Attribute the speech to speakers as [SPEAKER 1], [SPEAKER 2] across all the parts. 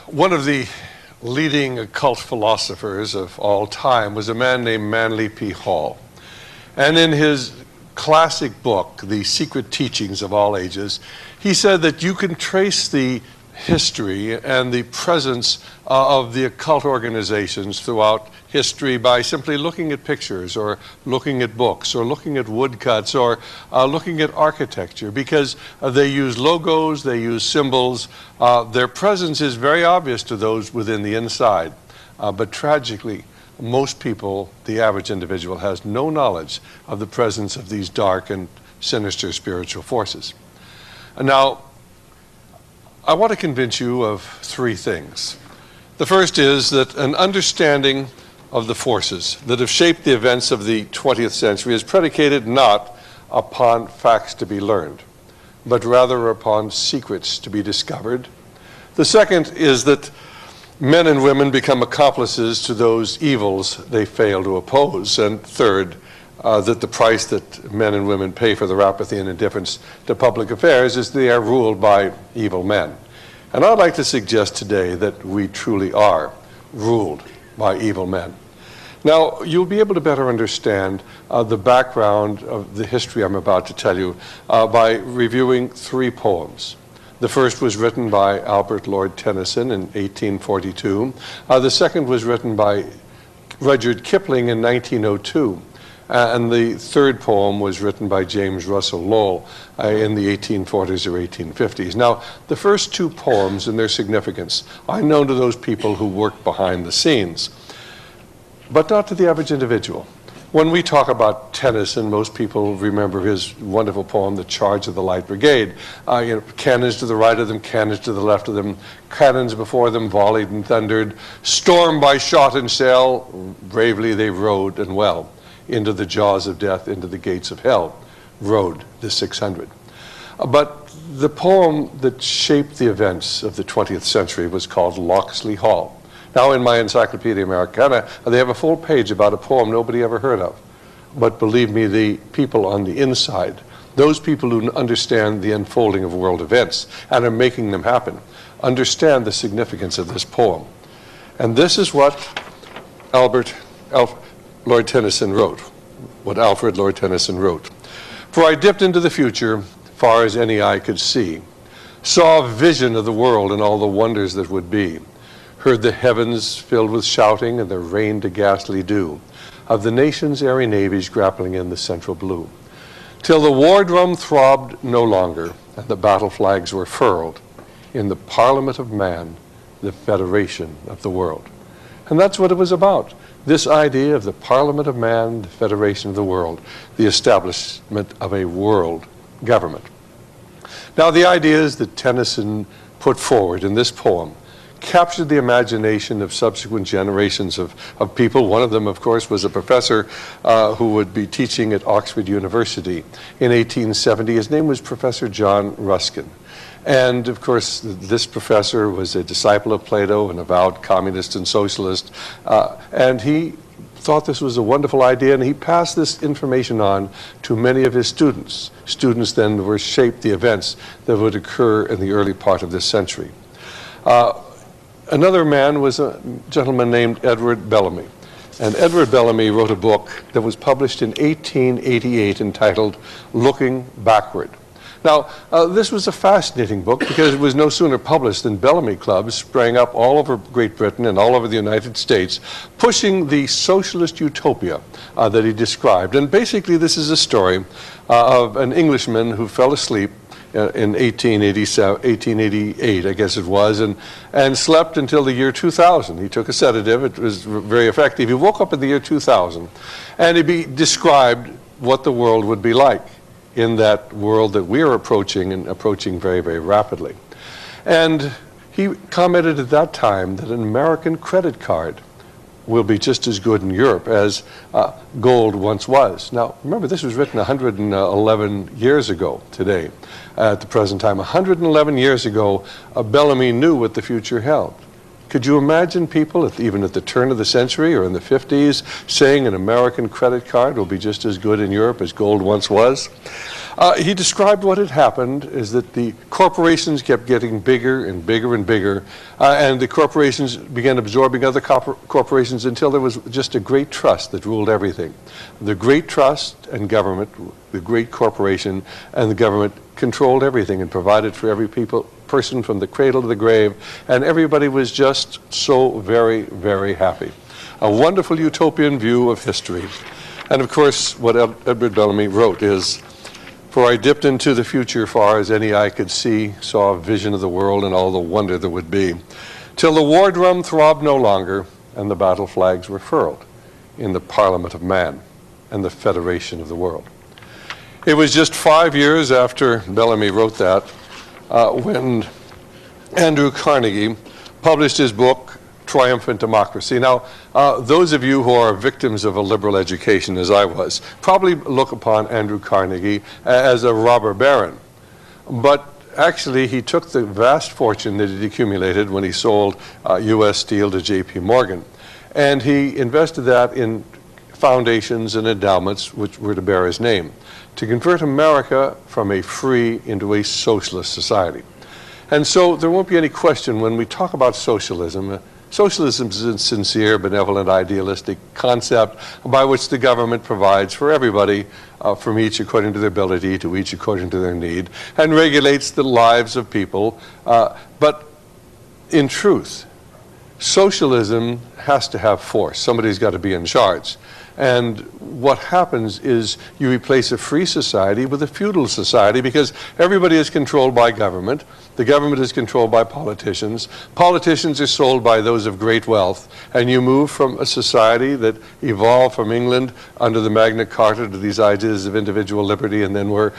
[SPEAKER 1] One of the leading occult philosophers of all time was a man named Manly P. Hall. And in his classic book, The Secret Teachings of All Ages, he said that you can trace the history and the presence of the occult organizations throughout history by simply looking at pictures or looking at books or looking at woodcuts or looking at architecture, because they use logos, they use symbols. Their presence is very obvious to those within the inside. But tragically, most people, the average individual, has no knowledge of the presence of these dark and sinister spiritual forces. Now, I want to convince you of three things. The first is that an understanding of the forces that have shaped the events of the 20th century is predicated not upon facts to be learned, but rather upon secrets to be discovered. The second is that men and women become accomplices to those evils they fail to oppose. And third, that the price that men and women pay for their apathy and indifference to public affairs is they are ruled by evil men. And I'd like to suggest today that we truly are ruled by evil men. Now, you'll be able to better understand the background of the history I'm about to tell you by reviewing three poems. The first was written by Albert Lord Tennyson in 1842. The second was written by Rudyard Kipling in 1902. And the third poem was written by James Russell Lowell in the 1840s or 1850s. Now, the first two poems and their significance are known to those people who work behind the scenes, but not to the average individual. When we talk about Tennyson, most people remember his wonderful poem, The Charge of the Light Brigade. Cannons to the right of them, cannons to the left of them, cannons before them volleyed and thundered, stormed by shot and shell, bravely they rode and well. Into the jaws of death, into the gates of hell, rode the 600. But the poem that shaped the events of the 20th century was called Locksley Hall. Now, in my Encyclopedia Americana, they have a full page about a poem nobody ever heard of. But believe me, the people on the inside, those people who understand the unfolding of world events and are making them happen, understand the significance of this poem. And this is what Lord Tennyson wrote, what Alfred Lord Tennyson wrote. For I dipped into the future, far as any eye could see, saw a vision of the world and all the wonders that would be, heard the heavens filled with shouting and there rained a ghastly dew of the nation's airy navies grappling in the central blue, till the war drum throbbed no longer and the battle flags were furled in the Parliament of Man, the Federation of the World. And that's what it was about. This idea of the Parliament of Man, the Federation of the World, the establishment of a world government. Now, the ideas that Tennyson put forward in this poem captured the imagination of subsequent generations of people. One of them, of course, was a professor who would be teaching at Oxford University in 1870. His name was Professor John Ruskin. And, of course, this professor was a disciple of Plato, an avowed communist and socialist, and he thought this was a wonderful idea, and he passed this information on to many of his students. Students then were shaped the events that would occur in the early part of this century. Another man was a gentleman named Edward Bellamy. And Edward Bellamy wrote a book that was published in 1888 entitled Looking Backward. Now, this was a fascinating book because it was no sooner published than Bellamy clubs sprang up all over Great Britain and all over the United States, pushing the socialist utopia that he described. And basically, this is a story of an Englishman who fell asleep in 1888, I guess it was, and slept until the year 2000. He took a sedative. It was very effective. He woke up in the year 2000, and he described what the world would be like in that world that we are approaching, and approaching very, very rapidly. And he commented at that time that an American credit card will be just as good in Europe as gold once was. Now, remember, this was written 111 years ago today. At the present time, 111 years ago, Bellamy knew what the future held. Could you imagine people, even at the turn of the century or in the 50s, saying an American credit card will be just as good in Europe as gold once was? He described what had happened is that the corporations kept getting bigger and bigger and bigger, and the corporations began absorbing other corporations until there was just a great trust that ruled everything. The great trust and government, the great corporation and the government controlled everything and provided for every person from the cradle to the grave, and everybody was just so very, very happy. A wonderful utopian view of history. And of course, what Edward Bellamy wrote is, "For I dipped into the future far as any eye could see, saw a vision of the world and all the wonder there would be, till the war drum throbbed no longer and the battle flags were furled in the Parliament of Man and the Federation of the World." It was just 5 years after Bellamy wrote that when Andrew Carnegie published his book, Triumphant Democracy. Now, those of you who are victims of a liberal education, as I was, probably look upon Andrew Carnegie as a robber baron. But actually, he took the vast fortune that he'd accumulated when he sold U.S. Steel to J.P. Morgan, and he invested that in foundations and endowments which were to bear his name, to convert America from a free into a socialist society. And so there won't be any question when we talk about socialism. Socialism is a sincere, benevolent, idealistic concept by which the government provides for everybody, from each according to their ability to each according to their need, and regulates the lives of people. But in truth, socialism has to have force. Somebody's got to be in charge. And what happens is you replace a free society with a feudal society because everybody is controlled by government. The government is controlled by politicians. Politicians are sold by those of great wealth. And you move from a society that evolved from England under the Magna Carta to these ideas of individual liberty, and then were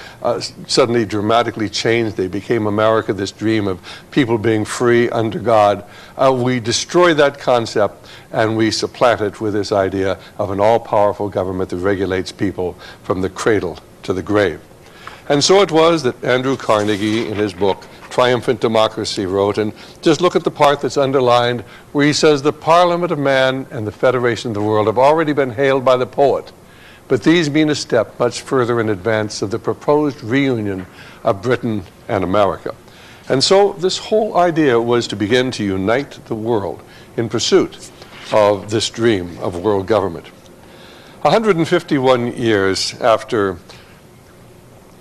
[SPEAKER 1] suddenly dramatically changed. They became America, this dream of people being free under God. We destroy that concept and we supplant it with this idea of an all-powerful government that regulates people from the cradle to the grave. And so it was that Andrew Carnegie, in his book, Triumphant Democracy, wrote, and just look at the part that's underlined, where he says, "The Parliament of Man and the Federation of the World have already been hailed by the poet, but these mean a step much further in advance of the proposed reunion of Britain and America." And so this whole idea was to begin to unite the world in pursuit of this dream of world government. 151 years after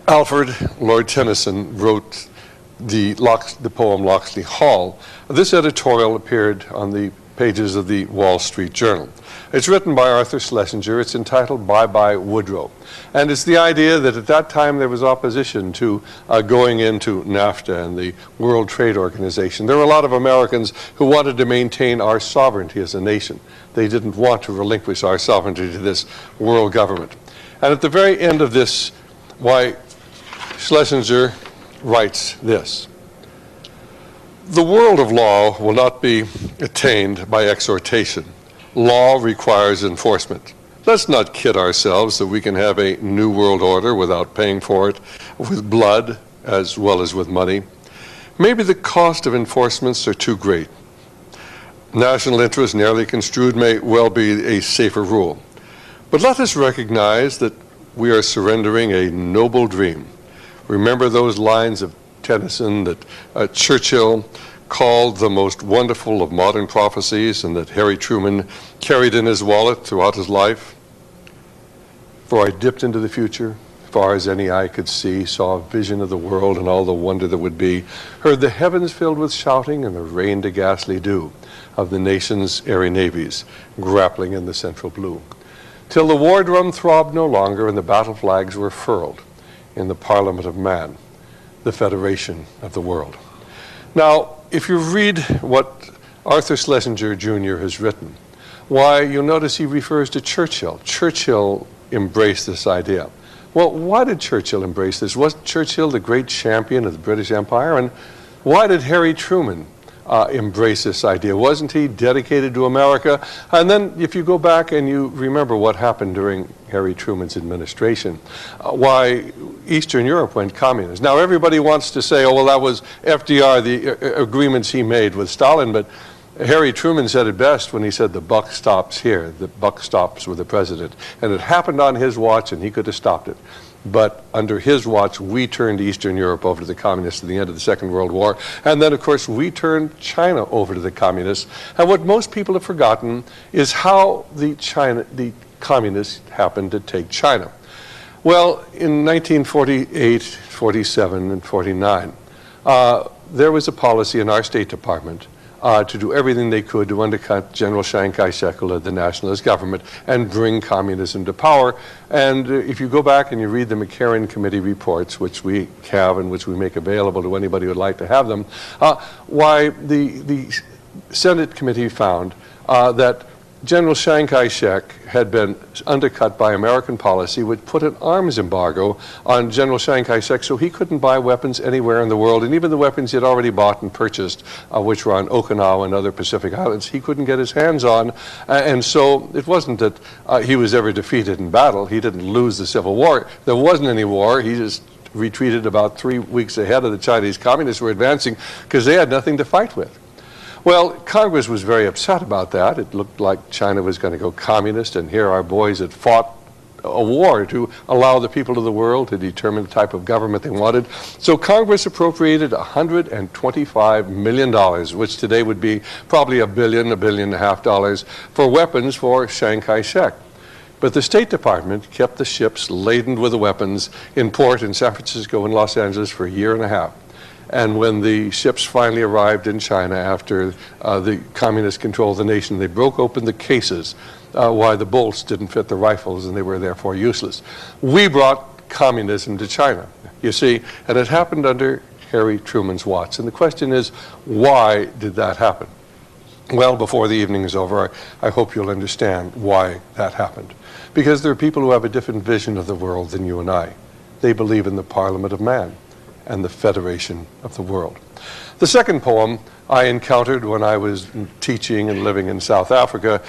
[SPEAKER 1] Alfred Lord Tennyson wrote the poem Locksley Hall, this editorial appeared on the pages of the Wall Street Journal. It's written by Arthur Schlesinger. It's entitled Bye Bye Woodrow. And it's the idea that at that time there was opposition to going into NAFTA and the World Trade Organization. There were a lot of Americans who wanted to maintain our sovereignty as a nation. They didn't want to relinquish our sovereignty to this world government. And at the very end of this, Schlesinger writes this: "The world of law will not be attained by exhortation. Law requires enforcement. Let's not kid ourselves that we can have a new world order without paying for it with blood as well as with money. Maybe the cost of enforcements are too great. National interest, narrowly construed, may well be a safer rule. But let us recognize that we are surrendering a noble dream. Remember those lines of Tennyson that Churchill called the most wonderful of modern prophecies and that Harry Truman carried in his wallet throughout his life? For I dipped into the future, far as any eye could see, saw a vision of the world and all the wonder that would be, heard the heavens filled with shouting and the rain to ghastly dew of the nation's airy navies grappling in the central blue, till the war drum throbbed no longer and the battle flags were furled in the Parliament of Man, the Federation of the World." Now, if you read what Arthur Schlesinger Jr. has written, you'll notice he refers to Churchill. Churchill embraced this idea. Well, why did Churchill embrace this? Was Churchill the great champion of the British Empire? And why did Harry Truman embrace this idea? Wasn't he dedicated to America? And then if you go back and you remember what happened during Harry Truman's administration, why Eastern Europe went communist. Now everybody wants to say, oh, well, that was FDR, the agreements he made with Stalin, but Harry Truman said it best when he said the buck stops here. The buck stops with the president. And it happened on his watch, and he could have stopped it. But under his watch, we turned Eastern Europe over to the communists at the end of the Second World War. And then, of course, we turned China over to the communists. And what most people have forgotten is how the communists happened to take China. Well, in 1948, 47, and 49, there was a policy in our State Department to do everything they could to undercut General Chiang Kai-shek, who led the nationalist government, and bring communism to power. And if you go back and you read the McCarran Committee reports, which we have and which we make available to anybody who would like to have them, why the Senate committee found that General Chiang Kai-shek had been undercut by American policy, which put an arms embargo on General Chiang Kai-shek, so he couldn't buy weapons anywhere in the world, and even the weapons he had already bought and purchased, which were on Okinawa and other Pacific islands, he couldn't get his hands on. And so it wasn't that he was ever defeated in battle. He didn't lose the Civil War. There wasn't any war. He just retreated about 3 weeks ahead of the Chinese communists who were advancing because they had nothing to fight with. Well, Congress was very upset about that. It looked like China was going to go communist, and here our boys had fought a war to allow the people of the world to determine the type of government they wanted. So Congress appropriated $125 million, which today would be probably $1 billion, $1.5 billion, for weapons for Chiang Kai-shek. But the State Department kept the ships laden with the weapons in port in San Francisco and Los Angeles for a year and a half. And when the ships finally arrived in China after the communists controlled the nation, they broke open the cases why the bolts didn't fit the rifles and they were therefore useless. We brought communism to China, you see, and it happened under Harry Truman's watch. And the question is, why did that happen? Well, before the evening is over, I hope you'll understand why that happened. Because there are people who have a different vision of the world than you and I. They believe in the Parliament of Man and the Federation of the World. The second poem I encountered when I was teaching and living in South Africa.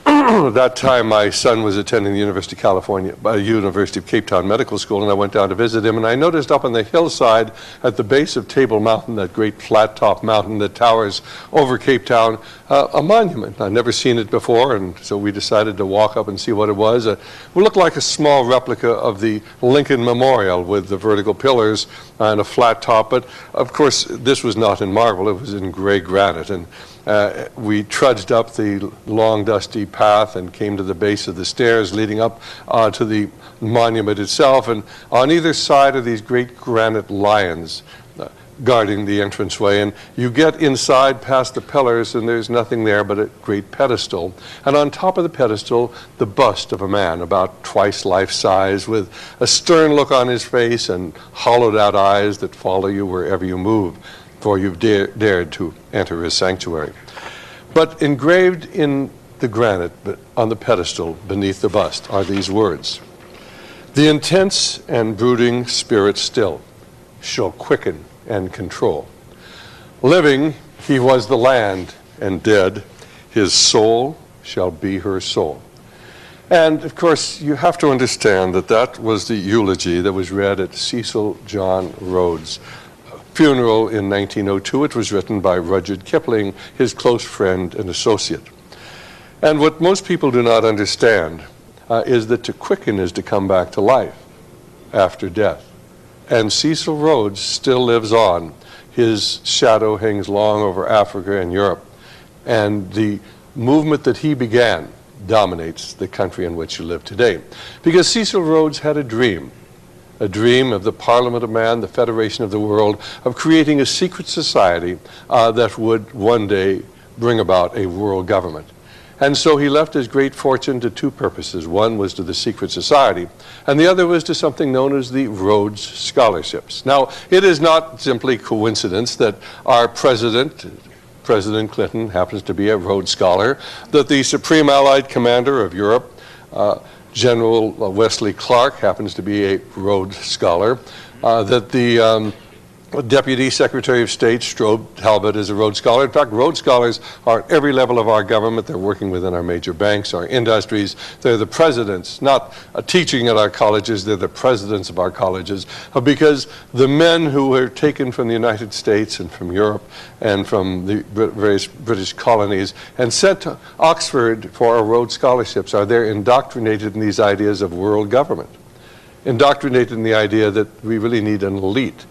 [SPEAKER 1] That time my son was attending the University of Cape Town Medical School, and I went down to visit him, and I noticed up on the hillside at the base of Table Mountain, that great flat-top mountain that towers over Cape Town, a monument. I'd never seen it before, and so we decided to walk up and see what it was. It looked like a small replica of the Lincoln Memorial with the vertical pillars and a flat top, but of course this was not in marble, it was in gray granite. And we trudged up the long, dusty path and came to the base of the stairs leading up to the monument itself. And on either side are these great granite lions guarding the entranceway. And you get inside past the pillars, and there's nothing there but a great pedestal. And on top of the pedestal, the bust of a man about twice life size, with a stern look on his face and hollowed-out eyes that follow you wherever you move, for you've dared to enter his sanctuary. But engraved in the granite on the pedestal beneath the bust are these words: "The intense and brooding spirit still shall quicken and control. Living, he was the land, and dead, his soul shall be her soul." And of course, you have to understand that that was the eulogy that was read at Cecil John Rhodes' funeral in 1902. It was written by Rudyard Kipling, his close friend and associate. And what most people do not understand is that to quicken is to come back to life after death. And Cecil Rhodes still lives on. His shadow hangs long over Africa and Europe. And the movement that he began dominates the country in which you live today. Because Cecil Rhodes had a dream of the Parliament of Man, the Federation of the World, of creating a secret society that would one day bring about a world government. And so he left his great fortune to two purposes. One was to the secret society, and the other was to something known as the Rhodes Scholarships. Now, it is not simply coincidence that our President Clinton, happens to be a Rhodes Scholar, that the Supreme Allied Commander of Europe, General Wesley Clark, happens to be a Rhodes Scholar, that the Deputy Secretary of State Strobe Talbot is a Rhodes Scholar. In fact, Rhodes Scholars are at every level of our government. They're working within our major banks, our industries. They're the presidents, not teaching at our colleges. They're the presidents of our colleges, because the men who were taken from the United States and from Europe and from the various British colonies and sent to Oxford for our Rhodes Scholarships are there indoctrinated in these ideas of world government, indoctrinated in the idea that we really need an elite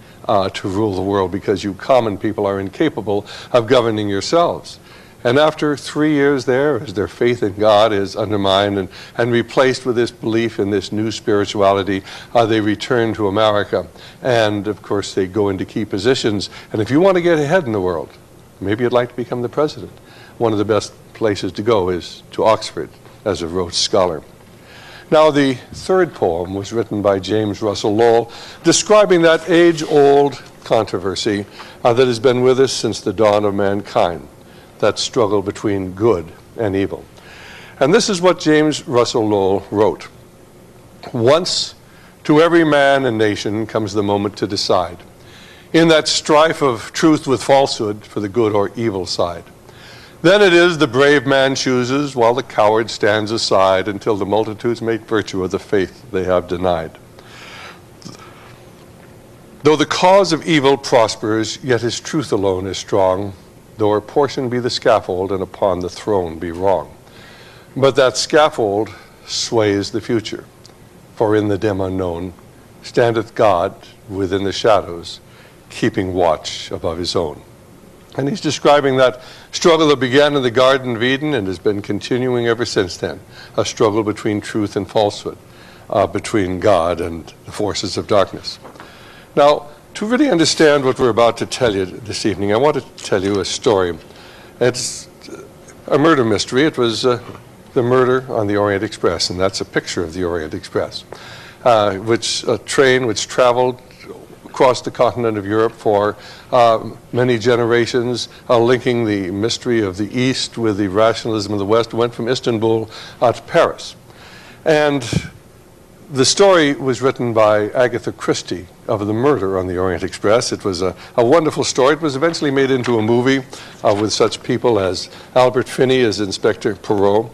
[SPEAKER 1] to rule the world because you common people are incapable of governing yourselves. And after 3 years there, as their faith in God is undermined and replaced with this belief in this new spirituality, they return to America. And of course they go into key positions. And if you want to get ahead in the world, maybe you'd like to become the president, one of the best places to go is to Oxford as a Rhodes Scholar. Now, the third poem was written by James Russell Lowell, describing that age-old controversy that has been with us since the dawn of mankind, that struggle between good and evil. And this is what James Russell Lowell wrote. Once to every man and nation comes the moment to decide, in that strife of truth with falsehood for the good or evil side. Then it is the brave man chooses, while the coward stands aside, until the multitudes make virtue of the faith they have denied. Though the cause of evil prospers, yet his truth alone is strong, though her portion be the scaffold, and upon the throne be wrong. But that scaffold sways the future, for in the dim unknown standeth God within the shadows, keeping watch above his own. And he's describing that struggle that began in the Garden of Eden and has been continuing ever since then, a struggle between truth and falsehood, between God and the forces of darkness. Now, to really understand what we're about to tell you this evening, I want to tell you a story. It's a murder mystery. It was the murder on the Orient Express, and that's a picture of the Orient Express, a train which traveled across the continent of Europe for many generations, linking the mystery of the East with the rationalism of the West, went from Istanbul to Paris. And the story was written by Agatha Christie of the murder on the Orient Express. It was a wonderful story. It was eventually made into a movie with such people as Albert Finney as Inspector Poirot,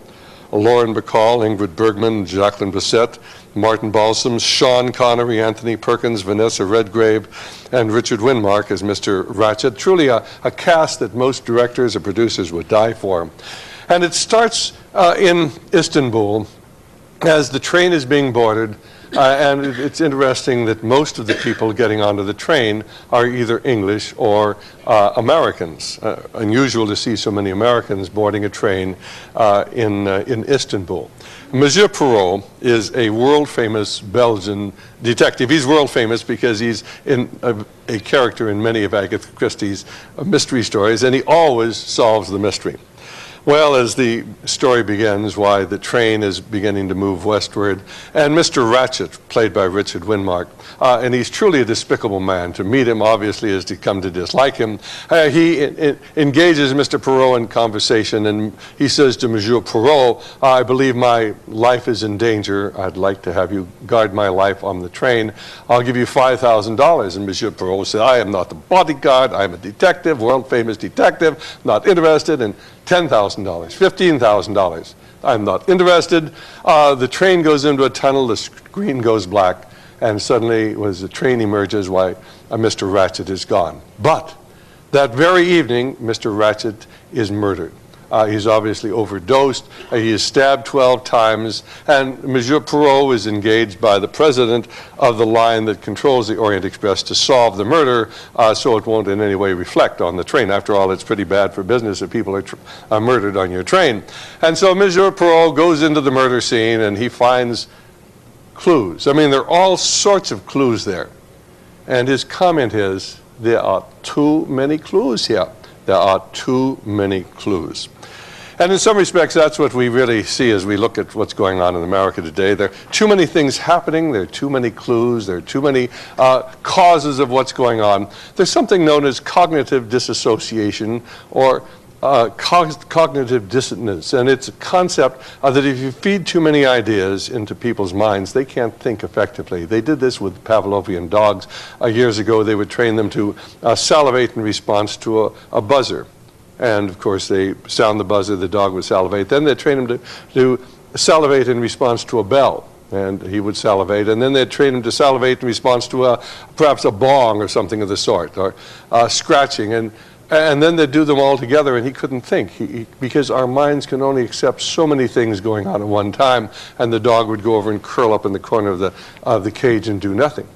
[SPEAKER 1] Lauren Bacall, Ingrid Bergman, Jacqueline Bisset, Martin Balsam, Sean Connery, Anthony Perkins, Vanessa Redgrave, and Richard Widmark as Mr. Ratchet. Truly a cast that most directors or producers would die for. And it starts in Istanbul as the train is being boarded. And it's interesting that most of the people getting onto the train are either English or Americans. Unusual to see so many Americans boarding a train in Istanbul. Monsieur Poirot is a world-famous Belgian detective. He's world-famous because he's a character in many of Agatha Christie's mystery stories, and he always solves the mystery. Well, as the story begins, why the train is beginning to move westward, and Mr. Ratchet, played by Richard Widmark, and he's truly a despicable man. To meet him, obviously, is to come to dislike him. He engages Mr. Poirot in conversation, and he says to Monsieur Poirot, I believe my life is in danger. I'd like to have you guard my life on the train. I'll give you $5,000. And Monsieur Poirot said, I am not the bodyguard. I'm a detective, world-famous detective, not interested in $10,000, $15,000. I'm not interested. The train goes into a tunnel, the screen goes black, and suddenly, as the train emerges, why, Mr. Ratchet is gone. But that very evening, Mr. Ratchet is murdered. He's obviously overdosed. He is stabbed 12 times. And Monsieur Poirot is engaged by the president of the line that controls the Orient Express to solve the murder so it won't in any way reflect on the train. After all, it's pretty bad for business if people are murdered on your train. And so Monsieur Poirot goes into the murder scene and he finds clues. I mean, there are all sorts of clues there. And his comment is, there are too many clues here. There are too many clues. And in some respects, that's what we really see as we look at what's going on in America today. There are too many things happening. There are too many clues. There are too many causes of what's going on. There's something known as cognitive disassociation, or cognitive dissonance, and it's a concept that if you feed too many ideas into people's minds, they can't think effectively. They did this with Pavlovian dogs years ago. They would train them to salivate in response to a buzzer. And of course, they sound the buzzer, the dog would salivate. Then they train him to salivate in response to a bell, and he would salivate. And then they'd train him to salivate in response to perhaps a bong or something of the sort, or scratching. And then they'd do them all together, and he couldn't think, because our minds can only accept so many things going on at one time, and the dog would go over and curl up in the corner of the cage and do nothing.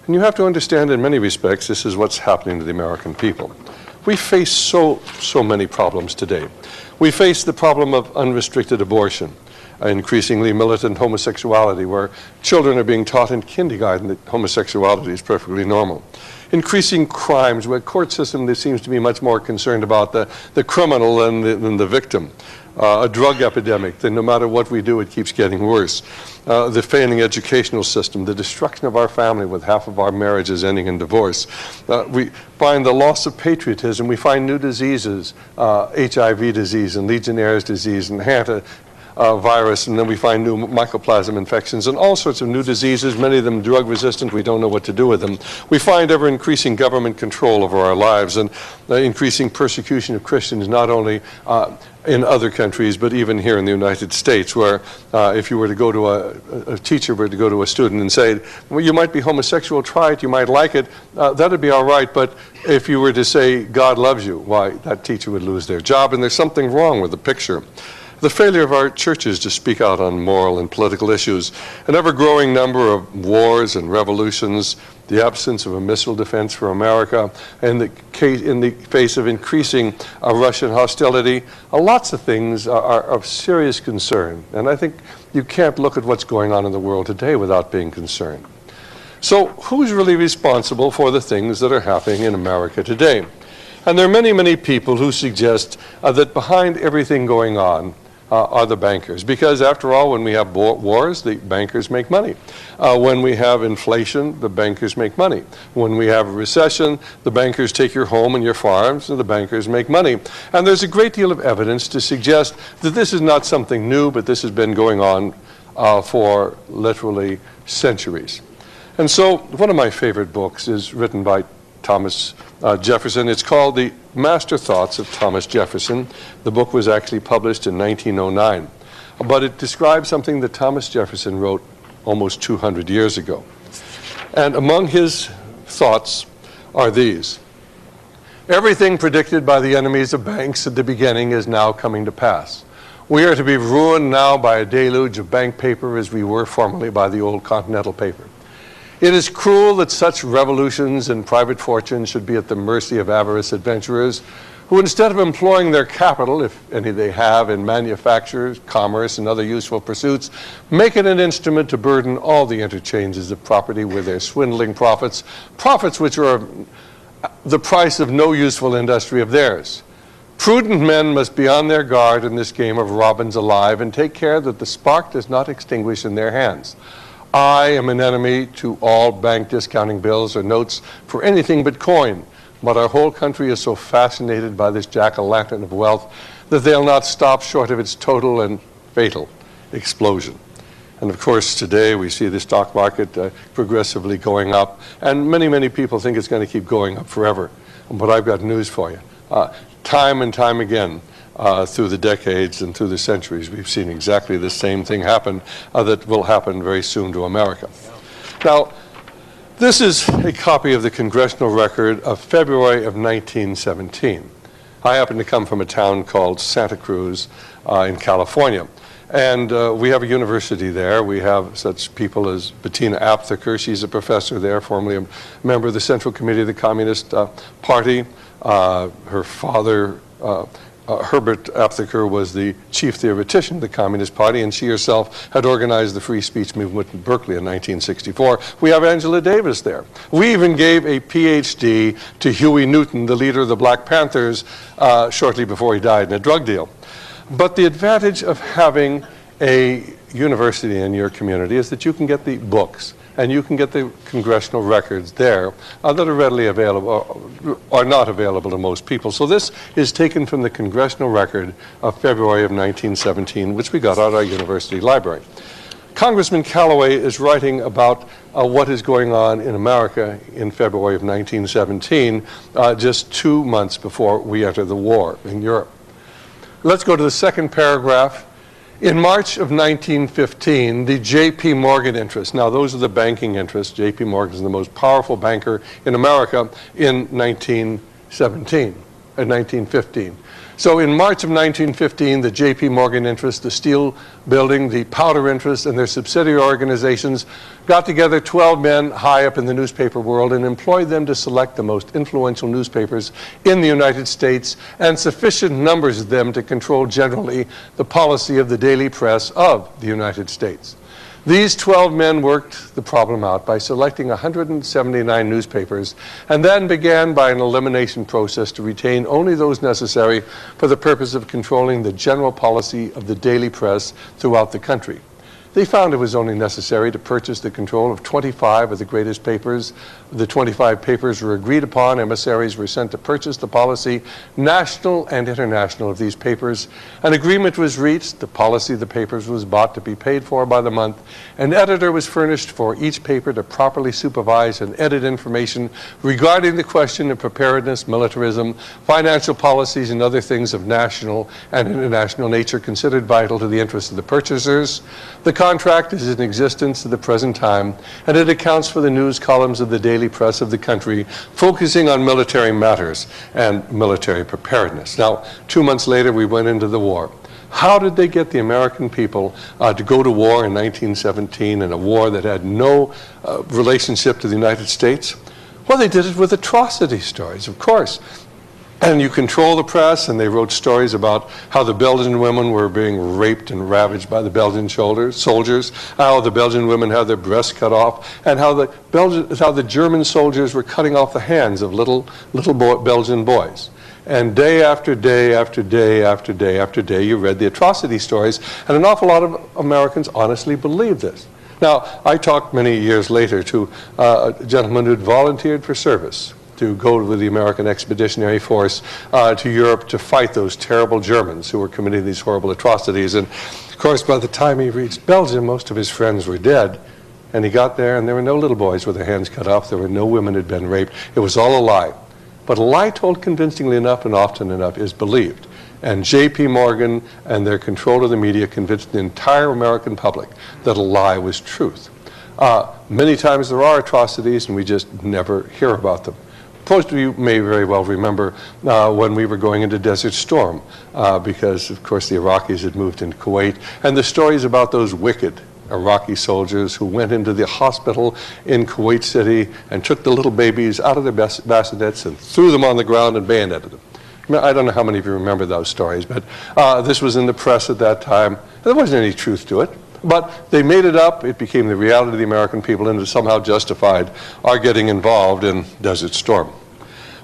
[SPEAKER 1] And you have to understand, in many respects, this is what's happening to the American people. We face so many problems today. We face the problem of unrestricted abortion, increasingly militant homosexuality, where children are being taught in kindergarten that homosexuality is perfectly normal. Increasing crimes, where a court system that seems to be much more concerned about the criminal than the victim. A drug epidemic, that no matter what we do, it keeps getting worse. The failing educational system, the destruction of our family with half of our marriages ending in divorce. We find the loss of patriotism. We find new diseases, HIV disease and Legionnaire's disease and virus, and then we find new mycoplasma infections and all sorts of new diseases, many of them drug resistant. We don't know what to do with them. We find ever increasing government control over our lives and increasing persecution of Christians, not only in other countries, but even here in the United States, where if you were to go to a teacher were to go to a student and say, well, you might be homosexual, try it, you might like it, that'd be all right, but if you were to say, God loves you, why, that teacher would lose their job, and there's something wrong with the picture. The failure of our churches to speak out on moral and political issues, an ever-growing number of wars and revolutions, the absence of a missile defense for America, and in the face of increasing Russian hostility, lots of things are of serious concern. And I think you can't look at what's going on in the world today without being concerned. So who's really responsible for the things that are happening in America today? And there are many, many people who suggest that behind everything going on are the bankers. Because after all, when we have wars, the bankers make money. When we have inflation, the bankers make money. When we have a recession, the bankers take your home and your farms, and the bankers make money. And there's a great deal of evidence to suggest that this is not something new, but this has been going on for literally centuries. And so one of my favorite books is written by Thomas Jefferson. It's called The Master Thoughts of Thomas Jefferson. The book was actually published in 1909. But it describes something that Thomas Jefferson wrote almost 200 years ago. And among his thoughts are these. Everything predicted by the enemies of banks at the beginning is now coming to pass. We are to be ruined now by a deluge of bank paper as we were formerly by the old continental paper. It is cruel that such revolutions and private fortunes should be at the mercy of avarice adventurers who, instead of employing their capital, if any they have, in manufacture, commerce, and other useful pursuits, make it an instrument to burden all the interchanges of property with their swindling profits which are the price of no useful industry of theirs. Prudent men must be on their guard in this game of Robins alive and take care that the spark does not extinguish in their hands. I am an enemy to all bank discounting bills or notes for anything but coin, but our whole country is so fascinated by this jack-o'-lantern of wealth that they'll not stop short of its total and fatal explosion. And of course, today we see the stock market progressively going up, and many, many people think it's going to keep going up forever. But I've got news for you. Time and time again, through the decades and through the centuries, we've seen exactly the same thing happen that will happen very soon to America. Now, this is a copy of the congressional record of February of 1917. I happen to come from a town called Santa Cruz in California. And we have a university there. We have such people as Bettina Aptheker. She's a professor there, formerly a member of the Central Committee of the Communist Party. Her father, Herbert Aptheker, was the chief theoretician of the Communist Party, and she herself had organized the free speech movement in Berkeley in 1964. We have Angela Davis there. We even gave a PhD to Huey Newton, the leader of the Black Panthers, shortly before he died in a drug deal. But the advantage of having a university in your community is that you can get the books and you can get the congressional records there that are readily available, or not available to most people. So this is taken from the congressional record of February of 1917, which we got at our university library. Congressman Calloway is writing about what is going on in America in February of 1917, just 2 months before we enter the war in Europe. Let's go to the second paragraph. In March of 1915, the J.P. Morgan interests, now those are the banking interests. J.P. Morgan is the most powerful banker in America in 1915. So in March of 1915, the J.P. Morgan interest, the steel building, the powder interest, and their subsidiary organizations got together 12 men high up in the newspaper world and employed them to select the most influential newspapers in the United States, and sufficient numbers of them to control generally the policy of the daily press of the United States. These 12 men worked the problem out by selecting 179 newspapers and then began by an elimination process to retain only those necessary for the purpose of controlling the general policy of the daily press throughout the country. They found it was only necessary to purchase the control of 25 of the greatest papers. The 25 papers were agreed upon. Emissaries were sent to purchase the policy, national and international, of these papers. An agreement was reached. The policy of the papers was bought to be paid for by the month. An editor was furnished for each paper to properly supervise and edit information regarding the question of preparedness, militarism, financial policies, and other things of national and international nature considered vital to the interests of the purchasers. The contract is in existence at the present time, and it accounts for the news columns of the daily press of the country, focusing on military matters and military preparedness. Now, 2 months later, we went into the war. How did they get the American people to go to war in 1917, in a war that had no relationship to the United States? Well, they did it with atrocity stories, of course. And you control the press, and they wrote stories about how the Belgian women were being raped and ravaged by the Belgian soldiers, how the Belgian women had their breasts cut off, and how the German soldiers were cutting off the hands of little Belgian boys. And day after day after day after day after day, you read the atrocity stories, and an awful lot of Americans honestly believed this. Now, I talked many years later to a gentleman who had volunteered for service to go with the American Expeditionary Force to Europe to fight those terrible Germans who were committing these horrible atrocities. And of course, by the time he reached Belgium, most of his friends were dead. And he got there, and there were no little boys with their hands cut off. There were no women who had been raped. It was all a lie. But a lie told convincingly enough and often enough is believed. And J.P. Morgan and their control of the media convinced the entire American public that a lie was truth. Many times there are atrocities, and we just never hear about them. Most of you may very well remember when we were going into Desert Storm, because, of course, the Iraqis had moved into Kuwait, and the stories about those wicked Iraqi soldiers who went into the hospital in Kuwait City and took the little babies out of their bassinets and threw them on the ground and bayoneted them. I don't know how many of you remember those stories, but this was in the press at that time. There wasn't any truth to it. But they made it up. It became the reality of the American people, and it somehow justified our getting involved in Desert Storm.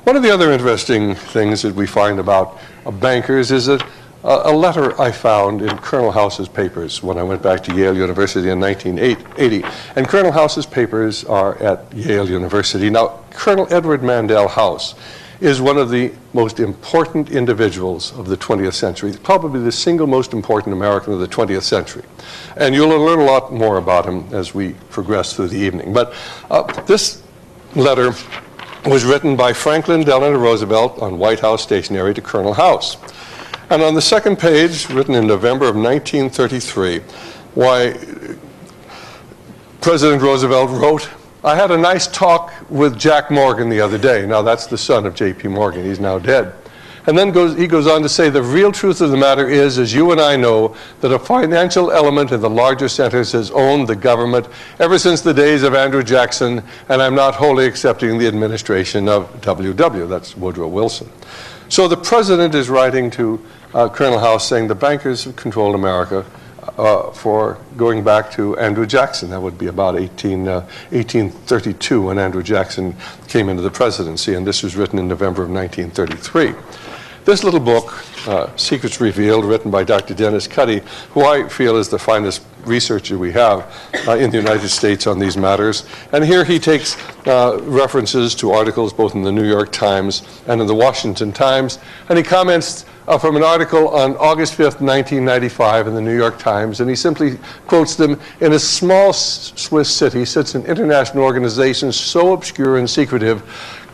[SPEAKER 1] One of the other interesting things that we find about bankers is a letter I found in Colonel House's papers when I went back to Yale University in 1980. And Colonel House's papers are at Yale University. Now, Colonel Edward Mandell House is one of the most important individuals of the 20th century, probably the single most important American of the 20th century. And you'll learn a lot more about him as we progress through the evening. But this letter was written by Franklin Delano Roosevelt on White House stationery to Colonel House. And on the second page, written in November of 1933, why President Roosevelt wrote, "I had a nice talk with Jack Morgan the other day." Now, that's the son of J.P. Morgan. He's now dead. And then he goes on to say, "The real truth of the matter is, as you and I know, that a financial element in the larger centers has owned the government ever since the days of Andrew Jackson, and I'm not wholly accepting the administration of W.W." That's Woodrow Wilson. So the president is writing to Colonel House saying the bankers have controlled America for going back to Andrew Jackson. That would be about 1832 when Andrew Jackson came into the presidency, and this was written in November of 1933. This little book, Secrets Revealed, written by Dr. Dennis Cuddy, who I feel is the finest researcher we have in the United States on these matters. And here he takes references to articles both in the New York Times and in the Washington Times, and he comments from an article on August 5th, 1995 in the New York Times, and he simply quotes them: "In a small Swiss city sits an international organization so obscure and secretive,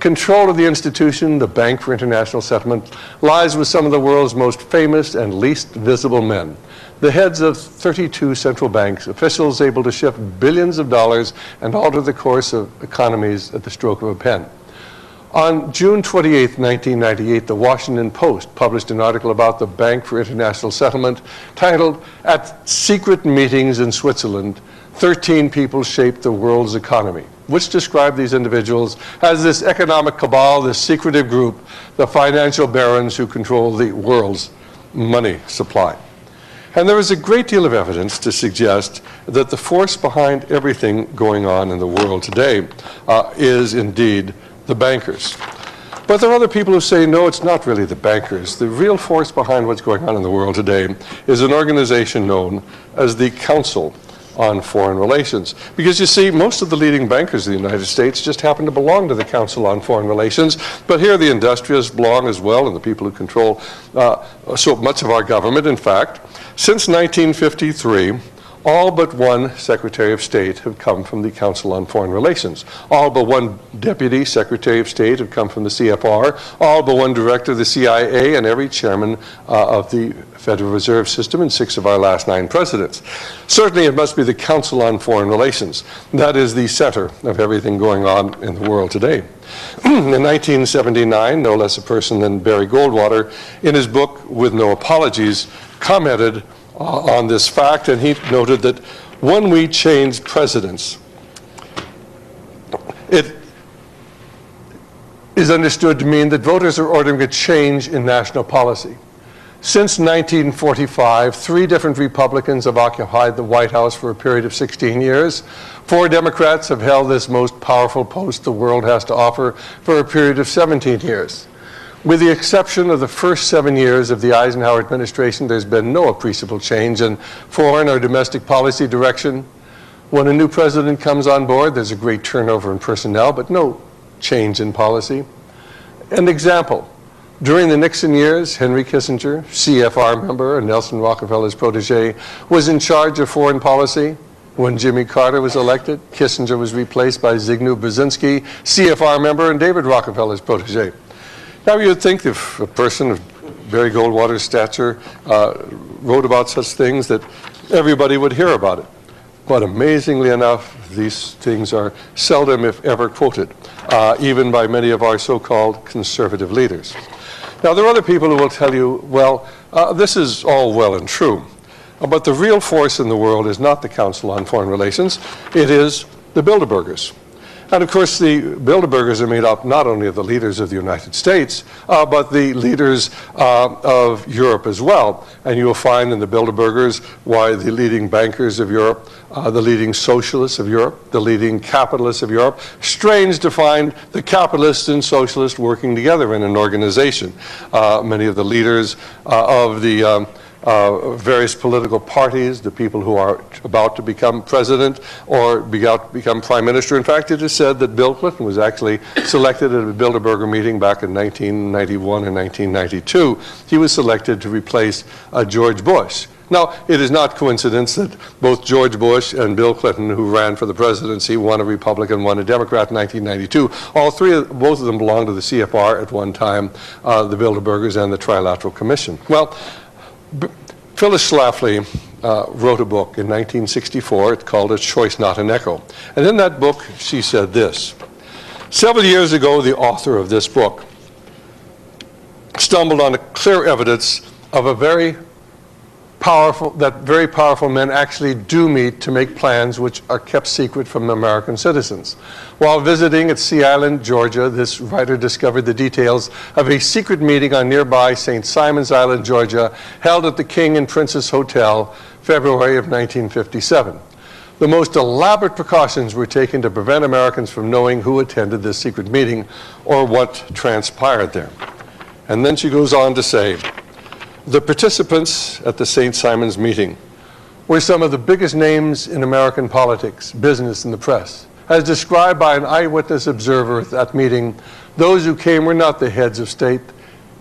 [SPEAKER 1] control of the institution, the Bank for International Settlement, lies with some of the world's most famous and least visible men. The heads of 32 central banks, officials able to shift billions of dollars and alter the course of economies at the stroke of a pen." On June 28, 1998, the Washington Post published an article about the Bank for International Settlement titled, "At Secret Meetings in Switzerland, 13 people shaped the world's economy," which described these individuals as this economic cabal, this secretive group, the financial barons who control the world's money supply. And there is a great deal of evidence to suggest that the force behind everything going on in the world today is indeed the bankers. But there are other people who say, no, it's not really the bankers. The real force behind what's going on in the world today is an organization known as the Council on Foreign Relations. Because you see, most of the leading bankers in the United States just happen to belong to the Council on Foreign Relations, but here the industrialists belong as well, and the people who control so much of our government. In fact, since 1953, all but one Secretary of State have come from the Council on Foreign Relations. All but one Deputy Secretary of State have come from the CFR. All but one Director of the CIA, and every Chairman of the Federal Reserve System, and 6 of our last 9 presidents. Certainly it must be the Council on Foreign Relations. That is the center of everything going on in the world today. In 1979, no less a person than Barry Goldwater, in his book With No Apologies, commented on this fact, and he noted that when we change presidents, it is understood to mean that voters are ordering a change in national policy. Since 1945, 3 different Republicans have occupied the White House for a period of 16 years. 4 Democrats have held this most powerful post the world has to offer for a period of 17 years. With the exception of the first 7 years of the Eisenhower administration, there's been no appreciable change in foreign or domestic policy direction. When a new president comes on board, there's a great turnover in personnel, but no change in policy. An example, during the Nixon years, Henry Kissinger, CFR member and Nelson Rockefeller's protege, was in charge of foreign policy. When Jimmy Carter was elected, Kissinger was replaced by Zygmunt Brzezinski, CFR member and David Rockefeller's protege. Now, you'd think if a person of Barry Goldwater's stature wrote about such things that everybody would hear about it. But amazingly enough, these things are seldom, if ever, quoted, even by many of our so-called conservative leaders. Now, there are other people who will tell you, well, this is all well and true, but the real force in the world is not the Council on Foreign Relations, it is the Bilderbergers. And of course, the Bilderbergers are made up not only of the leaders of the United States, but the leaders of Europe as well. And you will find in the Bilderbergers why the leading bankers of Europe, the leading socialists of Europe, the leading capitalists of Europe. Strange to find the capitalists and socialists working together in an organization. Many of the leaders of the various political parties, the people who are about to become president or about to become prime minister. In fact, it is said that Bill Clinton was actually selected at a Bilderberger meeting back in 1991 and 1992. He was selected to replace George Bush. Now, it is not coincidence that both George Bush and Bill Clinton, who ran for the presidency, one a Republican, one a Democrat in 1992, both of them belonged to the CFR at one time, the Bilderbergers and the Trilateral Commission. Well, Phyllis Schlafly wrote a book in 1964. It's called A Choice Not an Echo. And in that book, she said this. Several years ago, the author of this book stumbled on clear evidence of that very powerful men actually do meet to make plans which are kept secret from American citizens. While visiting at Sea Island, Georgia, this writer discovered the details of a secret meeting on nearby St. Simon's Island, Georgia, held at the King and Princess Hotel, February of 1957. The most elaborate precautions were taken to prevent Americans from knowing who attended this secret meeting or what transpired there. And then she goes on to say, the participants at the St. Simon's meeting were some of the biggest names in American politics, business, and the press. As described by an eyewitness observer at that meeting, those who came were not the heads of state.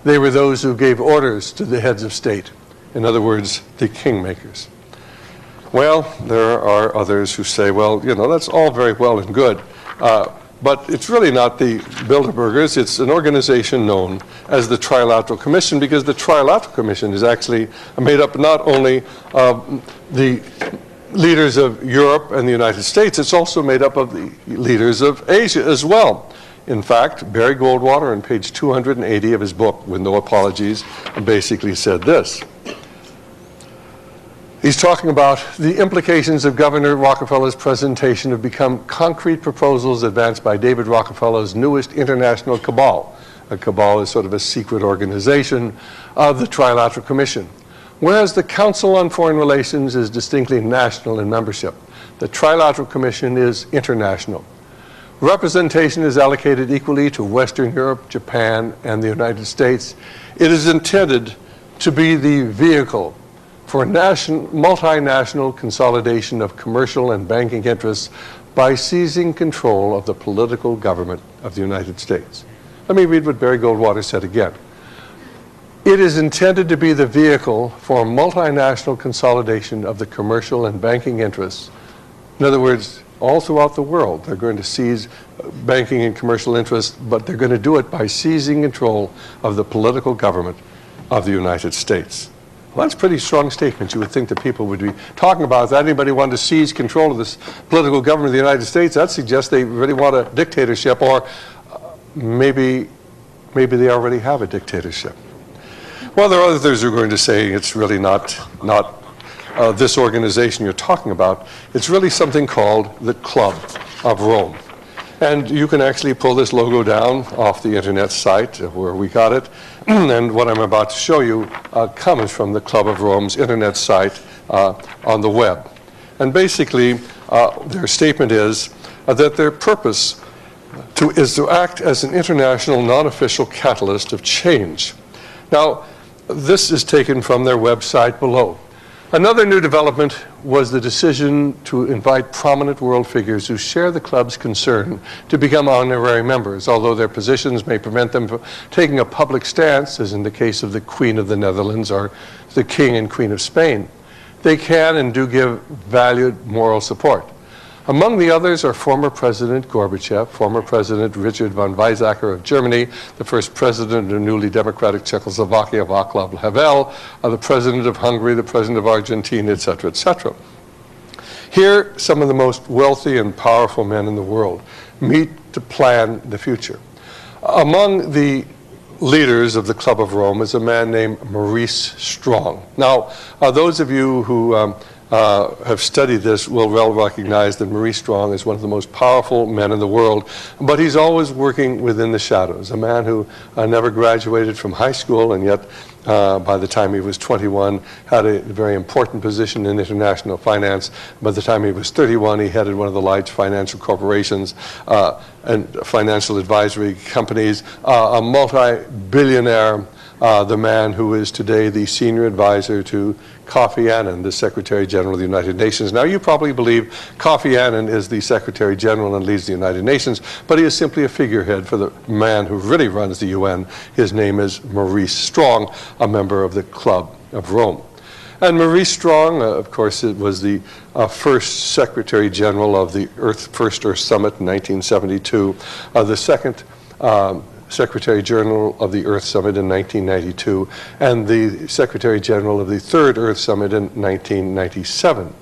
[SPEAKER 1] They were those who gave orders to the heads of state. In other words, the kingmakers. Well, there are others who say, well, you know, that's all very well and good, but it's really not the Bilderbergers. It's an organization known as the Trilateral Commission, because the Trilateral Commission is actually made up not only of the leaders of Europe and the United States, it's also made up of the leaders of Asia as well. In fact, Barry Goldwater on page 280 of his book, With No Apologies, basically said this. He's talking about the implications of Governor Rockefeller's presentation have become concrete proposals advanced by David Rockefeller's newest international cabal. A cabal is sort of a secret organization of the Trilateral Commission. Whereas the Council on Foreign Relations is distinctly national in membership, the Trilateral Commission is international. Representation is allocated equally to Western Europe, Japan, and the United States. It is intended to be the vehicle for multinational consolidation of commercial and banking interests by seizing control of the political government of the United States. Let me read what Barry Goldwater said again. It is intended to be the vehicle for multinational consolidation of the commercial and banking interests. In other words, all throughout the world, they're going to seize banking and commercial interests, but they're going to do it by seizing control of the political government of the United States. Well, that's a pretty strong statement. You would think that people would be talking about that. Anybody want to seize control of this political government of the United States? That suggests they really want a dictatorship, or maybe they already have a dictatorship. Well, there are others who are going to say it's really not this organization you're talking about. It's really something called the Club of Rome. And you can actually pull this logo down off the internet site where we got it. And what I'm about to show you comes from the Club of Rome's internet site on the web. And basically, their statement is that their purpose is to act as an international non-official catalyst of change. Now, this is taken from their website below. Another new development was the decision to invite prominent world figures who share the club's concern to become honorary members, although their positions may prevent them from taking a public stance, as in the case of the Queen of the Netherlands or the King and Queen of Spain. They can and do give valued moral support. Among the others are former President Gorbachev, former President Richard von Weizsäcker of Germany, the first president of newly democratic Czechoslovakia, Václav Havel, the president of Hungary, the president of Argentina, etc., etc. Here, some of the most wealthy and powerful men in the world meet to plan the future. Among the leaders of the Club of Rome is a man named Maurice Strong. Now, those of you who have studied this will well recognize that Maurice Strong is one of the most powerful men in the world, but he's always working within the shadows. A man who never graduated from high school, and yet by the time he was 21 had a very important position in international finance. By the time he was 31, he headed one of the large financial corporations and financial advisory companies, a multi-billionaire, the man who is today the senior advisor to Kofi Annan, the Secretary General of the United Nations. Now, you probably believe Kofi Annan is the Secretary General and leads the United Nations, but he is simply a figurehead for the man who really runs the UN. His name is Maurice Strong, a member of the Club of Rome. And Maurice Strong, of course, it was the first Secretary General of the First Earth Summit in 1972, the second Secretary General of the Earth Summit in 1992, and the Secretary General of the Third Earth Summit in 1997.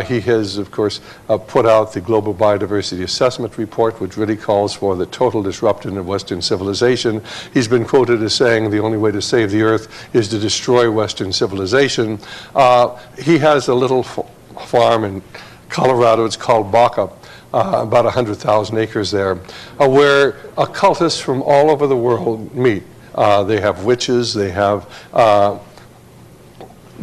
[SPEAKER 1] He has, of course, put out the Global Biodiversity Assessment Report, which really calls for the total disruption of Western civilization. He's been quoted as saying the only way to save the Earth is to destroy Western civilization. He has a little farm in Colorado. It's called Baca. About 100,000 acres there, where occultists from all over the world meet. They have witches, they have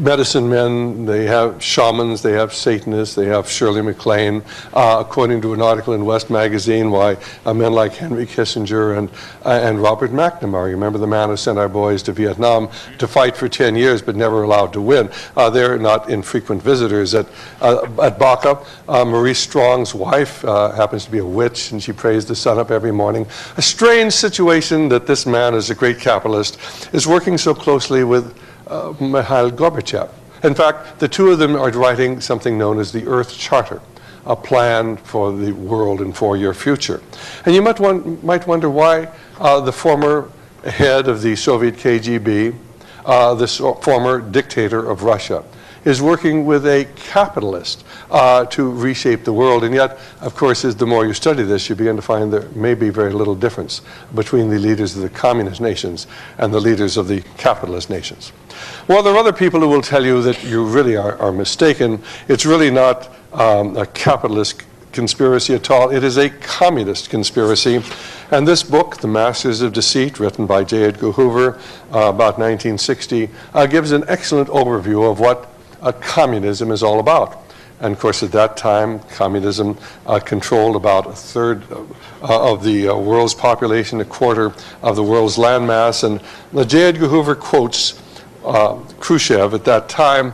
[SPEAKER 1] medicine men, they have shamans, they have Satanists, they have Shirley MacLaine. According to an article in West Magazine, why men like Henry Kissinger and Robert McNamara, remember the man who sent our boys to Vietnam to fight for 10 years but never allowed to win. They're not infrequent visitors at Baca. Maurice Strong's wife happens to be a witch, and she prays the sun up every morning. A strange situation that this man, as a great capitalist, is working so closely with Mikhail Gorbachev. In fact, the two of them are writing something known as the Earth Charter, a plan for the world and for your future. And you might wonder why the former head of the Soviet KGB, the former dictator of Russia, is working with a capitalist to reshape the world. And yet, of course, the more you study this, you begin to find there may be very little difference between the leaders of the communist nations and the leaders of the capitalist nations. Well, there are other people who will tell you that you really are mistaken. It's really not a capitalist conspiracy at all. It is a communist conspiracy. And this book, The Masters of Deceit, written by J. Edgar Hoover about 1960, gives an excellent overview of what communism is all about. And of course, at that time, communism controlled about a third of the world's population, a quarter of the world's landmass. And J. Edgar Hoover quotes Khrushchev at that time.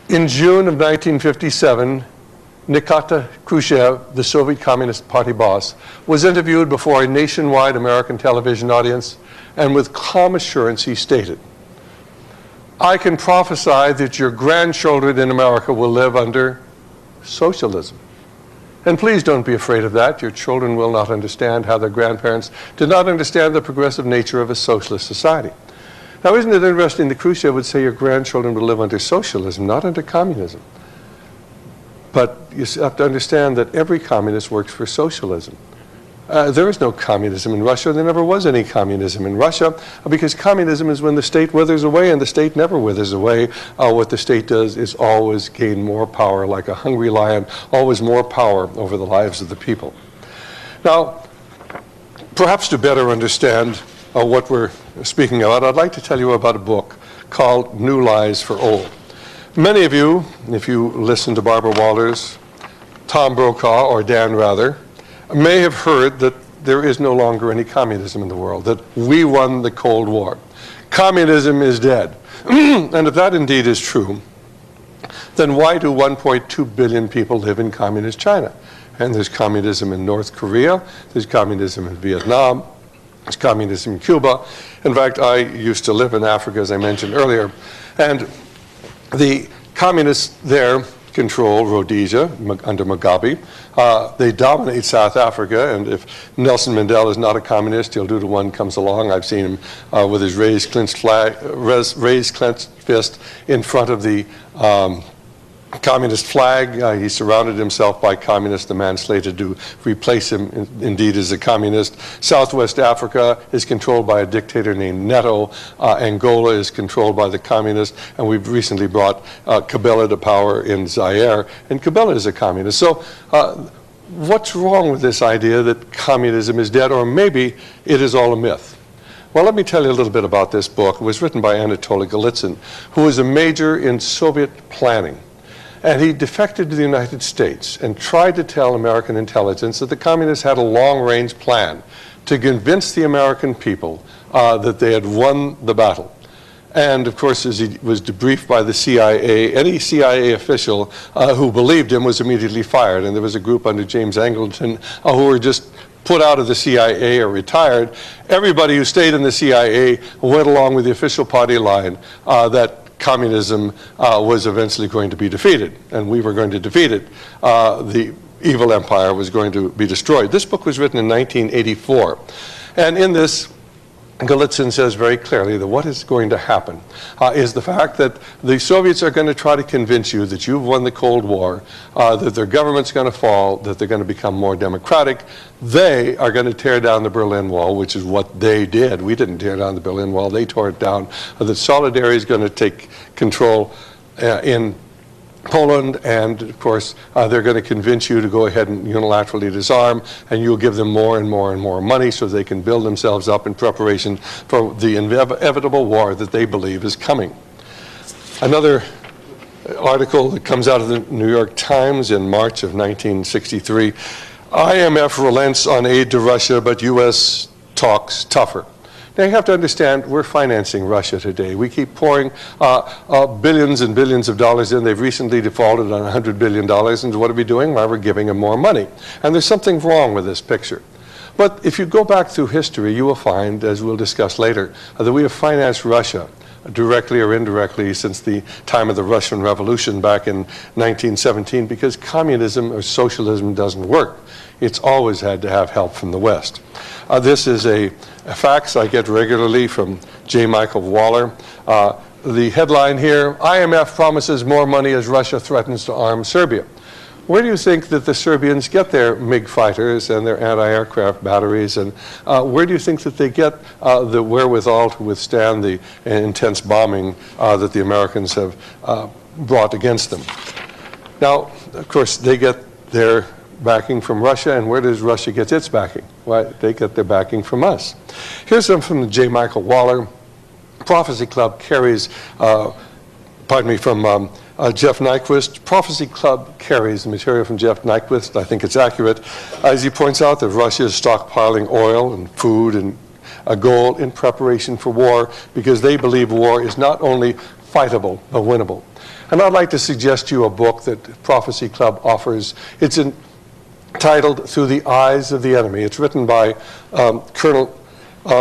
[SPEAKER 1] In June of 1957, Nikita Khrushchev, the Soviet Communist Party boss, was interviewed before a nationwide American television audience, and with calm assurance he stated, "I can prophesy that your grandchildren in America will live under socialism. And please don't be afraid of that. Your children will not understand how their grandparents did not understand the progressive nature of a socialist society." Now, isn't it interesting that Khrushchev would say your grandchildren will live under socialism, not under communism? But you have to understand that every communist works for socialism. There is no communism in Russia. There never was any communism in Russia, because communism is when the state withers away, and the state never withers away. What the state does is always gain more power, like a hungry lion, always more power over the lives of the people. Now, perhaps to better understand what we're speaking about, I'd like to tell you about a book called New Lies for Old. Many of you, if you listen to Barbara Walters, Tom Brokaw, or Dan Rather, may have heard that there is no longer any communism in the world, that we won the Cold War. Communism is dead. And if that indeed is true, then why do 1.2 billion people live in communist China? And there's communism in North Korea, there's communism in Vietnam, there's communism in Cuba. In fact, I used to live in Africa, as I mentioned earlier, and the communists there control Rhodesia under Mugabe. They dominate South Africa, and if Nelson Mandela is not a communist, he'll do to one comes along. I've seen him with his raised clenched fist in front of the communist flag. He surrounded himself by communists. The man slated to replace him indeed is a communist. Southwest Africa is controlled by a dictator named Neto. Angola is controlled by the communists, and we've recently brought Kabila to power in Zaire, and Kabila is a communist. So what's wrong with this idea that communism is dead, or maybe it is all a myth? Well, let me tell you a little bit about this book. It was written by Anatoly Golitsyn, who was a major in Soviet planning. And he defected to the United States and tried to tell American intelligence that the communists had a long-range plan to convince the American people that they had won the battle. And of course, as he was debriefed by the CIA, any CIA official who believed him was immediately fired. And there was a group under James Angleton who were just put out of the CIA or retired. Everybody who stayed in the CIA went along with the official party line that communism was eventually going to be defeated, and we were going to defeat it. The evil empire was going to be destroyed. This book was written in 1984, and in this, Golitsyn says very clearly that what is going to happen is the fact that the Soviets are going to try to convince you that you've won the Cold War, that their government's going to fall, that they're going to become more democratic. They are going to tear down the Berlin Wall, which is what they did. We didn't tear down the Berlin Wall. They tore it down. That Solidarity is going to take control in Poland, and of course they're going to convince you to go ahead and unilaterally disarm, and you'll give them more and more and more money so they can build themselves up in preparation for the inevitable war that they believe is coming. Another article that comes out of the New York Times in March of 1963, IMF relents on aid to Russia, but U.S. talks tougher. Now you have to understand, we're financing Russia today. We keep pouring billions and billions of dollars in. They've recently defaulted on $100 billion, and what are we doing? Well, we're giving them more money. And there's something wrong with this picture. But if you go back through history, you will find, as we'll discuss later, that we have financed Russia directly or indirectly since the time of the Russian Revolution back in 1917, because communism or socialism doesn't work. It's always had to have help from the West. This is a fax I get regularly from J. Michael Waller. The headline here, IMF promises more money as Russia threatens to arm Serbia. Where do you think that the Serbians get their MiG fighters and their anti-aircraft batteries? And where do you think that they get the wherewithal to withstand the intense bombing that the Americans have brought against them? Now, of course, they get their backing from Russia, and where does Russia get its backing? Why, they get their backing from us. Here's some from J. Michael Waller. Prophecy Club carries, from Jeff Nyquist. Prophecy Club carries material from Jeff Nyquist. I think it's accurate. As he points out that Russia is stockpiling oil and food and gold in preparation for war, because they believe war is not only fightable, but winnable. And I'd like to suggest to you a book that Prophecy Club offers. It's entitled Through the Eyes of the Enemy. It's written by Colonel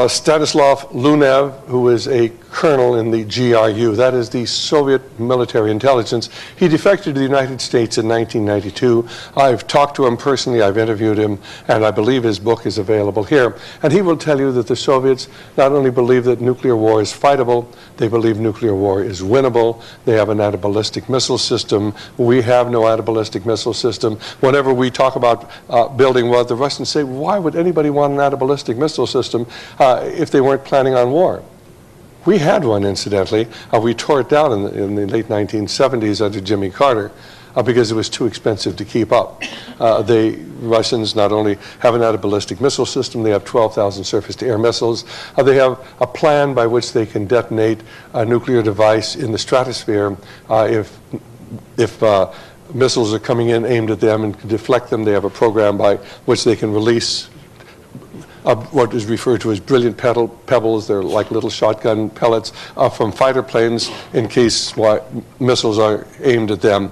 [SPEAKER 1] Stanislav Lunev, who is a colonel in the GRU, that is the Soviet military intelligence. He defected to the United States in 1992. I've talked to him personally, I've interviewed him, and I believe his book is available here. And he will tell you that the Soviets not only believe that nuclear war is fightable, they believe nuclear war is winnable. They have an anti-ballistic missile system. We have no anti-ballistic missile system. Whenever we talk about building one, the Russians say, why would anybody want an anti-ballistic missile system if they weren't planning on war? We had one, incidentally. We tore it down in the late 1970s under Jimmy Carter because it was too expensive to keep up. The Russians not only have an anti-ballistic missile system, they have 12,000 surface-to-air missiles. They have a plan by which they can detonate a nuclear device in the stratosphere if missiles are coming in aimed at them and can deflect them. They have a program by which they can release what is referred to as brilliant pebbles. They're like little shotgun pellets from fighter planes in case missiles are aimed at them.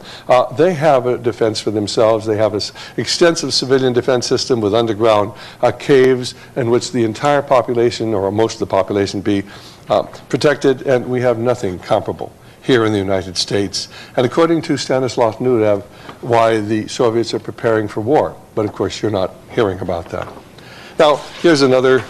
[SPEAKER 1] They have a defense for themselves. They have an extensive civilian defense system with underground caves in which the entire population, or most of the population, be protected, and we have nothing comparable here in the United States. And according to Stanislav Lunev, why the Soviets are preparing for war. But of course, you're not hearing about that. Now, here's another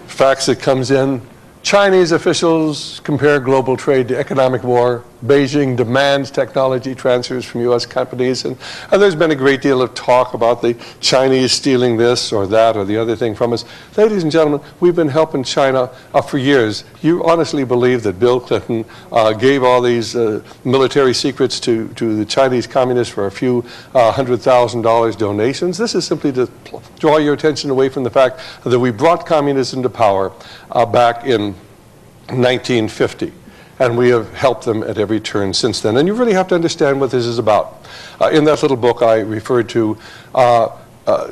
[SPEAKER 1] fax that comes in. Chinese officials compare global trade to economic war. Beijing demands technology transfers from U.S. companies. And there's been a great deal of talk about the Chinese stealing this or that or the other thing from us. Ladies and gentlemen, we've been helping China for years. You honestly believe that Bill Clinton gave all these military secrets to the Chinese communists for a few $100,000 donations? This is simply to draw your attention away from the fact that we brought communism to power back in 1950. And we have helped them at every turn since then. And you really have to understand what this is about. In that little book I referred to,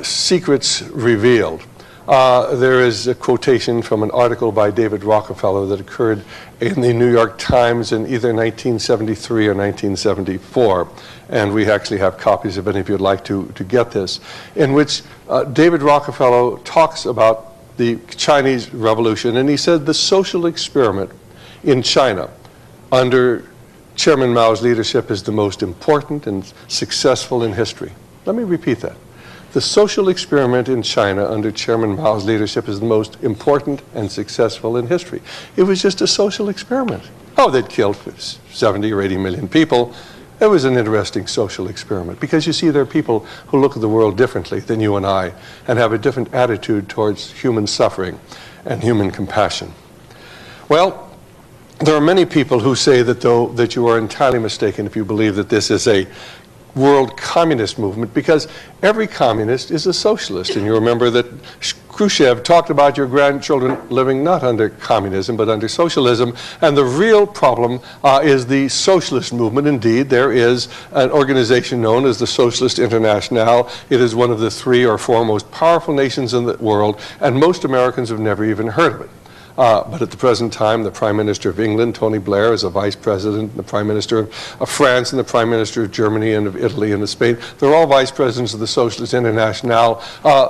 [SPEAKER 1] Secrets Revealed. There is a quotation from an article by David Rockefeller that occurred in the New York Times in either 1973 or 1974. And we actually have copies of it if you'd like to get this, in which David Rockefeller talks about the Chinese Revolution. And he said the social experiment in China under Chairman Mao's leadership is the most important and successful in history. Let me repeat that. The social experiment in China under Chairman Mao's leadership is the most important and successful in history. It was just a social experiment. Oh, they'd killed 70 or 80 million people. It was an interesting social experiment because you see there are people who look at the world differently than you and I and have a different attitude towards human suffering and human compassion. Well, there are many people who say that you are entirely mistaken if you believe that this is a world communist movement, because every communist is a socialist. And you remember that Khrushchev talked about your grandchildren living not under communism but under socialism. And the real problem is the socialist movement. Indeed, there is an organization known as the Socialist International. It is one of the 3 or 4 most powerful nations in the world, and most Americans have never even heard of it. But at the present time, the Prime Minister of England, Tony Blair, is a Vice President, the Prime Minister of France, and the Prime Minister of Germany and of Italy and of Spain. They're all Vice Presidents of the Socialist International.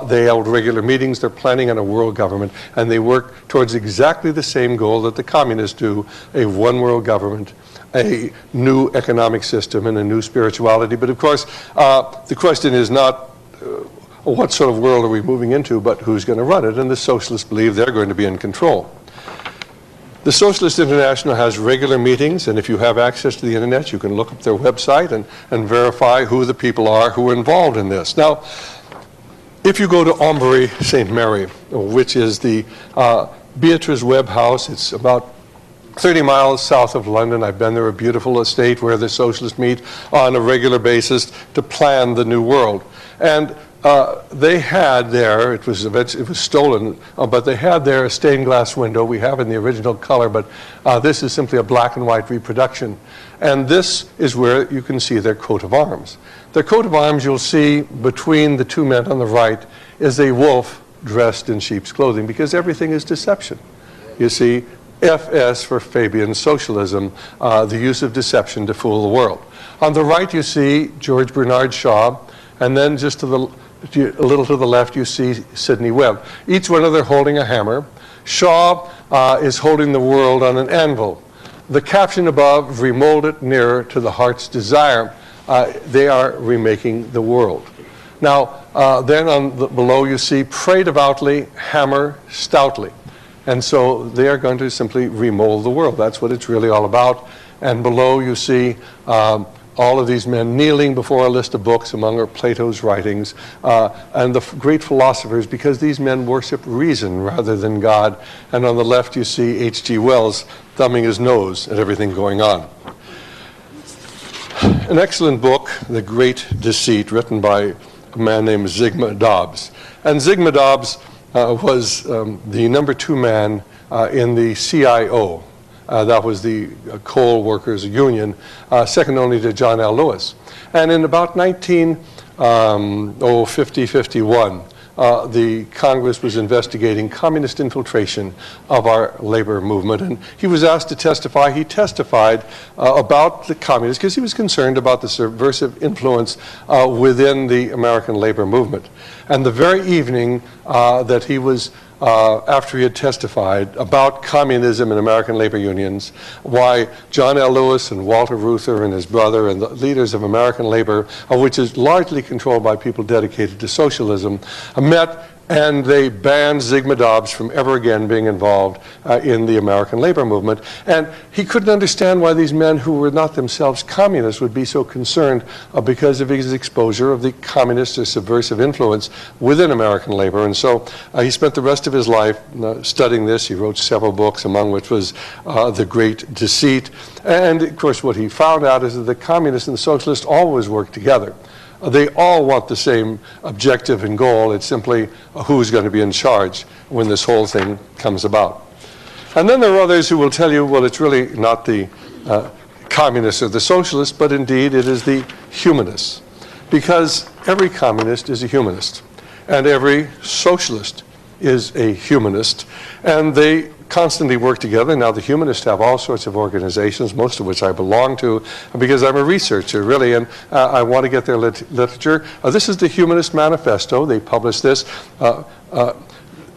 [SPEAKER 1] They hold regular meetings. They're planning on a world government, and they work towards exactly the same goal that the communists do, a one world government, a new economic system, and a new spirituality. But of course, the question is not what sort of world are we moving into, but who's going to run it? And the socialists believe they're going to be in control. The Socialist International has regular meetings, and if you have access to the internet, you can look up their website and verify who the people are who are involved in this. Now, if you go to Ombry St. Mary, which is the Beatrice Webb House, it's about 30 miles south of London. I've been there, a beautiful estate where the socialists meet on a regular basis to plan the new world. And they had there, it was stolen, but they had there a stained glass window. We have in the original color, but this is simply a black and white reproduction. And this is where you can see their coat of arms. Their coat of arms, you'll see between the 2 men on the right, is a wolf dressed in sheep's clothing, because everything is deception. You see, FS for Fabian socialism, the use of deception to fool the world. On the right, you see George Bernard Shaw, and then just a little to the left, you see Sidney Webb. Each one of them holding a hammer. Shaw is holding the world on an anvil. The caption above, remold it nearer to the heart's desire. They are remaking the world. Now, then below you see, pray devoutly, hammer stoutly. And so they are going to simply remold the world. That's what it's really all about. And below you see all of these men kneeling before a list of books, among are Plato's writings, and the great philosophers, because these men worship reason rather than God. And on the left you see H.G. Wells thumbing his nose at everything going on. An excellent book, The Great Deceit, written by a man named Zygmunt Dobbs. And Zygmunt Dobbs was the number 2 man in the CIO. That was the Coal Workers Union, second only to John L. Lewis. And in about 1950-51, the Congress was investigating communist infiltration of our labor movement, and he was asked to testify. He testified about the communists because he was concerned about the subversive influence within the American labor movement. And the very evening that he was after he had testified about communism and American labor unions, why John L. Lewis and Walter Reuther and his brother and the leaders of American labor, which is largely controlled by people dedicated to socialism, met, and they banned Zygmunt Dobbs from ever again being involved in the American labor movement. And he couldn't understand why these men who were not themselves communists would be so concerned because of his exposure of the communist or subversive influence within American labor. And so he spent the rest of his life studying this. He wrote several books, among which was The Great Deceit. And of course what he found out is that the communists and the socialists always work together. They all want the same objective and goal. It's simply who's going to be in charge when this whole thing comes about. And then there are others who will tell you, well, it's really not the communists or the socialists, but indeed it is the humanists. Because every communist is a humanist, and every socialist is a humanist, and they constantly work together. Now, the humanists have all sorts of organizations, most of which I belong to, because I'm a researcher, really, and I want to get their literature. This is the Humanist Manifesto. They published this,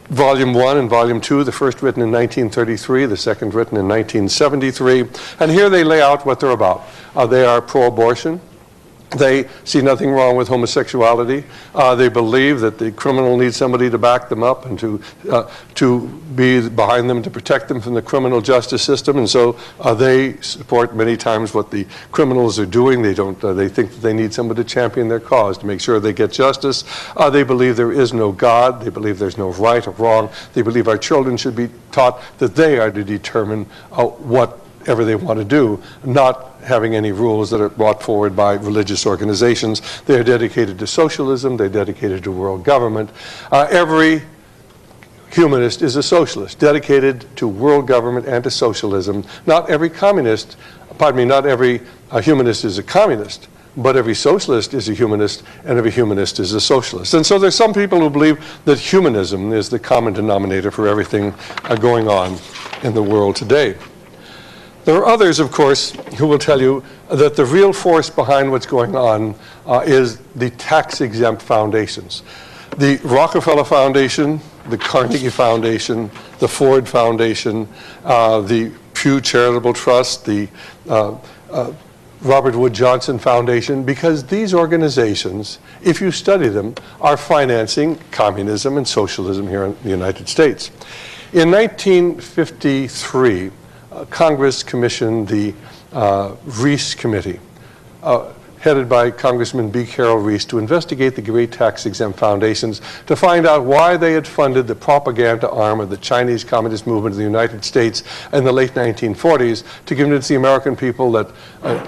[SPEAKER 1] Volume 1 and Volume 2, the first written in 1933, the second written in 1973. And here they lay out what they're about. They are pro-abortion. They see nothing wrong with homosexuality. They believe that the criminal needs somebody to back them up and to be behind them to protect them from the criminal justice system. And so they support many times what the criminals are doing. They don't. They think that they need somebody to champion their cause to make sure they get justice. They believe there is no God. They believe there's no right or wrong. They believe our children should be taught that they are to determine what whatever they want to do, not having any rules that are brought forward by religious organizations. They're dedicated to socialism, they're dedicated to world government. Every humanist is a socialist, dedicated to world government and to socialism. Not every communist, pardon me, not every humanist is a communist, but every socialist is a humanist, and every humanist is a socialist. And so there's some people who believe that humanism is the common denominator for everything going on in the world today. There are others, of course, who will tell you that the real force behind what's going on is the tax-exempt foundations. The Rockefeller Foundation, the Carnegie Foundation, the Ford Foundation, the Pew Charitable Trust, the Robert Wood Johnson Foundation, because these organizations, if you study them, are financing communism and socialism here in the United States. In 1953, Congress commissioned the Reese Committee, headed by Congressman B. Carroll Reese, to investigate the great tax-exempt foundations to find out why they had funded the propaganda arm of the Chinese Communist movement in the United States in the late 1940s to convince the American people that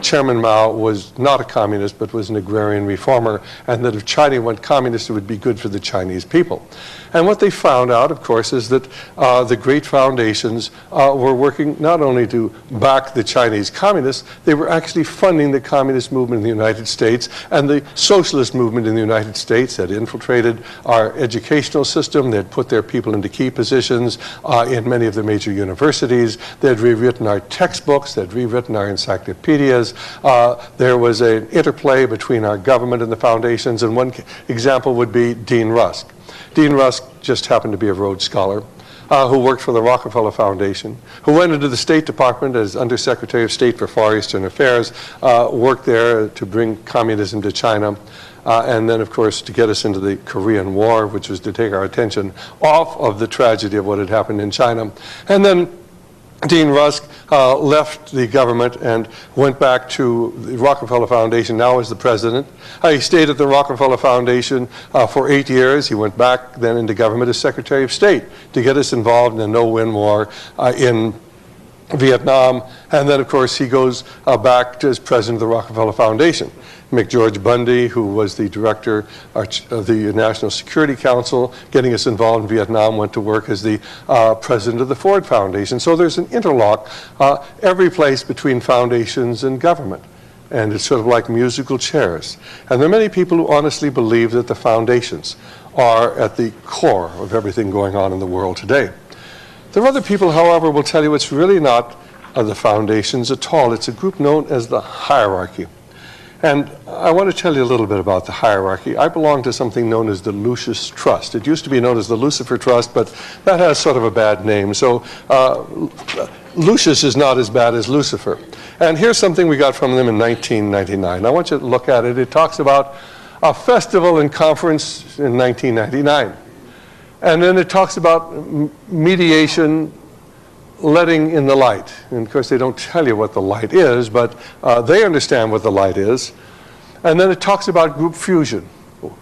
[SPEAKER 1] Chairman Mao was not a communist but was an agrarian reformer, and that if China went communist it would be good for the Chinese people. And what they found out, of course, is that the great foundations were working not only to back the Chinese communists, they were actually funding the communist movement in the United States, and the socialist movement in the United States had infiltrated our educational system. They had put their people into key positions in many of the major universities. They had rewritten our textbooks. They had rewritten our encyclopedias. There was an interplay between our government and the foundations, and one example would be Dean Rusk. Dean Rusk just happened to be a Rhodes Scholar who worked for the Rockefeller Foundation, who went into the State Department as Undersecretary of State for Far Eastern Affairs, worked there to bring communism to China, and then, of course, to get us into the Korean War, which was to take our attention off of the tragedy of what had happened in China. And then Dean Rusk left the government and went back to the Rockefeller Foundation, now as the president. He stayed at the Rockefeller Foundation for 8 years. He went back then into government as Secretary of State to get us involved in a no-win war in Vietnam. And then, of course, he goes back as president of the Rockefeller Foundation. McGeorge Bundy, who was the director of the National Security Council, getting us involved in Vietnam, went to work as the president of the Ford Foundation. So there's an interlock every place between foundations and government. And it's sort of like musical chairs. And there are many people who honestly believe that the foundations are at the core of everything going on in the world today. There are other people, however, will tell you it's really not the foundations at all. It's a group known as the hierarchy. And I want to tell you a little bit about the hierarchy. I belong to something known as the Lucis Trust. It used to be known as the Lucifer Trust, but that has sort of a bad name. So Lucis is not as bad as Lucifer. And here's something we got from them in 1999. I want you to look at it. It talks about a festival and conference in 1999. And then it talks about mediation, letting in the light. And of course they don't tell you what the light is, but they understand what the light is. And then it talks about group fusion.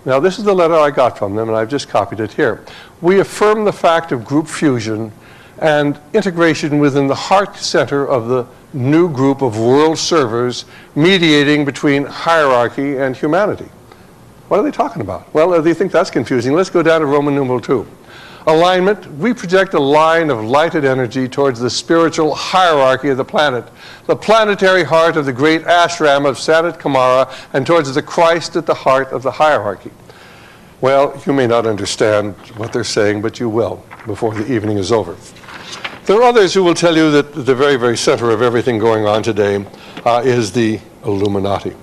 [SPEAKER 1] Now this is the letter I got from them, and I've just copied it here. We affirm the fact of group fusion and integration within the heart center of the new group of world servers mediating between hierarchy and humanity. What are they talking about? Well, they think that's confusing. Let's go down to Roman numeral 2. Alignment, we project a line of lighted energy towards the spiritual hierarchy of the planet, the planetary heart of the great ashram of Sanat Kumara, and towards the Christ at the heart of the hierarchy. Well, you may not understand what they're saying, but you will before the evening is over. There are others who will tell you that the very, very center of everything going on today is the Illuminati.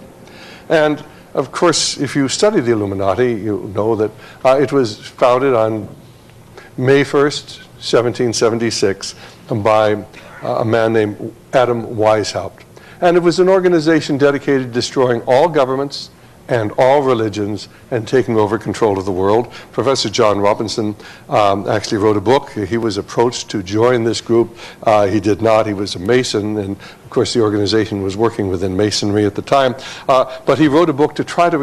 [SPEAKER 1] And of course, if you study the Illuminati, you know that it was founded on May 1st, 1776, by a man named Adam Weishaupt. And it was an organization dedicated to destroying all governments and all religions and taking over control of the world. Professor John Robinson actually wrote a book. He was approached to join this group. He did not. He was a Mason, and of course the organization was working within Masonry at the time. But he wrote a book to try to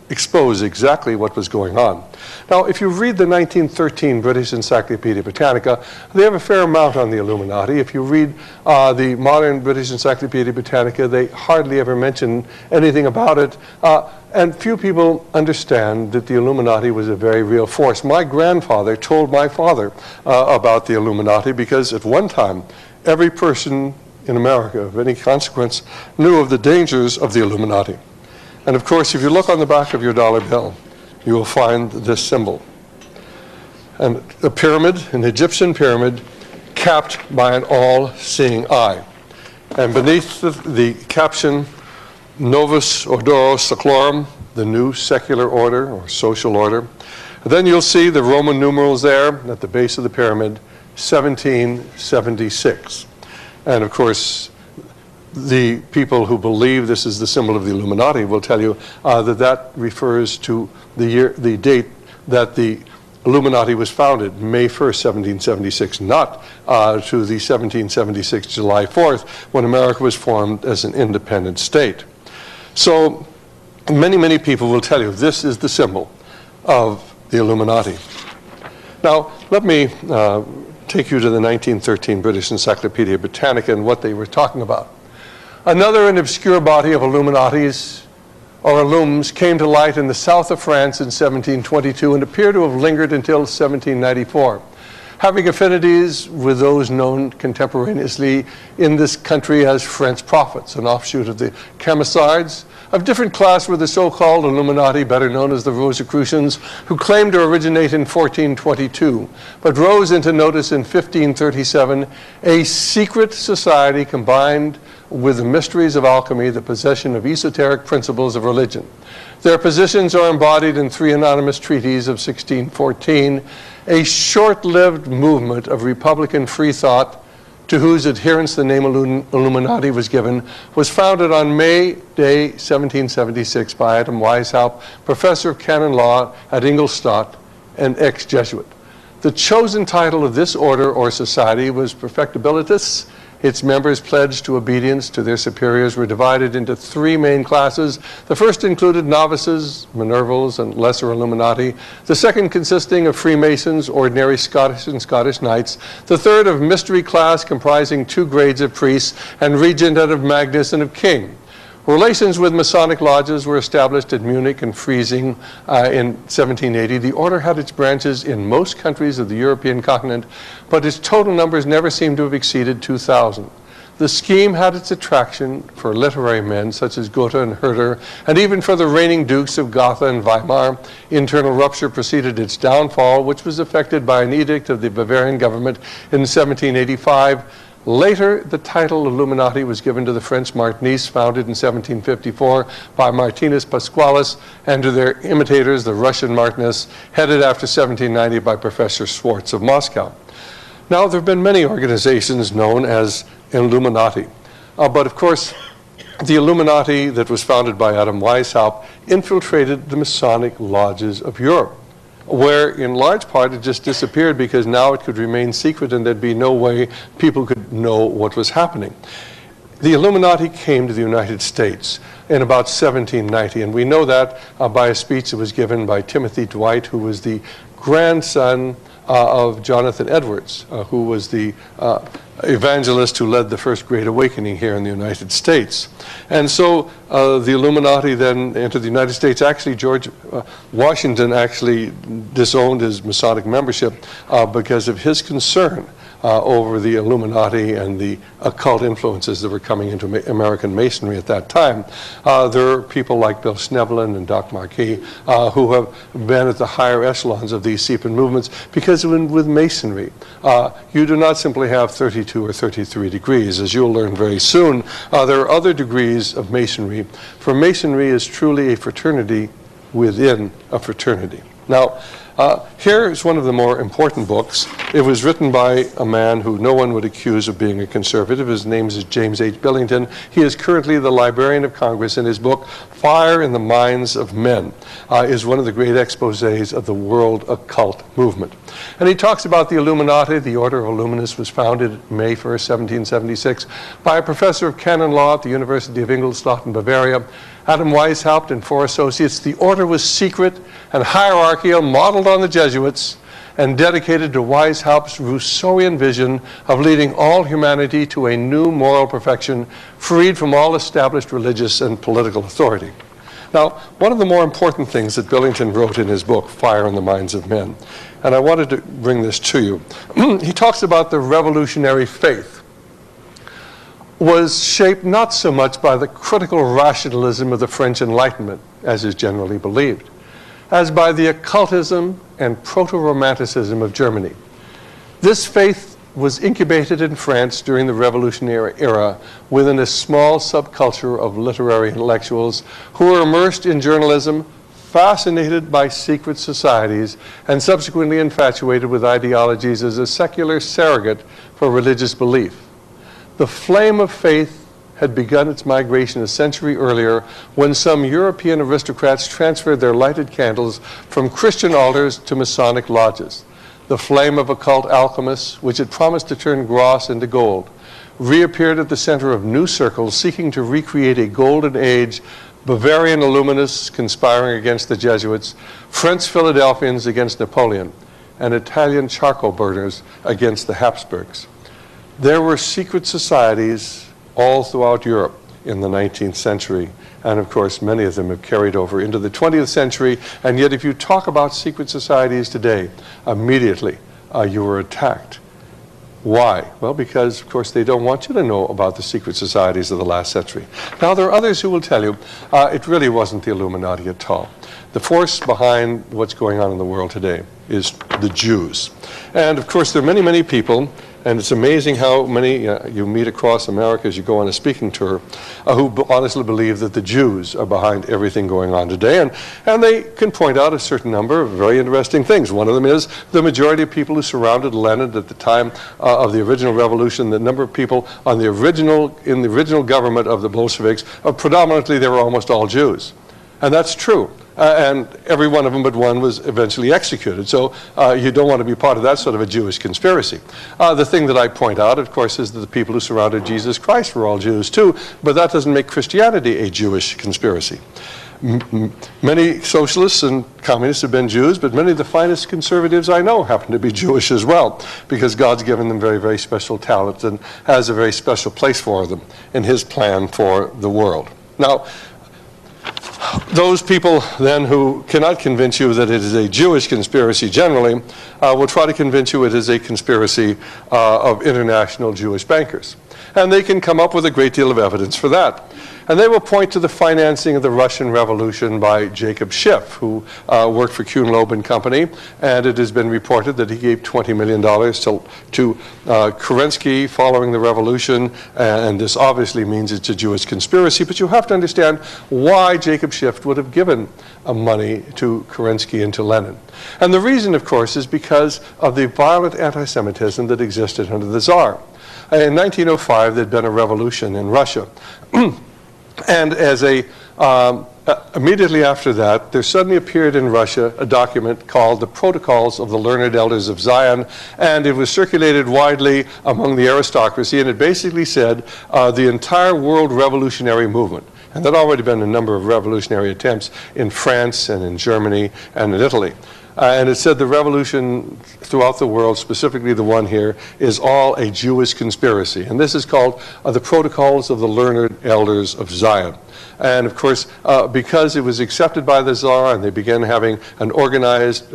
[SPEAKER 1] expose exactly what was going on. Now, if you read the 1913 British Encyclopedia Britannica, they have a fair amount on the Illuminati. If you read the modern British Encyclopedia Britannica, they hardly ever mention anything about it. And few people understand that the Illuminati was a very real force. My grandfather told my father about the Illuminati because at one time, every person in America of any consequence knew of the dangers of the Illuminati. And of course, if you look on the back of your dollar bill, you will find this symbol. And a pyramid, an Egyptian pyramid, capped by an all-seeing eye. And beneath the caption, Novus Ordo Seclorum, the new secular order or social order. And then you'll see the Roman numerals there at the base of the pyramid, 1776. And of course, the people who believe this is the symbol of the Illuminati will tell you that refers to the date that the Illuminati was founded, May 1st, 1776, not to the 1776 July 4th, when America was formed as an independent state. So many, many people will tell you this is the symbol of the Illuminati. Now, let me take you to the 1913 British Encyclopedia Britannica and what they were talking about. Another and obscure body of Illuminatis, or Illums, came to light in the south of France in 1722 and appear to have lingered until 1794. Having affinities with those known contemporaneously in this country as French prophets, an offshoot of the Camisards. Of different class were the so-called Illuminati, better known as the Rosicrucians, who claimed to originate in 1422, but rose into notice in 1537, a secret society combined with the mysteries of alchemy, the possession of esoteric principles of religion. Their positions are embodied in 3 anonymous treaties of 1614, a short-lived movement of Republican free thought to whose adherents the name Illuminati was given, was founded on May Day 1776 by Adam Weishaupt, professor of canon law at Ingolstadt and ex-Jesuit. The chosen title of this order or society was Perfectibilitas. Its members pledged to obedience to their superiors were divided into 3 main classes. The first included novices, Minervals, and lesser Illuminati. The second consisting of Freemasons, ordinary Scottish and Scottish Knights. The third of mystery class comprising 2 grades of priests and regent and of Magnus and of king. Relations with Masonic lodges were established at Munich and Freising in 1780. The order had its branches in most countries of the European continent, but its total numbers never seem to have exceeded 2,000. The scheme had its attraction for literary men such as Goethe and Herder, and even for the reigning dukes of Gotha and Weimar. Internal rupture preceded its downfall, which was effected by an edict of the Bavarian government in 1785. Later, the title Illuminati was given to the French Martinis, founded in 1754 by Martinus Pasqualis, and to their imitators, the Russian Martinis, headed after 1790 by Professor Schwartz of Moscow. Now, there have been many organizations known as Illuminati, but of course, the Illuminati that was founded by Adam Weishaupt infiltrated the Masonic lodges of Europe, where in large part it just disappeared because now it could remain secret and there'd be no way people could know what was happening. The Illuminati came to the United States in about 1790, and we know that by a speech that was given by Timothy Dwight, who was the grandson of Jonathan Edwards, who was the evangelist who led the first Great Awakening here in the United States. And so the Illuminati then entered the United States. Actually, George Washington actually disowned his Masonic membership because of his concern over the Illuminati and the occult influences that were coming into American Masonry at that time. There are people like Bill Schneebelen and Doc Marquis who have been at the higher echelons of these seeping movements, because with Masonry, you do not simply have 32 or 33 degrees. As you'll learn very soon, there are other degrees of Masonry, for Masonry is truly a fraternity within a fraternity. Now, here is one of the more important books. It was written by a man who no one would accuse of being a conservative. His name is James H. Billington. He is currently the Librarian of Congress, and his book, Fire in the Minds of Men, is one of the great exposés of the world occult movement. And he talks about the Illuminati. The Order of Illuminists was founded May 1st, 1776, by a professor of canon law at the University of Ingolstadt in Bavaria, Adam Weishaupt and 4 associates. The order was secret and hierarchical, modeled on the Jesuits, and dedicated to Weishaupt's Rousseauian vision of leading all humanity to a new moral perfection, freed from all established religious and political authority. Now, one of the more important things that Billington wrote in his book, Fire in the Minds of Men, and I wanted to bring this to you, he talks about the revolutionary faith was shaped not so much by the critical rationalism of the French Enlightenment, as is generally believed, as by the occultism and proto-romanticism of Germany. This faith was incubated in France during the Revolutionary era within a small subculture of literary intellectuals who were immersed in journalism, fascinated by secret societies, and subsequently infatuated with ideologies as a secular surrogate for religious belief. The flame of faith had begun its migration a century earlier when some European aristocrats transferred their lighted candles from Christian altars to Masonic lodges. The flame of occult alchemists, which had promised to turn dross into gold, reappeared at the center of new circles seeking to recreate a golden age, Bavarian Illuminists conspiring against the Jesuits, French Philadelphians against Napoleon, and Italian charcoal burners against the Habsburgs. There were secret societies all throughout Europe in the 19th century, and of course many of them have carried over into the 20th century, and yet if you talk about secret societies today, immediately you were attacked. Why? Well, because of course they don't want you to know about the secret societies of the last century. Now there are others who will tell you it really wasn't the Illuminati at all. The force behind what's going on in the world today is the Jews. And of course there are many, many people, and it's amazing how many you meet across America as you go on a speaking tour who honestly believe that the Jews are behind everything going on today. And they can point out a certain number of very interesting things. One of them is the majority of people who surrounded Lenin at the time of the original revolution, the number of people in the original government of the Bolsheviks, predominantly they were almost all Jews. And that's true. And every one of them but one was eventually executed. So you don't want to be part of that sort of a Jewish conspiracy. The thing that I point out, of course, is that the people who surrounded Jesus Christ were all Jews too, but that doesn't make Christianity a Jewish conspiracy. Many socialists and communists have been Jews, but many of the finest conservatives I know happen to be Jewish as well, because God's given them very, very special talents and has a very special place for them in His plan for the world. Now, those people then who cannot convince you that it is a Jewish conspiracy generally will try to convince you it is a conspiracy of international Jewish bankers. And they can come up with a great deal of evidence for that. And they will point to the financing of the Russian Revolution by Jacob Schiff, who worked for Kuhn Loeb and Company, and it has been reported that he gave $20 million to Kerensky following the revolution, and this obviously means it's a Jewish conspiracy, but you have to understand why Jacob Schiff would have given money to Kerensky and to Lenin. And the reason, of course, is because of the violent anti-Semitism that existed under the Tsar. In 1905, there'd been a revolution in Russia. And as immediately after that, there suddenly appeared in Russia a document called the Protocols of the Learned Elders of Zion, and it was circulated widely among the aristocracy, and it basically said the entire world revolutionary movement. And there had already been a number of revolutionary attempts in France and in Germany and in Italy. And it said the revolution throughout the world, specifically the one here, is all a Jewish conspiracy. And this is called the Protocols of the Learned Elders of Zion. And of course, because it was accepted by the Tsar and they began having an organized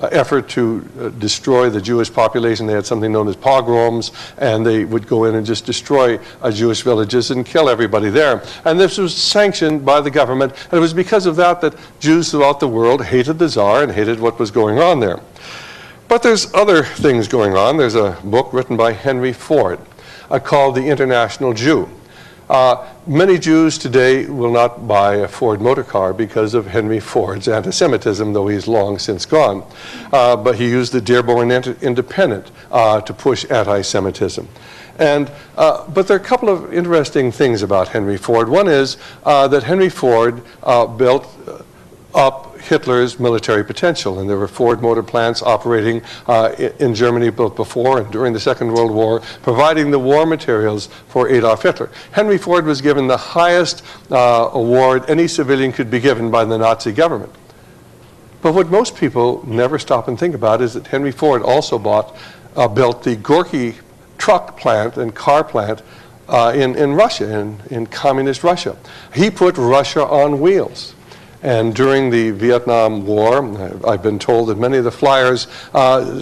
[SPEAKER 1] effort to destroy the Jewish population, they had something known as pogroms, and they would go in and just destroy Jewish villages and kill everybody there. And this was sanctioned by the government, and it was because of that that Jews throughout the world hated the Tsar and hated what was going on there. But there's other things going on. There's a book written by Henry Ford called The International Jew. Many Jews today will not buy a Ford motor car because of Henry Ford's anti-Semitism, though he's long since gone. But he used the Dearborn Independent to push anti-Semitism. But there are a couple of interesting things about Henry Ford. One is that Henry Ford built up Hitler's military potential, and there were Ford motor plants operating in Germany both before and during the Second World War, providing the war materials for Adolf Hitler. Henry Ford was given the highest award any civilian could be given by the Nazi government. But what most people never stop and think about is that Henry Ford also built the Gorky truck plant and car plant in Russia, in communist Russia. He put Russia on wheels. And during the Vietnam War, I've been told that many of the flyers,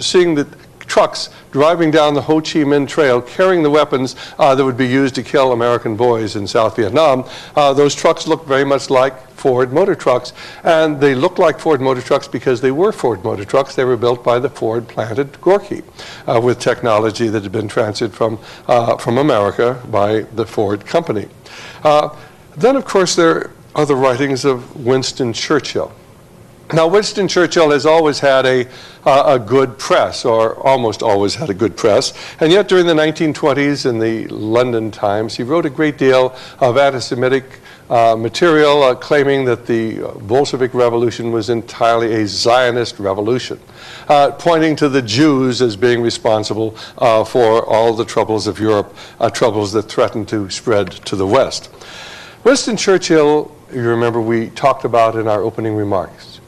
[SPEAKER 1] seeing the trucks driving down the Ho Chi Minh Trail carrying the weapons that would be used to kill American boys in South Vietnam, those trucks looked very much like Ford motor trucks. And they looked like Ford motor trucks because they were Ford motor trucks. They were built by the Ford-planted Gorky with technology that had been transferred from America by the Ford company. Then, of course, there are the writings of Winston Churchill. Now, Winston Churchill has always had a good press, or almost always had a good press, and yet during the 1920s in the London Times, he wrote a great deal of anti-Semitic material claiming that the Bolshevik Revolution was entirely a Zionist revolution, pointing to the Jews as being responsible for all the troubles of Europe, troubles that threatened to spread to the West. Winston Churchill, you remember we talked about in our opening remarks.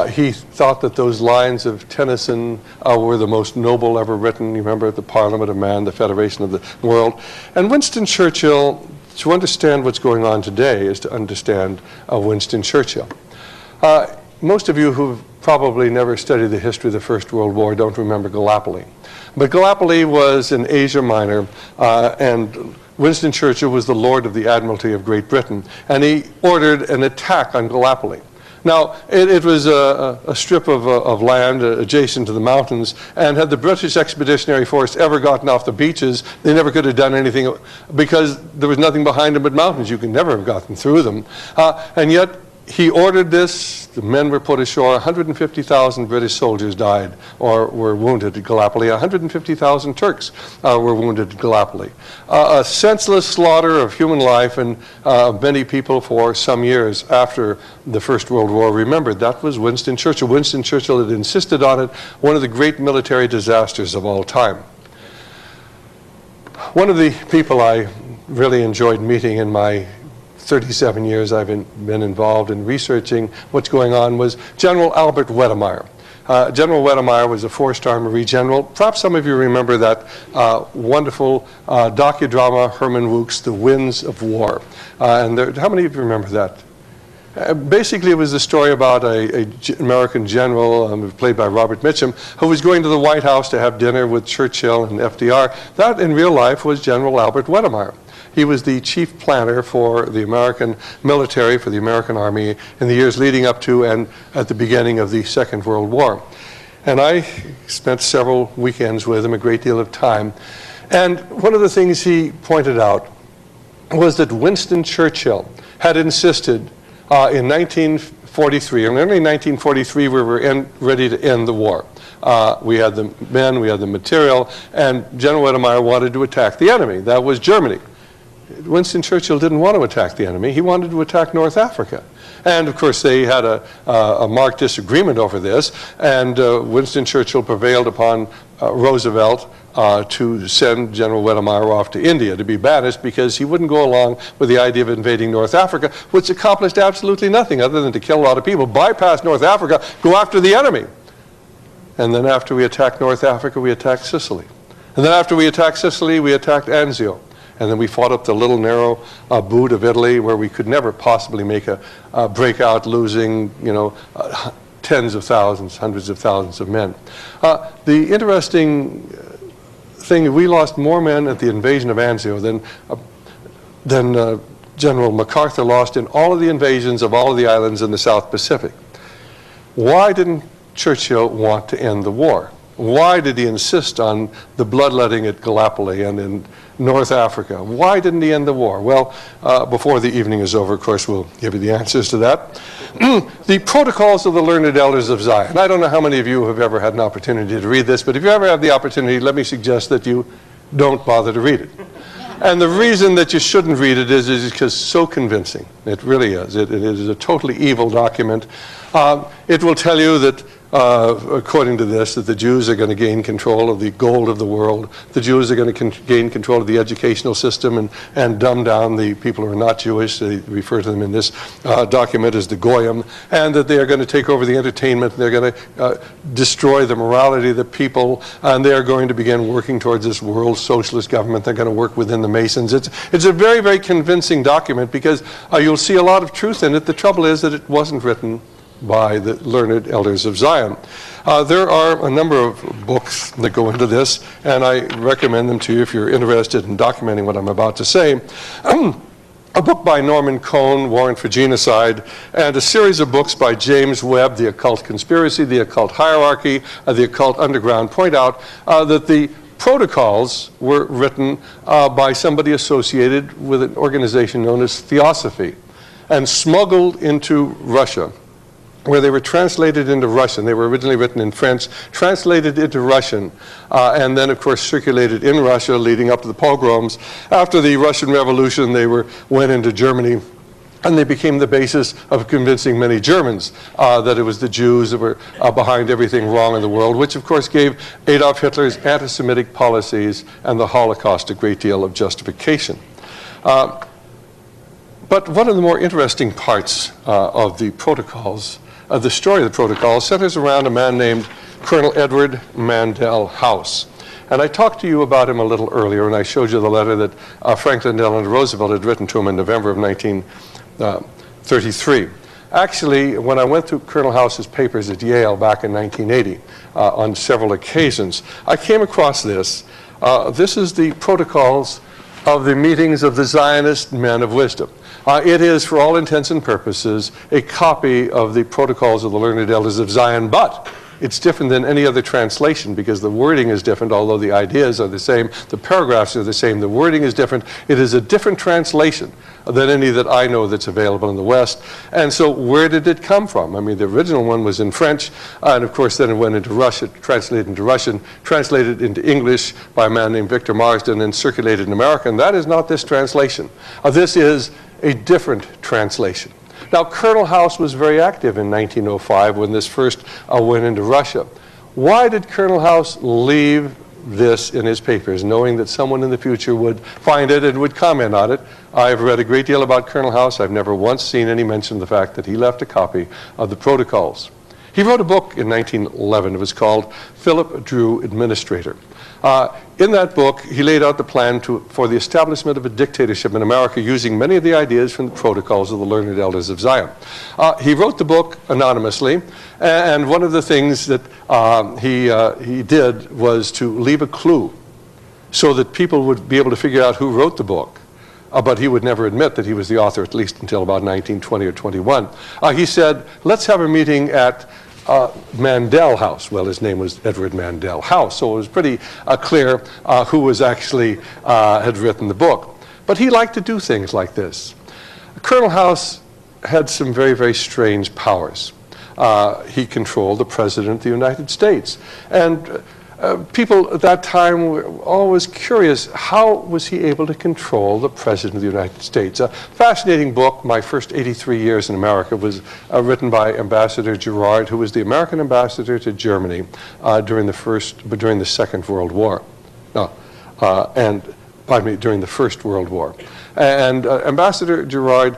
[SPEAKER 1] He thought that those lines of Tennyson were the most noble ever written. You remember the Parliament of Man, the Federation of the World. And Winston Churchill, to understand what's going on today is to understand Winston Churchill. Most of you who've probably never studied the history of the First World War don't remember Gallipoli. But Gallipoli was in Asia Minor, and Winston Churchill was the Lord of the Admiralty of Great Britain, and he ordered an attack on Gallipoli. Now, it was a strip of land adjacent to the mountains, and had the British Expeditionary Force ever gotten off the beaches, they never could have done anything because there was nothing behind them but mountains. You could never have gotten through them. And yet, he ordered this, the men were put ashore, 150,000 British soldiers died or were wounded at Gallipoli, 150,000 Turks were wounded at Gallipoli. A senseless slaughter of human life, and many people for some years after the First World War remembered that was Winston Churchill. Winston Churchill had insisted on it, one of the great military disasters of all time. One of the people I really enjoyed meeting in my 37 years I've been involved in researching what's going on was General Albert Wedemeyer. General Wedemeyer was a four-star Marine general. Perhaps some of you remember that wonderful docudrama, Herman Wouk's The Winds of War. How many of you remember that? Basically, it was a story about an American general played by Robert Mitchum who was going to the White House to have dinner with Churchill and FDR. That, in real life, was General Albert Wedemeyer. He was the chief planner for the American military, for the American Army, in the years leading up to and at the beginning of the Second World War. And I spent several weekends with him, a great deal of time. And one of the things he pointed out was that Winston Churchill had insisted in 1943, and early 1943 we were ready to end the war. We had the men, we had the material, and General Wedemeyer wanted to attack the enemy. That was Germany. Winston Churchill didn't want to attack the enemy. He wanted to attack North Africa. And, of course, they had a marked disagreement over this, and Winston Churchill prevailed upon Roosevelt to send General Wedemeyer off to India to be banished because he wouldn't go along with the idea of invading North Africa, which accomplished absolutely nothing other than to kill a lot of people, bypass North Africa, go after the enemy. And then after we attacked North Africa, we attacked Sicily. And then after we attacked Sicily, we attacked Anzio. And then we fought up the little narrow boot of Italy where we could never possibly make a breakout, losing, tens of thousands, hundreds of thousands of men. The interesting thing, we lost more men at the invasion of Anzio than General MacArthur lost in all of the invasions of all of the islands in the South Pacific. Why didn't Churchill want to end the war? Why did he insist on the bloodletting at Gallipoli and in North Africa? Why didn't he end the war? Well, before the evening is over, of course, we'll give you the answers to that. The Protocols of the Learned Elders of Zion. I don't know how many of you have ever had an opportunity to read this, but if you ever have the opportunity, let me suggest that you don't bother to read it. And the reason that you shouldn't read it is because it's so convincing. It really is. It is a totally evil document. It will tell you that, according to this, that the Jews are going to gain control of the gold of the world. The Jews are going to gain control of the educational system and dumb down the people who are not Jewish. They refer to them in this document as the Goyim. And that they are going to take over the entertainment. They're going to destroy the morality of the people. And they are going to begin working towards this world socialist government. They're going to work within the Masons. It's a very, very convincing document because you'll see a lot of truth in it. The trouble is that it wasn't written by the learned elders of Zion. There are a number of books that go into this, and I recommend them to you if you're interested in documenting what I'm about to say. A book by Norman Cohn, Warrant for Genocide, and a series of books by James Webb, The Occult Conspiracy, The Occult Hierarchy, The Occult Underground, point out that the protocols were written by somebody associated with an organization known as Theosophy and smuggled into Russia, where they were translated into Russian. They were originally written in French, translated into Russian, and then, of course, circulated in Russia leading up to the pogroms. After the Russian Revolution, they went into Germany, and they became the basis of convincing many Germans that it was the Jews that were behind everything wrong in the world, which, of course, gave Adolf Hitler's anti-Semitic policies and the Holocaust a great deal of justification. But one of the more interesting parts of the protocols, the story of the protocol, centers around a man named Colonel Edward Mandell House. And I talked to you about him a little earlier, and I showed you the letter that Franklin Delano Roosevelt had written to him in November of 1933. Actually, when I went through Colonel House's papers at Yale back in 1980, on several occasions, I came across this. This is the protocols of the meetings of the Zionist men of wisdom. It is, for all intents and purposes, a copy of the Protocols of the Learned Elders of Zion, but it's different than any other translation because the wording is different, although the ideas are the same, the paragraphs are the same, the wording is different. It is a different translation than any that I know that's available in the West. And so where did it come from? I mean, the original one was in French, and of course then it went into Russian, translated into Russian, translated into English by a man named Victor Marsden, and circulated in America. And that is not this translation. This is a different translation. Now, Colonel House was very active in 1905 when this first went into Russia. Why did Colonel House leave this in his papers, knowing that someone in the future would find it and would comment on it? I've read a great deal about Colonel House. I've never once seen any mention of the fact that he left a copy of the protocols. He wrote a book in 1911. It was called Philip Drew Administrator. In that book, he laid out the plan for the establishment of a dictatorship in America using many of the ideas from the Protocols of the Learned Elders of Zion. He wrote the book anonymously, and one of the things that he did was to leave a clue so that people would be able to figure out who wrote the book. But he would never admit that he was the author, at least until about 1920 or 21. He said, let's have a meeting at Mandell House. Well, his name was Edward Mandell House, so it was pretty clear who was actually had written the book. But he liked to do things like this. Colonel House had some very, very strange powers. He controlled the President of the United States. And people at that time were always curious, how was he able to control the President of the United States? A fascinating book, My First 83 Years in America, was written by Ambassador Gerard, who was the American ambassador to Germany during the Second World War. During the First World War. And Ambassador Gerard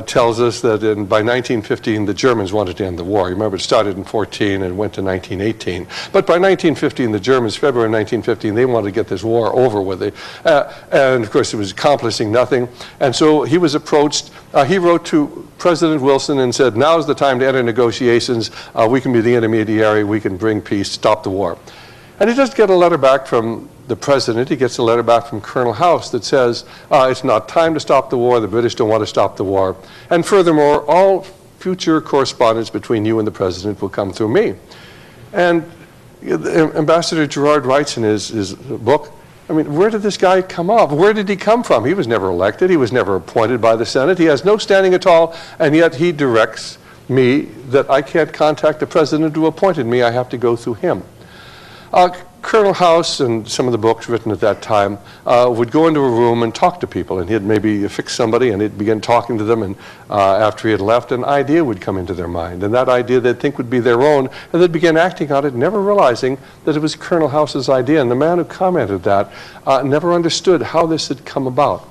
[SPEAKER 1] tells us that by 1915, the Germans wanted to end the war. You remember, it started in 14 and went to 1918. But by 1915, the Germans, February 1915, they wanted to get this war over with. And of course, it was accomplishing nothing. And so he was approached. He wrote to President Wilson and said, now's the time to enter negotiations. We can be the intermediary. We can bring peace, stop the war. And he doesn't get a letter back from the president. He gets a letter back from Colonel House that says, it's not time to stop the war. The British don't want to stop the war. And furthermore, all future correspondence between you and the president will come through me. And Ambassador Gerard writes in his book, I mean, where did this guy come up? Where did he come from? He was never elected. He was never appointed by the Senate. He has no standing at all, and yet he directs me that I can't contact the president who appointed me. I have to go through him. Colonel House and some of the books written at that time would go into a room and talk to people, and he'd maybe fix somebody and he'd begin talking to them, and after he had left, an idea would come into their mind, and that idea they'd think would be their own, and they'd begin acting on it, never realizing that it was Colonel House's idea, and the man who commented that never understood how this had come about.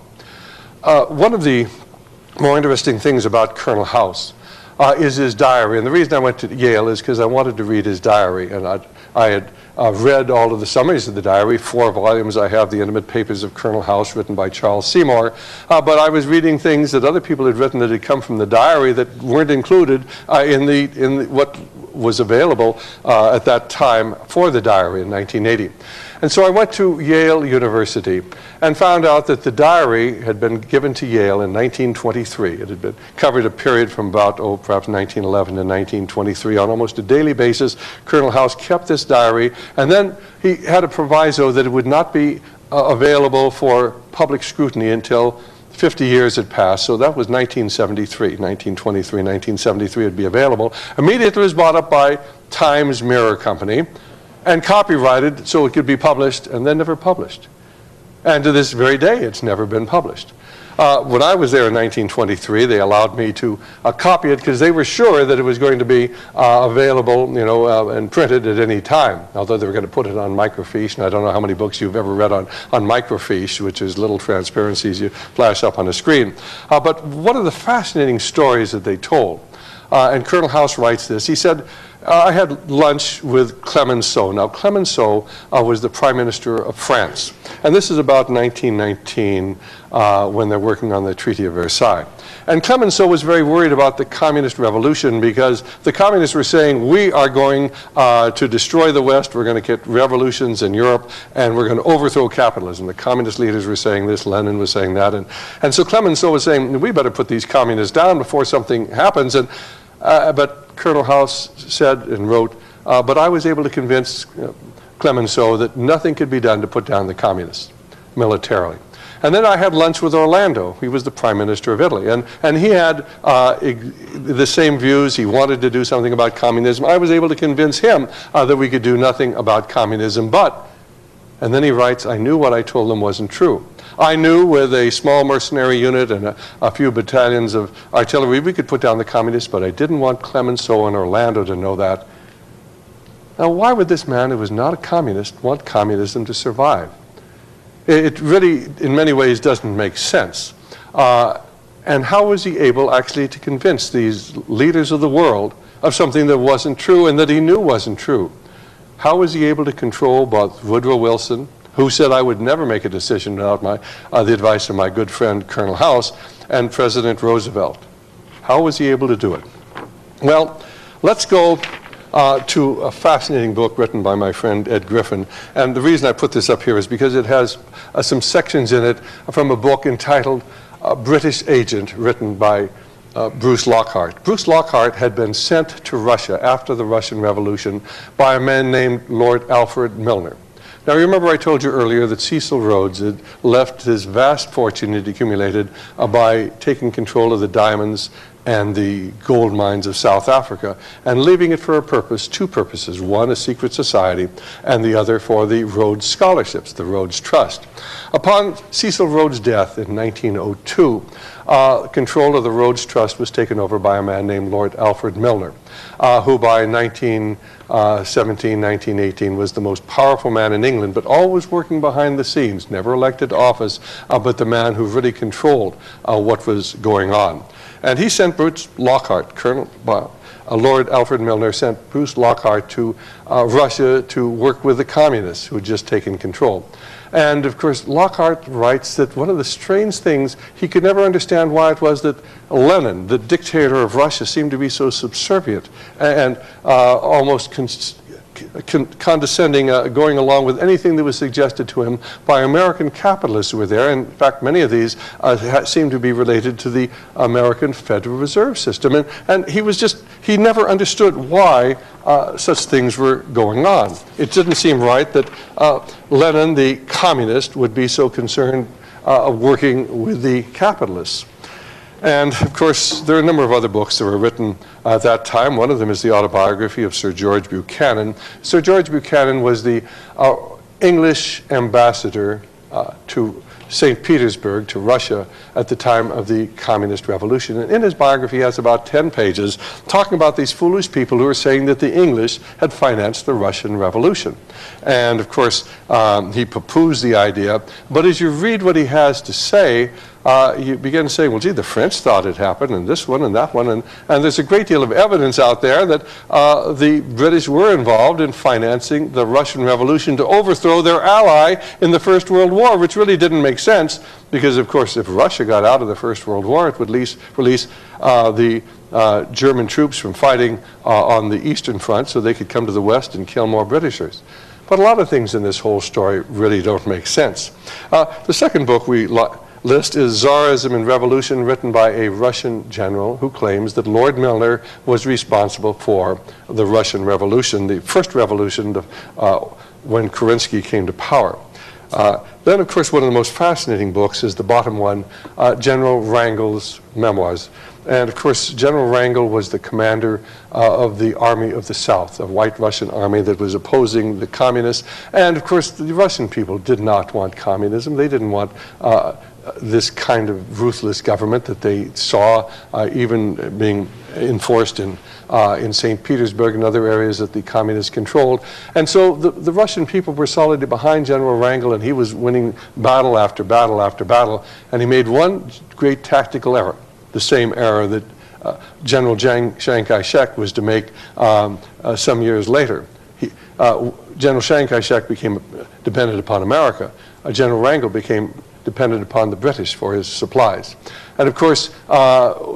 [SPEAKER 1] One of the more interesting things about Colonel House is his diary, and the reason I went to Yale is because I wanted to read his diary, and I had read all of the summaries of the diary, 4 volumes. I have the Intimate Papers of Colonel House written by Charles Seymour, but I was reading things that other people had written that had come from the diary that weren't included in what was available at that time for the diary in 1980. And so I went to Yale University and found out that the diary had been given to Yale in 1923. It had been covered a period from about, perhaps 1911 to 1923 on almost a daily basis. Colonel House kept this diary, and then he had a proviso that it would not be available for public scrutiny until 50 years had passed, so that was 1973. 1923, 1973 would be available. Immediately it was bought up by Times Mirror Company and copyrighted so it could be published, and then never published. And to this very day, it's never been published. When I was there in 1923, they allowed me to copy it because they were sure that it was going to be available, and printed at any time. Although they were going to put it on microfiche, and I don't know how many books you've ever read on microfiche, which is little transparencies you flash up on a screen. But one of the fascinating stories that they told, and Colonel House writes this, he said, I had lunch with Clemenceau. Now, Clemenceau was the Prime Minister of France. And this is about 1919 when they're working on the Treaty of Versailles. And Clemenceau was very worried about the communist revolution because the communists were saying, we are going to destroy the West, we're going to get revolutions in Europe, and we're going to overthrow capitalism. The communist leaders were saying this, Lenin was saying that. And so Clemenceau was saying, we better put these communists down before something happens. But Colonel House said and wrote, but I was able to convince Clemenceau that nothing could be done to put down the communists militarily. And then I had lunch with Orlando. He was the Prime Minister of Italy. And he had the same views. He wanted to do something about communism. I was able to convince him that we could do nothing about communism. And then he writes, I knew what I told them wasn't true. I knew with a small mercenary unit and a few battalions of artillery we could put down the communists, but I didn't want Clemenceau and Orlando to know that. Now, why would this man who was not a communist want communism to survive? It really, in many ways, doesn't make sense. And how was he able actually to convince these leaders of the world of something that wasn't true and that he knew wasn't true? How was he able to control both Woodrow Wilson, who said I would never make a decision without the advice of my good friend Colonel House, and President Roosevelt? How was he able to do it? Well, let's go to a fascinating book written by my friend Ed Griffin. And the reason I put this up here is because it has some sections in it from a book entitled British Agent, written by Bruce Lockhart. Bruce Lockhart had been sent to Russia after the Russian Revolution by a man named Lord Alfred Milner. Now, remember I told you earlier that Cecil Rhodes had left his vast fortune he'd accumulated by taking control of the diamonds and the gold mines of South Africa and leaving it for a purpose, 2 purposes. One, a secret society, and the other for the Rhodes Scholarships, the Rhodes Trust. Upon Cecil Rhodes' death in 1902, control of the Rhodes Trust was taken over by a man named Lord Alfred Milner, who by 1917, 1918 was the most powerful man in England, but always working behind the scenes, never elected to office, but the man who really controlled what was going on. And he sent Bruce Lockhart, Lord Alfred Milner sent Bruce Lockhart to Russia to work with the communists who had just taken control. And of course, Lockhart writes that one of the strange things, he could never understand why it was that Lenin, the dictator of Russia, seemed to be so subservient and almost condescending, going along with anything that was suggested to him by American capitalists who were there. In fact, many of these seem to be related to the American Federal Reserve System. And he never understood why such things were going on. It didn't seem right that Lenin, the communist, would be so concerned working with the capitalists. And, of course, there are a number of other books that were written at that time. One of them is the autobiography of Sir George Buchanan. Sir George Buchanan was the English ambassador to St. Petersburg, to Russia, at the time of the Communist Revolution. And in his biography, he has about 10 pages talking about these foolish people who were saying that the English had financed the Russian Revolution. And, of course, he poo-poos the idea. But as you read what he has to say, you begin saying, well, gee, the French thought it happened, and this one and that one. And there's a great deal of evidence out there that the British were involved in financing the Russian Revolution to overthrow their ally in the First World War, which really didn't make sense because, of course, if Russia got out of the First World War, it would release the German troops from fighting on the Eastern Front so they could come to the West and kill more Britishers. But a lot of things in this whole story really don't make sense. The second book we list is Tsarism and Revolution, written by a Russian general who claims that Lord Milner was responsible for the Russian Revolution, the first revolution when Kerensky came to power. Then, of course, one of the most fascinating books is the bottom one, General Wrangel's Memoirs. And, of course, General Wrangel was the commander of the Army of the South, a white Russian army that was opposing the communists. And, of course, the Russian people did not want communism. They didn't want this kind of ruthless government that they saw even being enforced in St. Petersburg and other areas that the communists controlled. And so the Russian people were solidly behind General Wrangel, and he was winning battle after battle after battle. And he made one great tactical error, the same error that General Chiang Kai-shek was to make some years later. General Chiang Kai-shek became dependent upon America. General Wrangel became dependent upon the British for his supplies. And of course,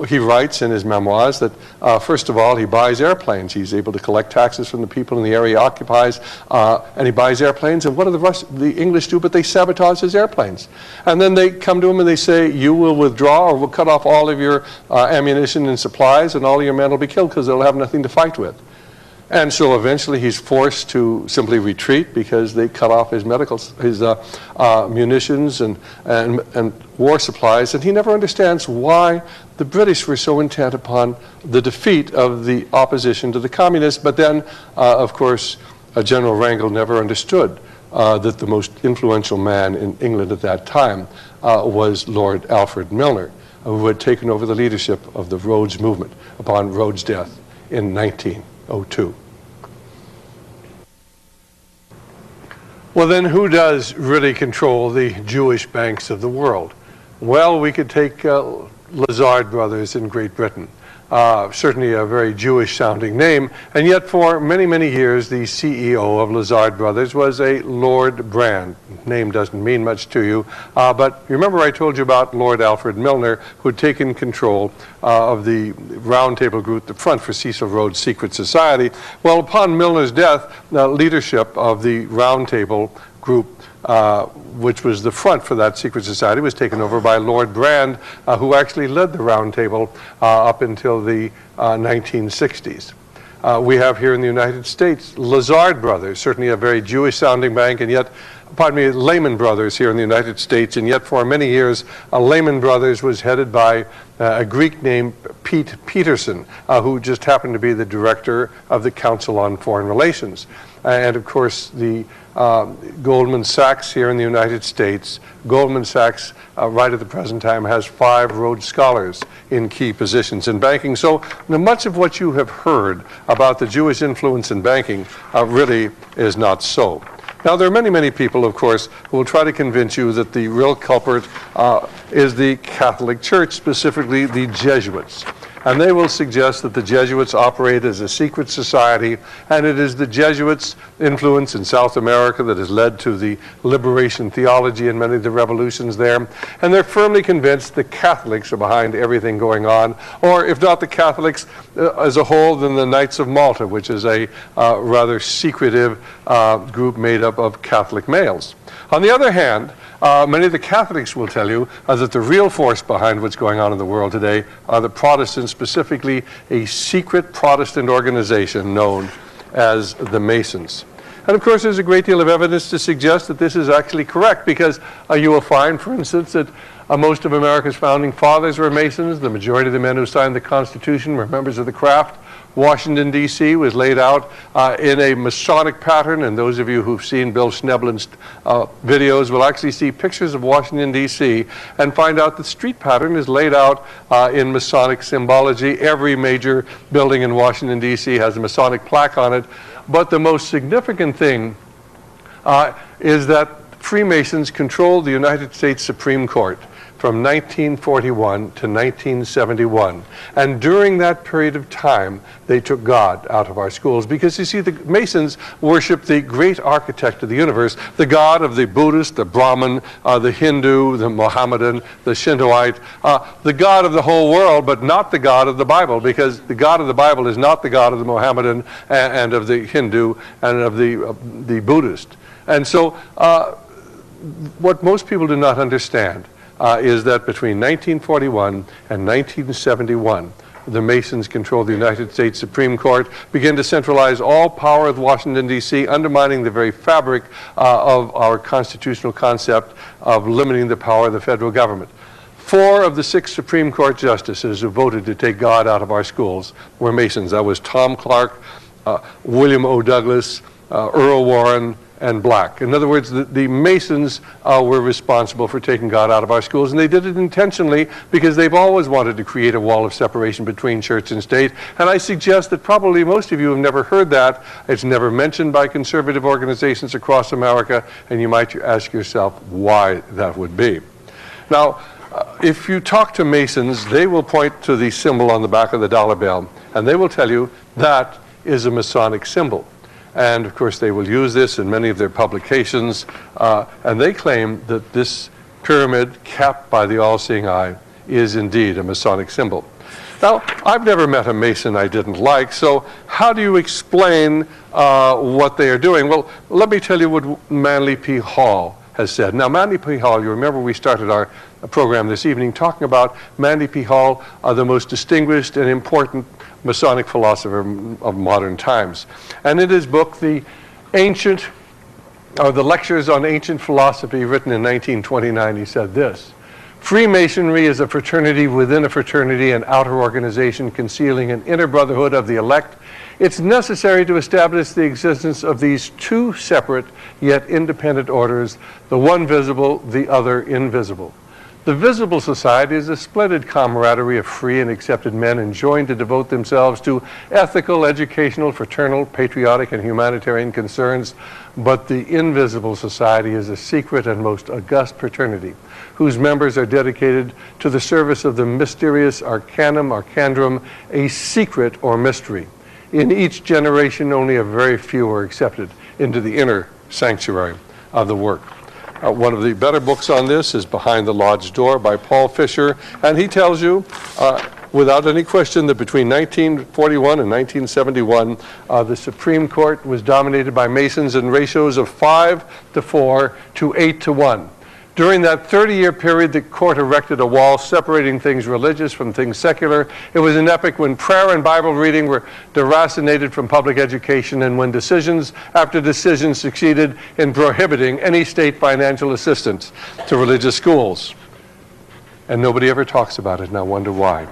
[SPEAKER 1] he writes in his memoirs that, first of all, he buys airplanes. He's able to collect taxes from the people in the area he occupies, and he buys airplanes. And what do the English do? But they sabotage his airplanes. And then they come to him and they say, you will withdraw or we'll cut off all of your ammunition and supplies, and all of your men will be killed because they'll have nothing to fight with. And so eventually he's forced to simply retreat because they cut off his munitions and war supplies. And he never understands why the British were so intent upon the defeat of the opposition to the communists. But then, of course, General Wrangel never understood that the most influential man in England at that time was Lord Alfred Milner, who had taken over the leadership of the Rhodes movement upon Rhodes' death in 1902. Well, then who does really control the Jewish banks of the world? Well, we could take Lazard Brothers in Great Britain. Certainly a very Jewish-sounding name, and yet for many, many years the CEO of Lazard Brothers was a Lord Brand. Name doesn't mean much to you, but remember I told you about Lord Alfred Milner, who had taken control of the Roundtable group, the Front for Cecil Rhodes' Secret Society. Well, upon Milner's death, the leadership of the Roundtable group, which was the front for that secret society, was taken over by Lord Brand, who actually led the Round Table up until the 1960s. We have here in the United States Lazard Brothers, certainly a very Jewish-sounding bank, and yet, Lehman Brothers here in the United States, and yet for many years, Lehman Brothers was headed by a Greek named Pete Peterson, who just happened to be the director of the Council on Foreign Relations. And of course, the Goldman Sachs here in the United States, Goldman Sachs right at the present time has 5 Rhodes Scholars in key positions in banking. So much of what you have heard about the Jewish influence in banking really is not so. Now, there are many, many people, of course, who will try to convince you that the real culprit is the Catholic Church, specifically the Jesuits. And they will suggest that the Jesuits operate as a secret society, and it is the Jesuits' influence in South America that has led to the liberation theology and many of the revolutions there. And they're firmly convinced the Catholics are behind everything going on, or if not the Catholics as a whole, then the Knights of Malta, which is a rather secretive group made up of Catholic males. On the other hand, many of the Catholics will tell you that the real force behind what's going on in the world today are the Protestants, specifically a secret Protestant organization known as the Masons. And of course, there's a great deal of evidence to suggest that this is actually correct, because you will find, for instance, that most of America's founding fathers were Masons. The majority of the men who signed the Constitution were members of the craft. Washington, D.C. was laid out in a Masonic pattern, and those of you who've seen Bill Schneblin's videos will actually see pictures of Washington, D.C. and find out the street pattern is laid out in Masonic symbology. Every major building in Washington, D.C. has a Masonic plaque on it. But the most significant thing is that Freemasons controlled the United States Supreme Court from 1941 to 1971. And during that period of time, they took God out of our schools. Because you see, the Masons worship the great architect of the universe, the God of the Buddhist, the Brahmin, the Hindu, the Mohammedan, the Shintoite, the God of the whole world, but not the God of the Bible, because the God of the Bible is not the God of the Mohammedan and of the Hindu and of the Buddhist. And so what most people do not understand is that between 1941 and 1971, the Masons controlled the United States Supreme Court, began to centralize all power of Washington, D.C., undermining the very fabric of our constitutional concept of limiting the power of the federal government. 4 of the 6 Supreme Court justices who voted to take God out of our schools were Masons. That was Tom Clark, William O. Douglas, Earl Warren, and Black. In other words, the Masons were responsible for taking God out of our schools, and they did it intentionally because they've always wanted to create a wall of separation between church and state. And I suggest that probably most of you have never heard that. It's never mentioned by conservative organizations across America, and you might ask yourself why that would be. Now, if you talk to Masons, they will point to the symbol on the back of the dollar bill, and they will tell you that is a Masonic symbol. And of course, they will use this in many of their publications, and they claim that this pyramid capped by the all-seeing eye is indeed a Masonic symbol. Now, I've never met a Mason I didn't like, so how do you explain what they are doing? Well, let me tell you what Manly P. Hall has said. Now, Manly P. Hall, you remember we started our program this evening talking about Manly P. Hall, the most distinguished and important Masonic philosopher of modern times. And in his book, The Lectures on Ancient Philosophy, written in 1929, he said this: Freemasonry is a fraternity within a fraternity, an outer organization concealing an inner brotherhood of the elect. It's necessary to establish the existence of these 2 separate yet independent orders, the one visible, the other invisible. The visible society is a splendid camaraderie of free and accepted men enjoined to devote themselves to ethical, educational, fraternal, patriotic, and humanitarian concerns. But the invisible society is a secret and most august fraternity, whose members are dedicated to the service of the mysterious arcandrum, a secret or mystery. In each generation, only a very few are accepted into the inner sanctuary of the work. One of the better books on this is Behind the Lodge Door by Paul Fisher, and he tells you without any question that between 1941 and 1971, the Supreme Court was dominated by Masons in ratios of 5-4 to 8-1. During that 30-year period, the court erected a wall separating things religious from things secular. It was an epoch when prayer and Bible reading were deracinated from public education, and when decisions after decisions succeeded in prohibiting any state financial assistance to religious schools. And nobody ever talks about it, and I wonder why.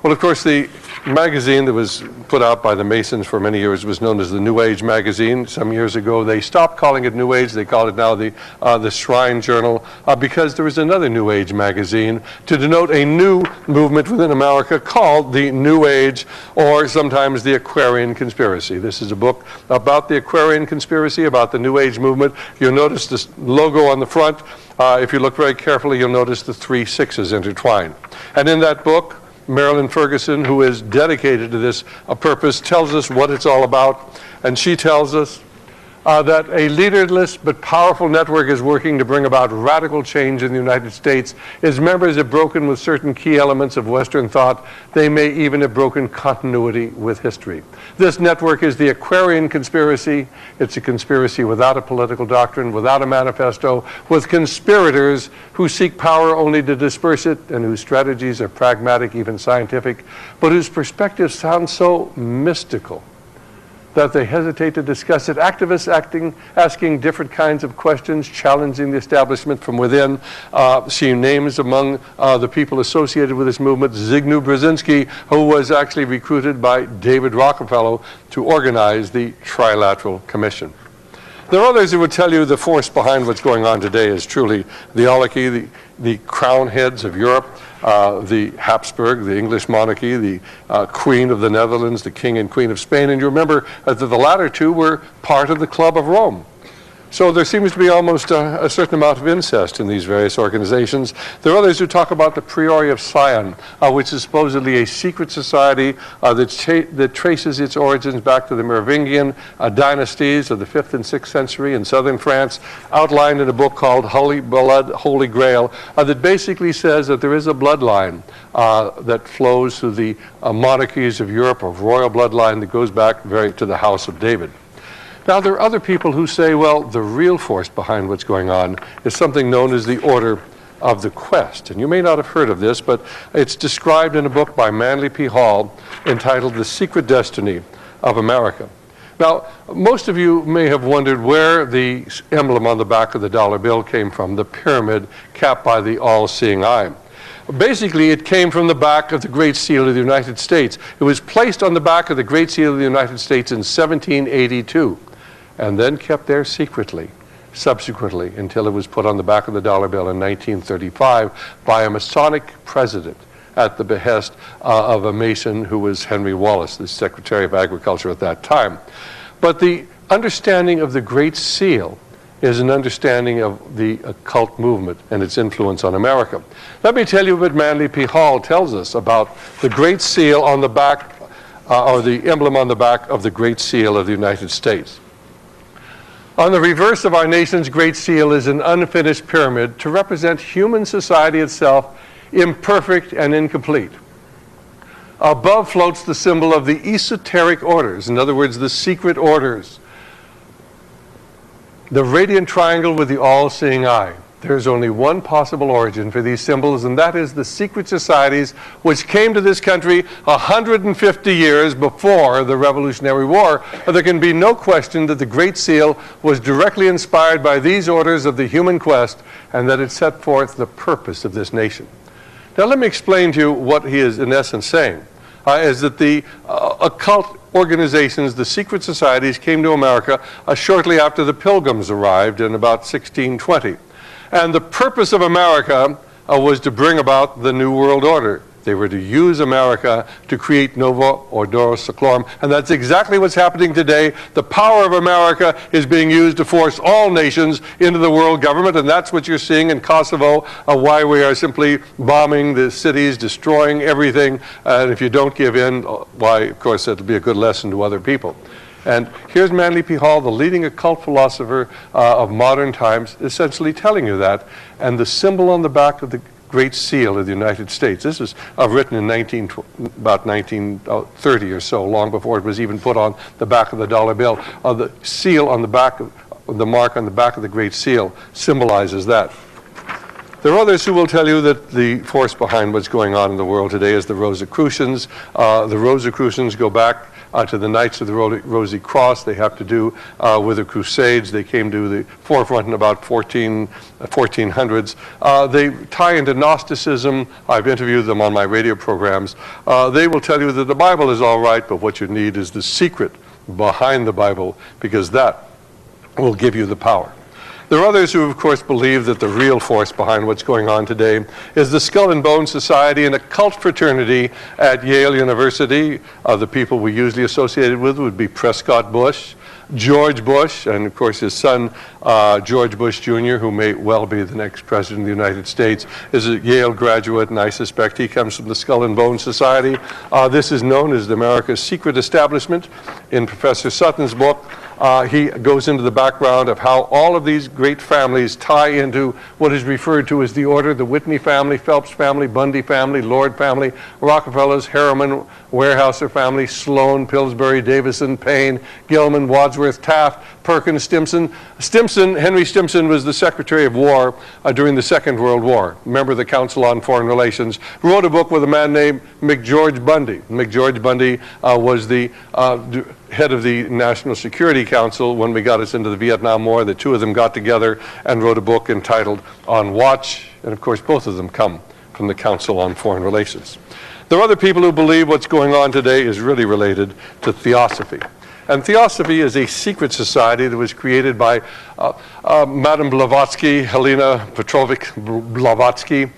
[SPEAKER 1] Well, of course, the magazine that was put out by the Masons for many years was known as the New Age magazine. Some years ago, they stopped calling it New Age. They call it now the Shrine Journal, because there was another New Age magazine to denote a new movement within America called the New Age, or sometimes the Aquarian Conspiracy. This is a book about the Aquarian Conspiracy, about the New Age movement. You'll notice this logo on the front. If you look very carefully, you'll notice the 3 6s intertwined. And in that book, Marilyn Ferguson, who is dedicated to this purpose, tells us what it's all about. And she tells us that a leaderless but powerful network is working to bring about radical change in the United States. Its members have broken with certain key elements of Western thought. They may even have broken continuity with history. This network is the Aquarian conspiracy. It's a conspiracy without a political doctrine, without a manifesto, with conspirators who seek power only to disperse it and whose strategies are pragmatic, even scientific, but whose perspectives sound so mystical that they hesitate to discuss it. Activists asking different kinds of questions, challenging the establishment from within. She names among the people associated with this movement Zygmunt Brzezinski, who was actually recruited by David Rockefeller to organize the Trilateral Commission. There are others who would tell you the force behind what's going on today is truly the oligarchy, the crown heads of Europe, the Habsburg, the English monarchy, the Queen of the Netherlands, the King and Queen of Spain. And you remember that the latter two were part of the Club of Rome. So there seems to be almost a certain amount of incest in these various organizations. There are others who talk about the Priori of Sion, which is supposedly a secret society that traces its origins back to the Merovingian dynasties of the 5th and 6th century in southern France, outlined in a book called Holy Blood, Holy Grail, that basically says that there is a bloodline that flows through the monarchies of Europe, of royal bloodline that goes back to the House of David. Now, there are other people who say, well, the real force behind what's going on is something known as the Order of the Quest. And you may not have heard of this, but it's described in a book by Manly P. Hall entitled The Secret Destiny of America. Now, most of you may have wondered where the emblem on the back of the dollar bill came from, the pyramid capped by the all-seeing eye. Basically, it came from the back of the Great Seal of the United States. It was placed on the back of the Great Seal of the United States in 1782. And then kept there secretly, subsequently, until it was put on the back of the dollar bill in 1935 by a Masonic president at the behest of a Mason who was Henry Wallace, the Secretary of Agriculture at that time. But the understanding of the Great Seal is an understanding of the occult movement and its influence on America. Let me tell you what Manly P. Hall tells us about the Great Seal on the back, or the emblem on the back of the Great Seal of the United States. On the reverse of our nation's Great Seal is an unfinished pyramid to represent human society itself, imperfect and incomplete. Above floats the symbol of the esoteric orders, in other words, the secret orders. The radiant triangle with the all-seeing eye. There's only one possible origin for these symbols, and that is the secret societies which came to this country 150 years before the Revolutionary War. There can be no question that the Great Seal was directly inspired by these orders of the human quest, and that it set forth the purpose of this nation. Now let me explain to you what he is in essence saying, is that the occult organizations, the secret societies, came to America shortly after the Pilgrims arrived in about 1620. And the purpose of America was to bring about the New World Order. They were to use America to create Novo Ordo Seclorum. And that's exactly what's happening today. The power of America is being used to force all nations into the world government. And that's what you're seeing in Kosovo, why we are simply bombing the cities, destroying everything. And if you don't give in, why, of course, that'll be a good lesson to other people. And here's Manly P. Hall, the leading occult philosopher of modern times, essentially telling you that. And the symbol on the back of the Great Seal of the United States, this was written in about 1930 or so, long before it was even put on the back of the dollar bill. The seal on the back, the mark on the back of the Great Seal symbolizes that. There are others who will tell you that the force behind what's going on in the world today is the Rosicrucians. The Rosicrucians go back to the Knights of the Rosy Cross. They have to do with the Crusades. They came to the forefront in about 1400s. They tie into Gnosticism. I've interviewed them on my radio programs. They will tell you that the Bible is all right, but what you need is the secret behind the Bible, because that will give you the power. There are others who, of course, believe that the real force behind what's going on today is the Skull and Bone Society, an occult fraternity at Yale University. The people we usually associated with would be Prescott Bush, George Bush, and of course his son, George Bush Jr., who may well be the next president of the United States, is a Yale graduate, and I suspect he comes from the Skull and Bones Society. This is known as America's Secret Establishment. In Professor Sutton's book, he goes into the background of how all of these great families tie into what is referred to as the order: the Whitney family, Phelps family, Bundy family, Lord family, Rockefellers, Harriman, Weyerhaeuser family, Sloan, Pillsbury, Davison, Payne, Gilman, Wadsworth, Taft, Perkins, Stimson. Henry Stimson was the Secretary of War during the Second World War, member of the Council on Foreign Relations, wrote a book with a man named McGeorge Bundy. McGeorge Bundy was the head of the National Security Council when we got us into the Vietnam War. The two of them got together and wrote a book entitled On Watch, and of course both of them come from the Council on Foreign Relations. There are other people who believe what's going on today is really related to Theosophy. And Theosophy is a secret society that was created by Madame Blavatsky, Helena Petrovich Blavatsky,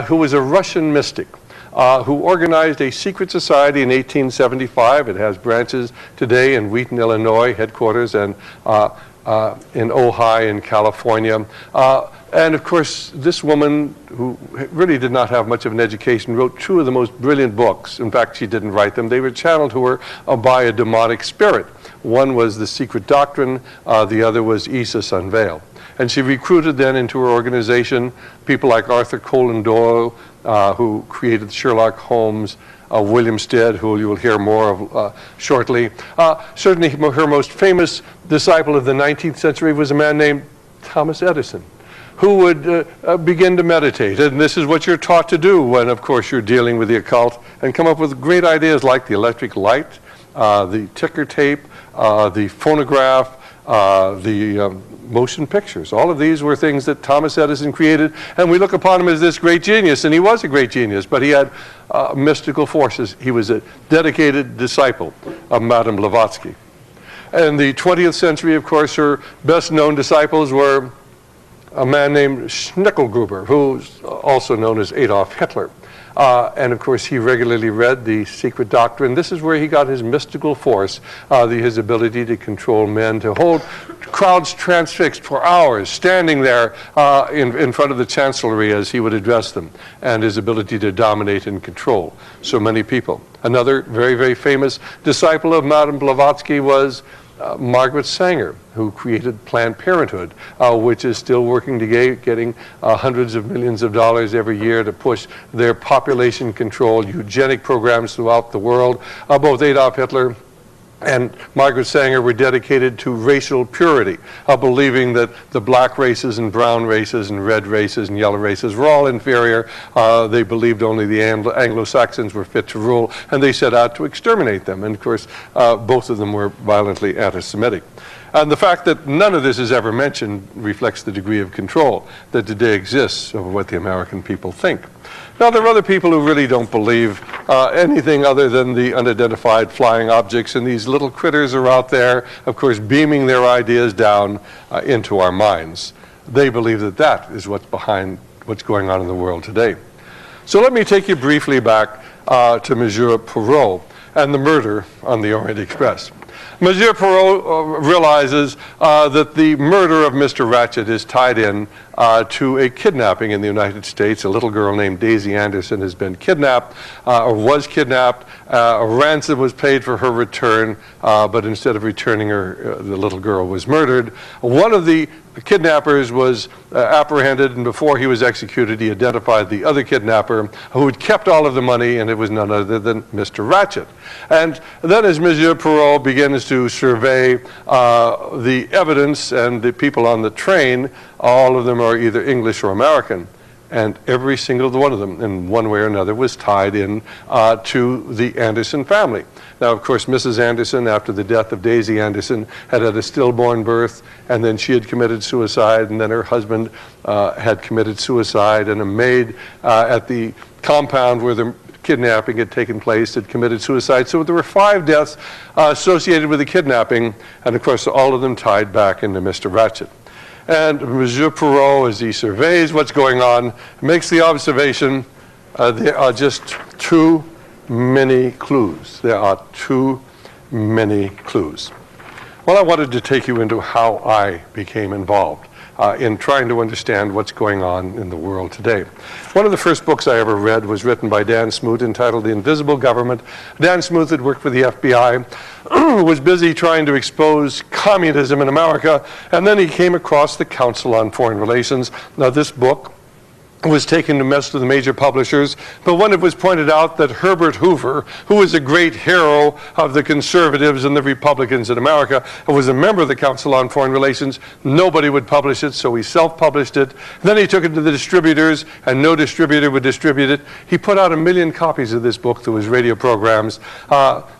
[SPEAKER 1] who was a Russian mystic, who organized a secret society in 1875. It has branches today in Wheaton, Illinois, headquarters, and in Ojai in California. And of course, this woman, who really did not have much of an education, wrote two of the most brilliant books. In fact, she didn't write them. They were channeled to her by a demonic spirit. One was The Secret Doctrine, the other was Isis Unveiled. And she recruited then into her organization people like Arthur Conan Doyle, who created Sherlock Holmes, William Stead, who you will hear more of shortly. Certainly her most famous disciple of the 19th century was a man named Thomas Edison, who would begin to meditate. And this is what you're taught to do when, of course, you're dealing with the occult, and come up with great ideas like the electric light, the ticker tape, the phonograph, the motion pictures. All of these were things that Thomas Edison created, and we look upon him as this great genius, and he was a great genius, but he had mystical forces. He was a dedicated disciple of Madame Blavatsky. In the 20th century, of course, her best-known disciples were a man named Schnickelgruber, who's also known as Adolf Hitler. And of course, he regularly read The Secret Doctrine. This is where he got his mystical force, his ability to control men, to hold crowds transfixed for hours, standing there in front of the chancellery as he would address them, and his ability to dominate and control so many people. Another very, very famous disciple of Madame Blavatsky was Margaret Sanger, who created Planned Parenthood, which is still working today, getting hundreds of millions of dollars every year to push their population-controlled eugenic programs throughout the world. Both Adolf Hitler and Margaret Sanger were dedicated to racial purity, believing that the black races and brown races and red races and yellow races were all inferior. They believed only the Anglo-Saxons were fit to rule, and they set out to exterminate them. And of course, both of them were violently anti-Semitic. And the fact that none of this is ever mentioned reflects the degree of control that today exists over what the American people think. Now, there are other people who really don't believe anything other than the unidentified flying objects, and these little critters are out there, of course, beaming their ideas down into our minds. They believe that that is what's behind what's going on in the world today. So let me take you briefly back to Monsieur Perrault and the murder on the Orient Express. Monsieur Perrault realizes that the murder of Mr. Ratchet is tied in to a kidnapping in the United States. A little girl named Daisy Anderson has been kidnapped, or was kidnapped. A ransom was paid for her return, but instead of returning her, the little girl was murdered. One of the kidnappers was apprehended, and before he was executed, he identified the other kidnapper who had kept all of the money, and it was none other than Mr. Ratchet. And then as Monsieur Perrault begins to survey the evidence and the people on the train, all of them are either English or American. And every single one of them, in one way or another, was tied in to the Anderson family. Now, of course, Mrs. Anderson, after the death of Daisy Anderson, had a stillborn birth, and then she had committed suicide, and then her husband had committed suicide, and a maid at the compound where the kidnapping had taken place had committed suicide. So there were 5 deaths associated with the kidnapping, and of course, all of them tied back into Mr. Ratchet. And Monsieur Perrault, as he surveys what's going on, makes the observation, there are just too many clues. There are too many clues. Well, I wanted to take you into how I became involved in trying to understand what's going on in the world today. One of the first books I ever read was written by Dan Smoot entitled The Invisible Government. Dan Smoot had worked for the FBI, was busy trying to expose communism in America, and then he came across the Council on Foreign Relations. Now, this book was taken to mess with the major publishers, but when it was pointed out that Herbert Hoover, who was a great hero of the conservatives and the Republicans in America, was a member of the Council on Foreign Relations, nobody would publish it, so he self-published it. Then he took it to the distributors, and no distributor would distribute it. He put out 1 million copies of this book through his radio programs.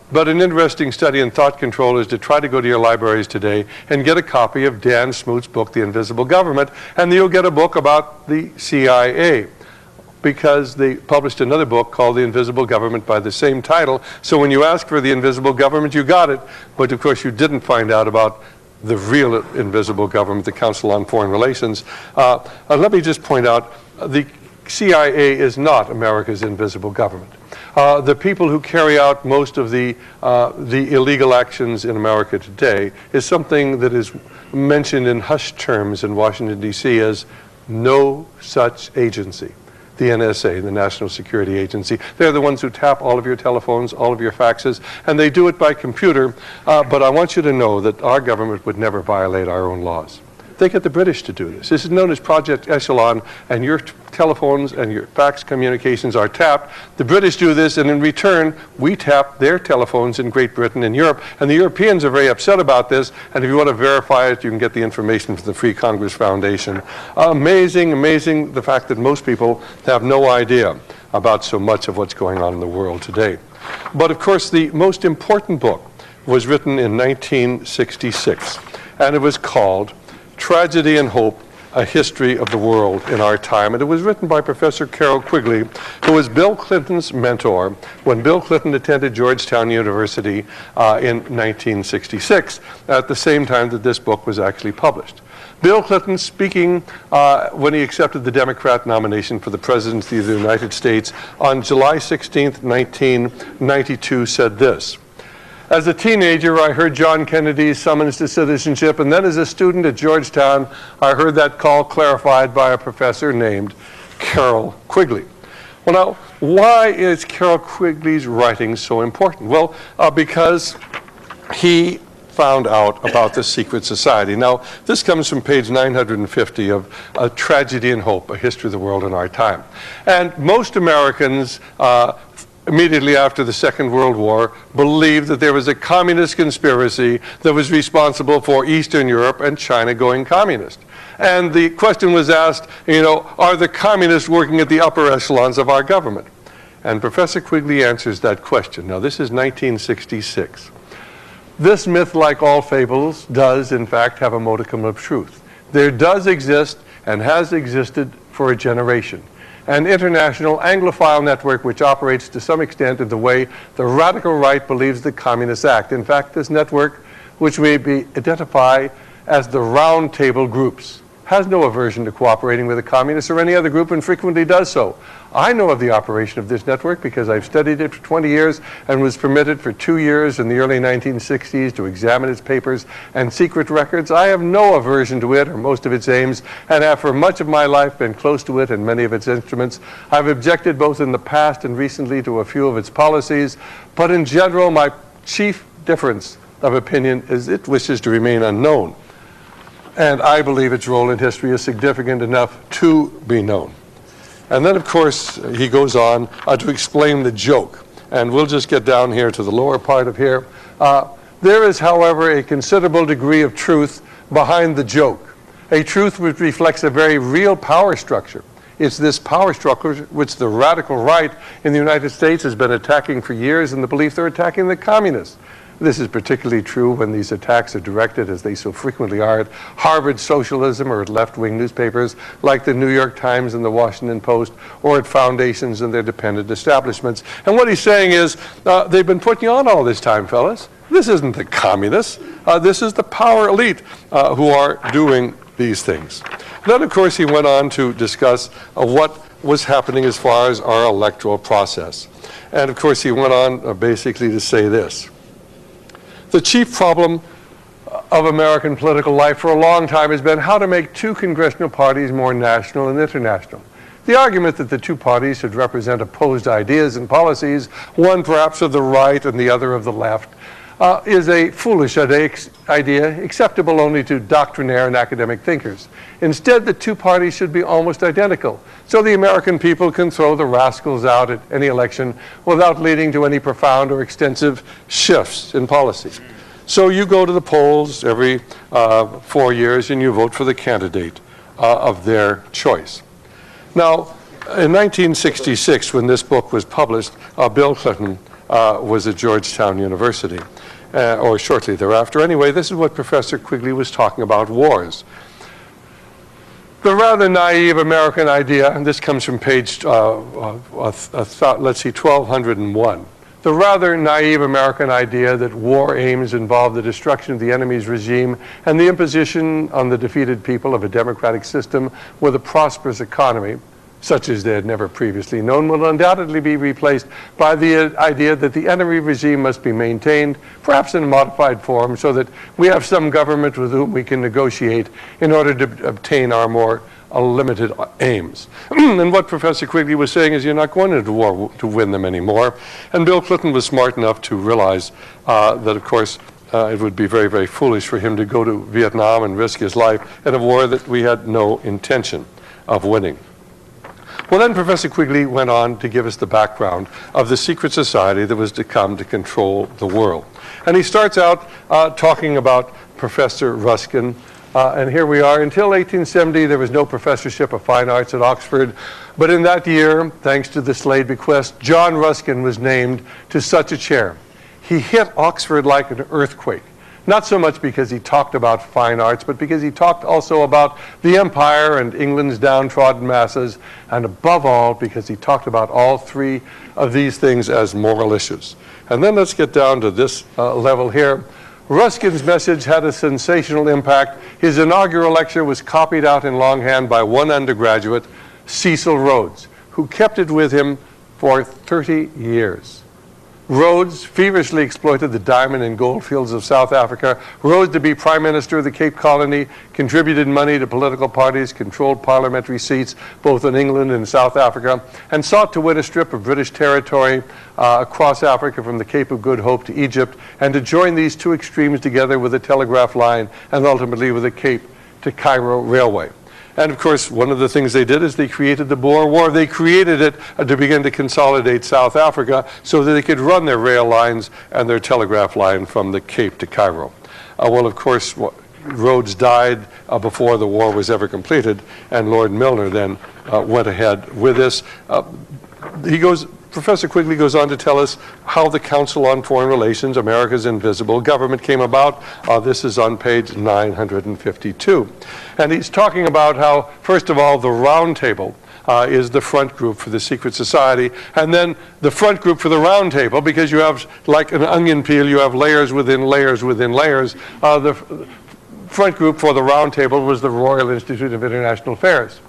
[SPEAKER 1] But an interesting study in thought control is to try to go to your libraries today and get a copy of Dan Smoot's book, The Invisible Government, and you'll get a book about the CIA, because they published another book called The Invisible Government by the same title. So when you ask for The Invisible Government, you got it, but of course you didn't find out about the real invisible government, the Council on Foreign Relations. Let me just point out, the CIA is not America's invisible government. The people who carry out most of the illegal actions in America today is something that is mentioned in hushed terms in Washington, D.C. as no such agency. The NSA, the National Security Agency. They're the ones who tap all of your telephones, all of your faxes, and they do it by computer. But I want you to know that our government would never violate our own laws. They get the British to do this. This is known as Project Echelon, and your telephones and your fax communications are tapped. The British do this, and in return, we tap their telephones in Great Britain and Europe, and the Europeans are very upset about this, and if you want to verify it, you can get the information from the Free Congress Foundation. Amazing, amazing, the fact that most people have no idea about so much of what's going on in the world today. But of course, the most important book was written in 1966, and it was called Tragedy and Hope, A History of the World in Our Time. And it was written by Professor Carroll Quigley, who was Bill Clinton's mentor when Bill Clinton attended Georgetown University in 1966, at the same time that this book was actually published. Bill Clinton, speaking when he accepted the Democrat nomination for the presidency of the United States on July 16, 1992, said this: "As a teenager, I heard John Kennedy's summons to citizenship, and then as a student at Georgetown, I heard that call clarified by a professor named Carroll Quigley." Well, now, why is Carroll Quigley's writing so important? Well, because he found out about the secret society. Now, this comes from page 950 of A Tragedy and Hope, A History of the World in Our Time. And most Americans immediately after the Second World War, believed that there was a communist conspiracy that was responsible for Eastern Europe and China going communist. And the question was asked, are the communists working at the upper echelons of our government? And Professor Quigley answers that question. Now, this is 1966. This myth, like all fables, does in fact have a modicum of truth. There does exist and has existed for a generation an international Anglophile network which operates to some extent in the way the radical right believes the communists act. In fact, this network, which may be identified as the Roundtable groups, has no aversion to cooperating with the communists or any other group, and frequently does so. I know of the operation of this network because I've studied it for 20 years and was permitted for 2 years in the early 1960s to examine its papers and secret records. I have no aversion to it or most of its aims, and have for much of my life been close to it and many of its instruments. I've objected both in the past and recently to a few of its policies, but in general, my chief difference of opinion is it wishes to remain unknown. And I believe its role in history is significant enough to be known. And then, of course, he goes on to explain the joke. And we'll just get down here to the lower part of here. There is, however, a considerable degree of truth behind the joke, a truth which reflects a very real power structure. It's this power structure which the radical right in the United States has been attacking for years in the belief they're attacking the communists. This is particularly true when these attacks are directed, as they so frequently are, at Harvard socialism or at left-wing newspapers like the New York Times and the Washington Post, or at foundations and their dependent establishments. And what he's saying is, they've been putting on all this time, fellas. This isn't the communists. This is the power elite who are doing these things. Then, of course, he went on to discuss what was happening as far as our electoral process. And, of course, he went on basically to say this: the chief problem of American political life for a long time has been how to make two congressional parties more national and international. The argument that the two parties should represent opposed ideas and policies, one perhaps of the right and the other of the left, is a foolish idea, acceptable only to doctrinaire and academic thinkers. Instead, the two parties should be almost identical, so the American people can throw the rascals out at any election without leading to any profound or extensive shifts in policy. So you go to the polls every 4 years and you vote for the candidate of their choice. Now, in 1966, when this book was published, Bill Clinton was at Georgetown University, or shortly thereafter. Anyway, this is what Professor Quigley was talking about, wars. The rather naive American idea, and this comes from page, let's see, 1201. The rather naive American idea that war aims involve the destruction of the enemy's regime and the imposition on the defeated people of a democratic system with a prosperous economy, such as they had never previously known, will undoubtedly be replaced by the idea that the enemy regime must be maintained, perhaps in a modified form, so that we have some government with whom we can negotiate in order to obtain our more limited aims. And what Professor Quigley was saying is you're not going into war to win them anymore. And Bill Clinton was smart enough to realize that, of course, it would be very, very foolish for him to go to Vietnam and risk his life in a war that we had no intention of winning. Well, then Professor Quigley went on to give us the background of the secret society that was to come to control the world. And he starts out talking about Professor Ruskin. And here we are. Until 1870, there was no professorship of fine arts at Oxford. But in that year, thanks to the Slade bequest, John Ruskin was named to such a chair. He hit Oxford like an earthquake. Not so much because he talked about fine arts, but because he talked also about the empire and England's downtrodden masses, and above all, because he talked about all three of these things as moral issues. And then let's get down to this level here. Ruskin's message had a sensational impact. His inaugural lecture was copied out in longhand by one undergraduate, Cecil Rhodes, who kept it with him for 30 years. Rhodes feverishly exploited the diamond and gold fields of South Africa, rose to be Prime Minister of the Cape Colony, contributed money to political parties, controlled parliamentary seats both in England and South Africa, and sought to win a strip of British territory across Africa from the Cape of Good Hope to Egypt, and to join these two extremes together with a telegraph line and ultimately with the Cape to Cairo Railway. And of course, one of the things they did is they created the Boer War. They created it to begin to consolidate South Africa so that they could run their rail lines and their telegraph line from the Cape to Cairo. Well, of course, Rhodes died before the war was ever completed, and Lord Milner then went ahead with this. Professor Quigley goes on to tell us how the Council on Foreign Relations, America's Invisible Government, came about. This is on page 952. And he's talking about how, first of all, the Roundtable is the front group for the secret society, and then the front group for the Roundtable, because you have, like an onion peel, you have layers within layers within layers. The front group for the Roundtable was the Royal Institute of International Affairs.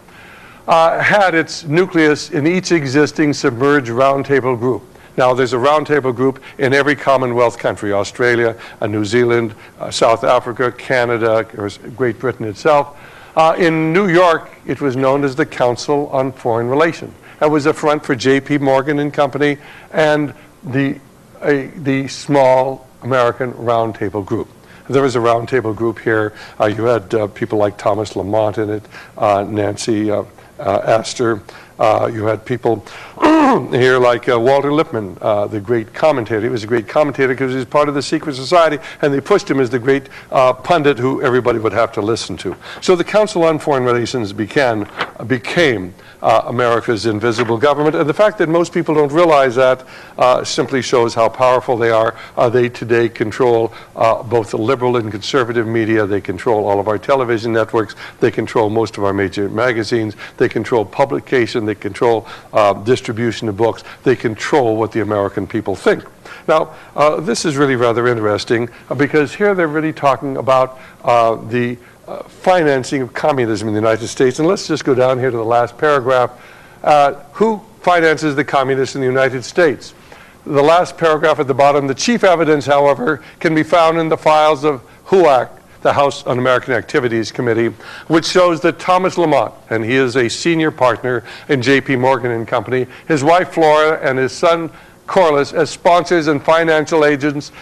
[SPEAKER 1] Had its nucleus in each existing submerged roundtable group. Now, there's a roundtable group in every Commonwealth country, Australia, New Zealand, South Africa, Canada, or Great Britain itself. In New York, it was known as the Council on Foreign Relations. That was a front for J.P. Morgan and Company and the small American roundtable group. There was a roundtable group here. You had people like Thomas Lamont in it, Nancy Astor. You had people here like Walter Lippmann, the great commentator. He was a great commentator because he was part of the secret society, and they pushed him as the great pundit who everybody would have to listen to. So the Council on Foreign Relations became America's invisible government, and the fact that most people don't realize that simply shows how powerful they are. They today control both the liberal and conservative media. They control all of our television networks. They control most of our major magazines. They control publication. They control distribution of books. They control what the American people think. Now, this is really rather interesting because here they're really talking about the financing of communism in the United States. And let's just go down here to the last paragraph. Who finances the communists in the United States? The last paragraph at the bottom, the chief evidence, however, can be found in the files of HUAC, the House Un-American Activities Committee, which shows that Thomas Lamont, and he is a senior partner in J.P. Morgan and Company, his wife Flora, and his son Corliss as sponsors and financial angels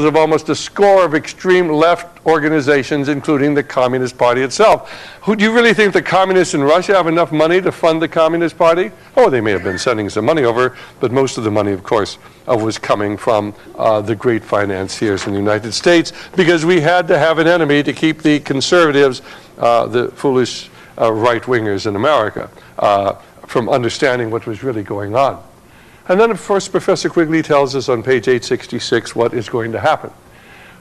[SPEAKER 1] of almost a score of extreme left organizations, including the Communist Party itself. Do you really think the communists in Russia have enough money to fund the Communist Party? Oh, they may have been sending some money over, but most of the money, of course, was coming from the great financiers in the United States, because we had to have an enemy to keep the conservatives, the foolish right-wingers in America, from understanding what was really going on. And then, of course, Professor Quigley tells us on page 866 what is going to happen.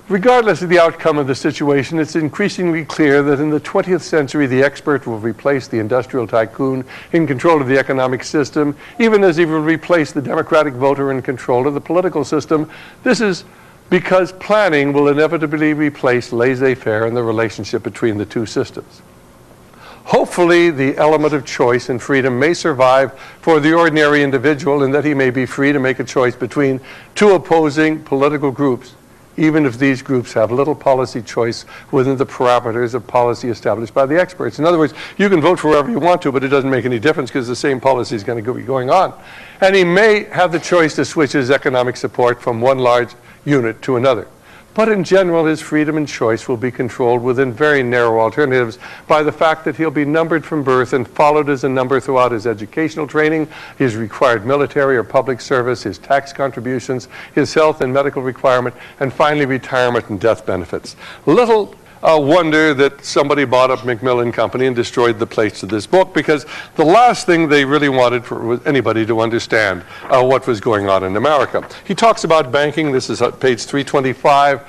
[SPEAKER 1] Regardless of the outcome of the situation, it's increasingly clear that in the 20th century, the expert will replace the industrial tycoon in control of the economic system, even as he will replace the democratic voter in control of the political system. This is because planning will inevitably replace laissez-faire in the relationship between the two systems. Hopefully, the element of choice and freedom may survive for the ordinary individual, in that he may be free to make a choice between two opposing political groups, even if these groups have little policy choice within the parameters of policy established by the experts. In other words, you can vote for whoever you want to, but it doesn't make any difference because the same policy is going to be going on. And he may have the choice to switch his economic support from one large unit to another. But in general, his freedom and choice will be controlled within very narrow alternatives by the fact that he'll be numbered from birth and followed as a number throughout his educational training, his required military or public service, his tax contributions, his health and medical requirement, and finally retirement and death benefits. Little wonder that somebody bought up Macmillan Company and destroyed the plates of this book, because the last thing they really wanted was anybody to understand what was going on in America. He talks about banking. This is page 325.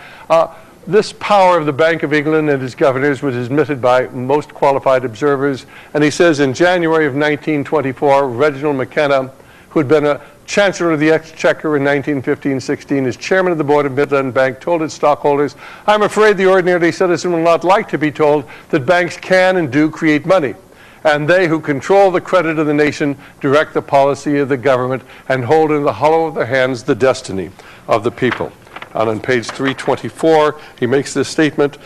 [SPEAKER 1] This power of the Bank of England and its governors was admitted by most qualified observers. And he says in January of 1924, Reginald McKenna, who had been a Chancellor of the Exchequer in 1915-16, as chairman of the board of Midland Bank, told its stockholders, "I'm afraid the ordinary citizen will not like to be told that banks can and do create money, and they who control the credit of the nation direct the policy of the government and hold in the hollow of their hands the destiny of the people." And on page 324, he makes this statement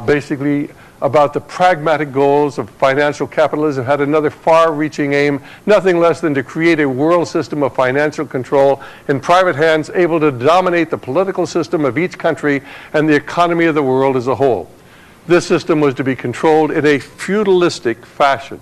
[SPEAKER 1] basically about the pragmatic goals of financial capitalism had another far-reaching aim, nothing less than to create a world system of financial control in private hands able to dominate the political system of each country and the economy of the world as a whole. This system was to be controlled in a feudalistic fashion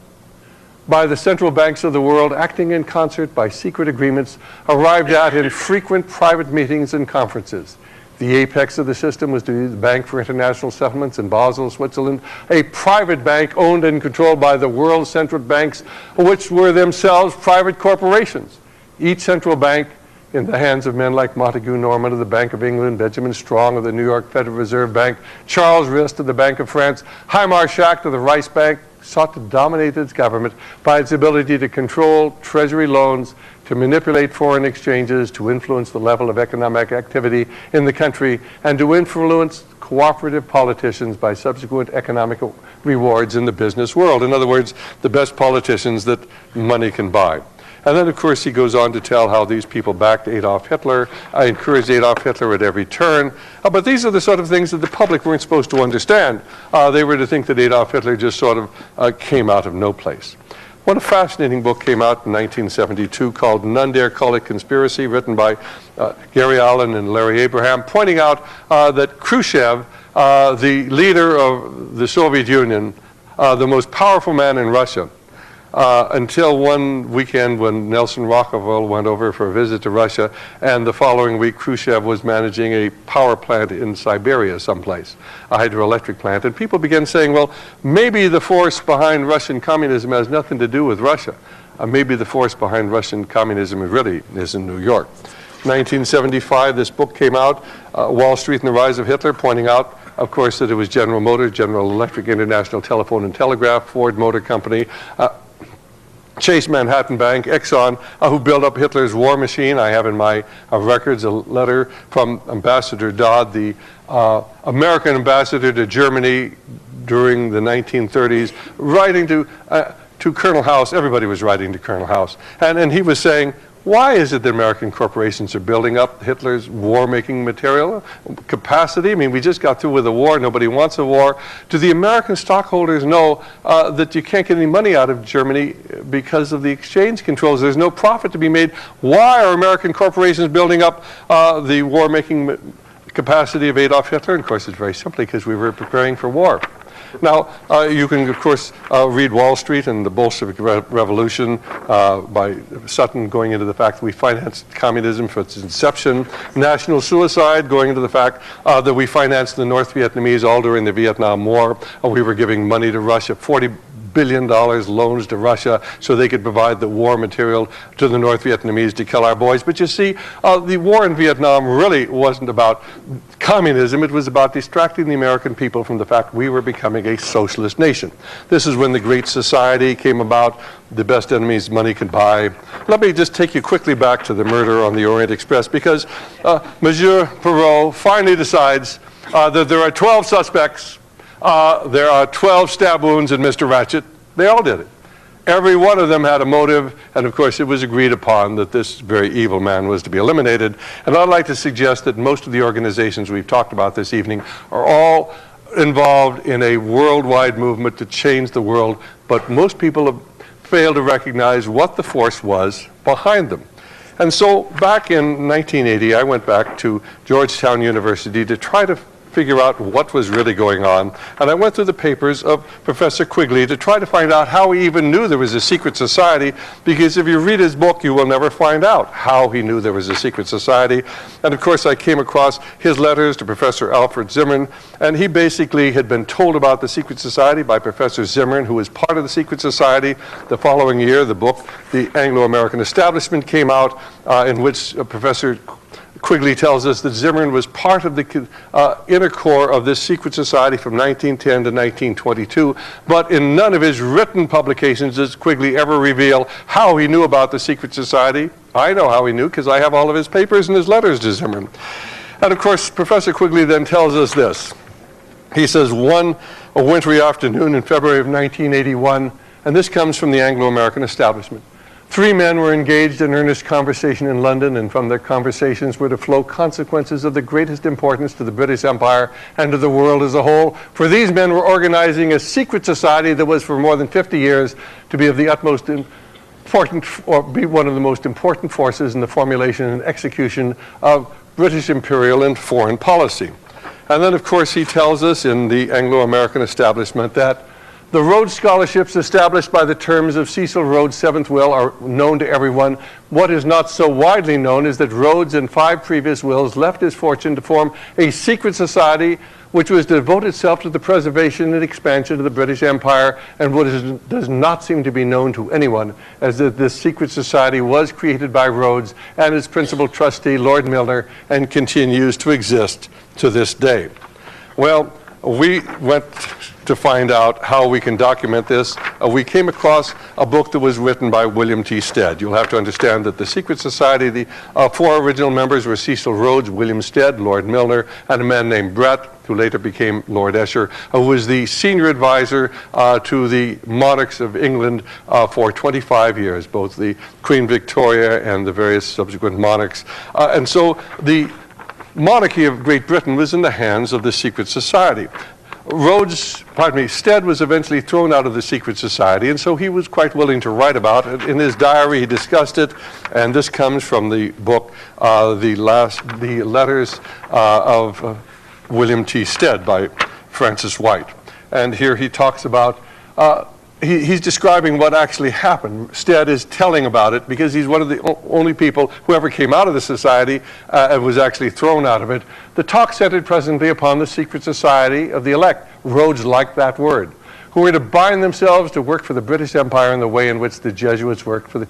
[SPEAKER 1] by the central banks of the world, acting in concert by secret agreements arrived at in frequent private meetings and conferences. The apex of the system was to be the Bank for International Settlements in Basel, Switzerland, a private bank owned and controlled by the world's central banks, which were themselves private corporations. Each central bank in the hands of men like Montague Norman of the Bank of England, Benjamin Strong of the New York Federal Reserve Bank, Charles Rist of the Bank of France, Hymar Schacht of the Rice Bank, sought to dominate its government by its ability to control treasury loans, to manipulate foreign exchanges, to influence the level of economic activity in the country, and to influence cooperative politicians by subsequent economic rewards in the business world. In other words, the best politicians that money can buy. And then, of course, he goes on to tell how these people backed Adolf Hitler, encouraged Adolf Hitler at every turn. But these are the sort of things that the public weren't supposed to understand. They were to think that Adolf Hitler just sort of came out of no place. What a fascinating book came out in 1972 called None Dare Call It Conspiracy, written by Gary Allen and Larry Abraham, pointing out that Khrushchev, the leader of the Soviet Union, the most powerful man in Russia, until one weekend when Nelson Rockefeller went over for a visit to Russia, and the following week Khrushchev was managing a power plant in Siberia someplace, a hydroelectric plant, and people began saying, well, maybe the force behind Russian communism has nothing to do with Russia. Maybe the force behind Russian communism really is in New York. 1975, this book came out, Wall Street and the Rise of Hitler, pointing out, of course, that it was General Motors, General Electric, International Telephone and Telegraph, Ford Motor Company, Chase Manhattan Bank, Exxon, who built up Hitler's war machine. I have in my records a letter from Ambassador Dodd, the American ambassador to Germany during the 1930s, writing to Colonel House. Everybody was writing to Colonel House. And he was saying, Why is it that American corporations are building up Hitler's war-making material capacity? I mean, we just got through with a war. Nobody wants a war. Do the American stockholders know that you can't get any money out of Germany because of the exchange controls? There's no profit to be made. Why are American corporations building up the war-making capacity of Adolf Hitler? And of course, it's very simply because we were preparing for war. Now, you can, of course, read Wall Street and the Bolshevik Revolution by Sutton going into the fact that we financed communism for its inception, National Suicide going into the fact that we financed the North Vietnamese all during the Vietnam War. We were giving money to Russia, $40 billion loans to Russia so they could provide the war material to the North Vietnamese to kill our boys. But you see, the war in Vietnam really wasn't about communism. It was about distracting the American people from the fact we were becoming a socialist nation. This is when the Great Society came about, the best enemies money could buy. Let me just take you quickly back to the murder on the Orient Express, because Monsieur Perot finally decides that there are 12 suspects. There are 12 stab wounds in Mr. Ratchet. They all did it. Every one of them had a motive, and of course it was agreed upon that this very evil man was to be eliminated. And I'd like to suggest that most of the organizations we've talked about this evening are all involved in a worldwide movement to change the world, but most people have failed to recognize what the force was behind them. And so back in 1980, I went back to Georgetown University to try to figure out what was really going on. And I went through the papers of Professor Quigley to try to find out how he even knew there was a secret society, because if you read his book, you will never find out how he knew there was a secret society. And of course, I came across his letters to Professor Alfred Zimmern, and he basically had been told about the secret society by Professor Zimmern, who was part of the secret society. The following year, the book, The Anglo-American Establishment, came out, in which Professor Quigley tells us that Zimmern was part of the inner core of this secret society from 1910 to 1922, but in none of his written publications does Quigley ever reveal how he knew about the secret society. I know how he knew because I have all of his papers and his letters to Zimmern. And of course, Professor Quigley then tells us this. He says, a wintry afternoon in February of 1981, and this comes from the Anglo-American Establishment. 3 men were engaged in earnest conversation in London, and from their conversations were to flow consequences of the greatest importance to the British Empire and to the world as a whole. For these men were organizing a secret society that was for more than 50 years to be of the utmost important, or be one of the most important forces in the formulation and execution of British imperial and foreign policy. And then, of course, he tells us in the Anglo-American Establishment that the Rhodes scholarships established by the terms of Cecil Rhodes' 7th will are known to everyone. What is not so widely known is that Rhodes in 5 previous wills left his fortune to form a secret society which was to devote itself to the preservation and expansion of the British Empire, and what does not seem to be known to anyone as that this secret society was created by Rhodes and its principal trustee, Lord Milner, and continues to exist to this day. Well, we went to find out how we can document this. We came across a book that was written by William T. Stead. You'll have to understand that the secret society, the 4 original members were Cecil Rhodes, William Stead, Lord Milner, and a man named Brett, who later became Lord Esher, who was the senior advisor to the monarchs of England for 25 years, both the Queen Victoria and the various subsequent monarchs. And so the monarchy of Great Britain was in the hands of the secret society. Stead was eventually thrown out of the secret society, and so he was quite willing to write about it. In his diary, he discussed it, and this comes from the book, the letters of William T. Stead by Francis White. And here he talks about he's describing what actually happened. Stead is telling about it because he's one of the only people who ever came out of the society and was actually thrown out of it. The talk centered presently upon the secret society of the elect. Rhodes liked that word, who were to bind themselves to work for the British Empire in the way in which the Jesuits worked for the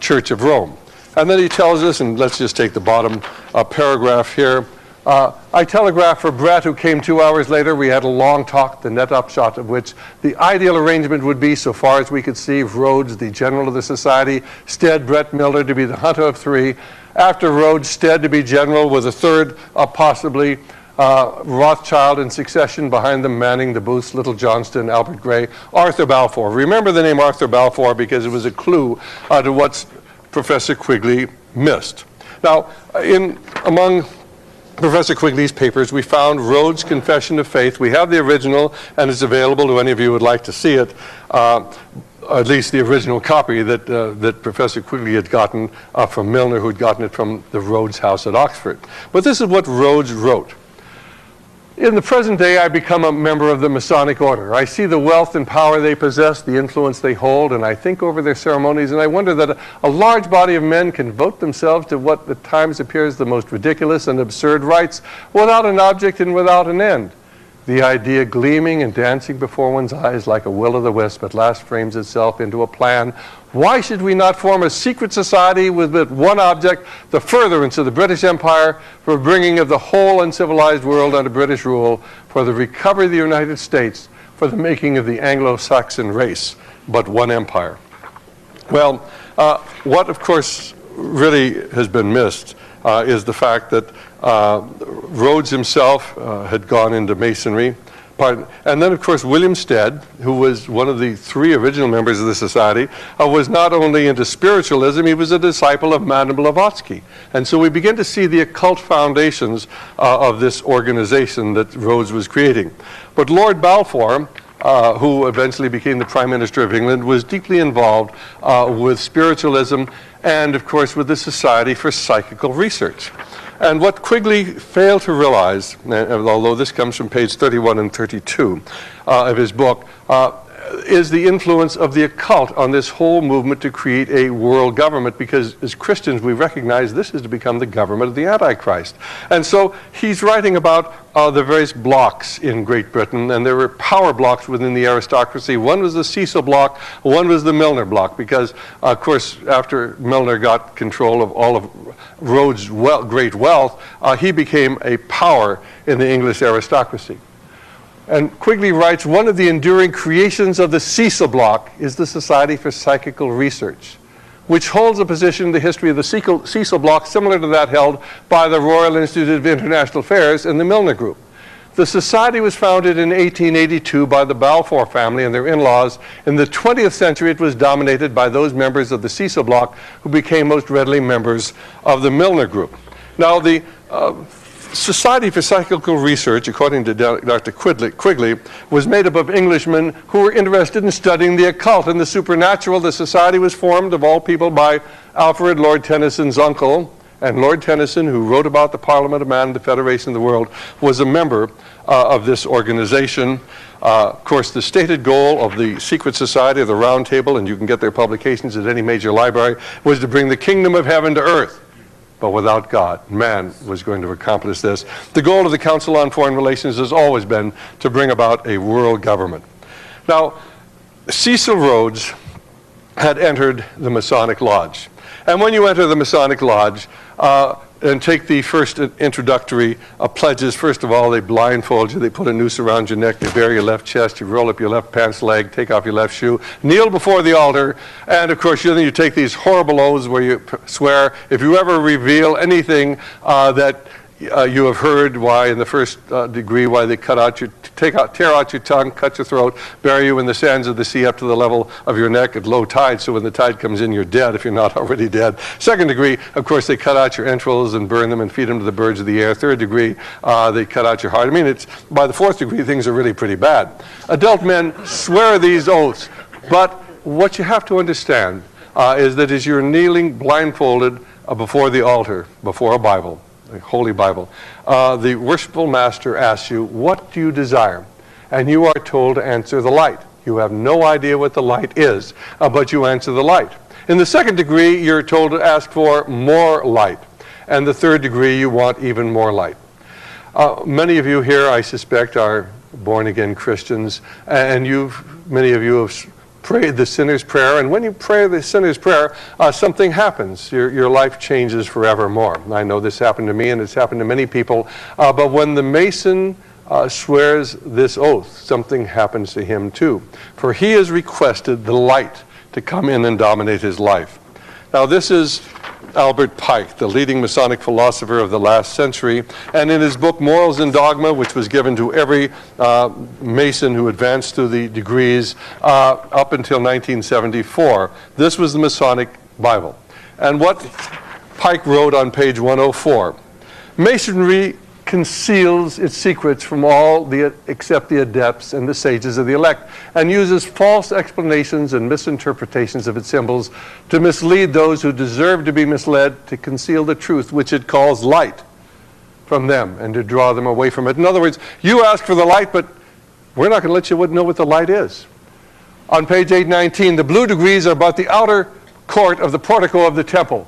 [SPEAKER 1] Church of Rome. And then he tells us, and let's just take the bottom paragraph here, I telegraphed for Brett, who came 2 hours later. We had a long talk, the net upshot of which the ideal arrangement would be, so far as we could see, Rhodes, the general of the society, Stead, Brett, Milner to be the hunter of 3. After Rhodes, Stead to be general, with a 3rd, possibly Rothschild in succession behind them, manning the booths, Little Johnston, Albert Gray, Arthur Balfour. Remember the name Arthur Balfour because it was a clue to what's Professor Quigley missed. Now, among Professor Quigley's papers, we found Rhodes' Confession of Faith. We have the original, and it's available to any of you who would like to see it, at least the original copy that Professor Quigley had gotten from Milner, who had gotten it from the Rhodes House at Oxford. But this is what Rhodes wrote. In the present day, I become a member of the Masonic order. I see the wealth and power they possess, the influence they hold, and I think over their ceremonies, and I wonder that a large body of men can vote themselves to what at times appears the most ridiculous and absurd rites without an object and without an end. The idea gleaming and dancing before one's eyes like a will-o'-the-wisp at last frames itself into a plan. Why should we not form a secret society with but one object, the furtherance of the British Empire, for bringing of the whole uncivilized world under British rule, for the recovery of the United States, for the making of the Anglo-Saxon race, but one empire? Well, what of course really has been missed is the fact that Rhodes himself had gone into Masonry. And then, of course, William Stead, who was one of the three original members of the society, was not only into spiritualism, he was a disciple of Madame Blavatsky. And so we begin to see the occult foundations of this organization that Rhodes was creating. But Lord Balfour, who eventually became the Prime Minister of England, was deeply involved with spiritualism and, of course, with the Society for Psychical Research. And what Quigley failed to realize, although this comes from page 31 and 32 of his book, is the influence of the occult on this whole movement to create a world government, because as Christians we recognize this is to become the government of the Antichrist. And so he's writing about the various blocks in Great Britain, and there were power blocks within the aristocracy. One was the Cecil block, one was the Milner block, because of course after Milner got control of all of Rhodes' great wealth, he became a power in the English aristocracy. And Quigley writes, one of the enduring creations of the Cecil block is the Society for Psychical Research, which holds a position in the history of the Cecil block similar to that held by the Royal Institute of International Affairs and the Milner Group. The society was founded in 1882 by the Balfour family and their in-laws. In the 20th century, it was dominated by those members of the Cecil block who became most readily members of the Milner Group. Now, the Society for Psychical Research, according to Dr. Quigley, was made up of Englishmen who were interested in studying the occult and the supernatural. The society was formed, of all people, by Alfred, Lord Tennyson's uncle, and Lord Tennyson, who wrote about the Parliament of Man and the Federation of the World, was a member of this organization. Of course, the stated goal of the secret society of the Roundtable, and you can get their publications at any major library, was to bring the kingdom of heaven to earth. But without God, man was going to accomplish this. The goal of the Council on Foreign Relations has always been to bring about a world government. Now, Cecil Rhodes had entered the Masonic Lodge. And when you enter the Masonic Lodge and take the first introductory pledges, first of all, they blindfold you, they put a noose around your neck, they bare your left chest, you roll up your left pants leg, take off your left shoe, kneel before the altar, and of course then you take these horrible oaths where you swear, if you ever reveal anything that you have heard, why in the first degree, why they tear out your tongue, cut your throat, bury you in the sands of the sea up to the level of your neck at low tide, so when the tide comes in, you're dead if you're not already dead. Second degree, of course, they cut out your entrails and burn them and feed them to the birds of the air. Third degree, they cut out your heart. I mean, it's by the fourth degree, things are really pretty bad. Adult men swear these oaths, but what you have to understand is that as you're kneeling blindfolded before the altar, before a Bible, the Holy Bible, the worshipful master asks you, what do you desire? And you are told to answer the light. You have no idea what the light is, but you answer the light. In the second degree, you're told to ask for more light. And the third degree, you want even more light. Many of you here, I suspect, are born-again Christians, and many of you have prayed the sinner's prayer, and when you pray the sinner's prayer, something happens. Your life changes forevermore. I know this happened to me, and it's happened to many people, but when the Mason swears this oath, something happens to him too, for he has requested the light to come in and dominate his life. Now this is Albert Pike, the leading Masonic philosopher of the last century, and in his book Morals and Dogma, which was given to every Mason who advanced through the degrees up until 1974, this was the Masonic Bible. And what Pike wrote on page 104, Masonry conceals its secrets from all except the adepts and the sages of the elect, and uses false explanations and misinterpretations of its symbols to mislead those who deserve to be misled, to conceal the truth which it calls light from them, and to draw them away from it. In other words, you ask for the light, but we're not going to let you know what the light is. On page 819, the blue degrees are about the outer court of the portico of the temple.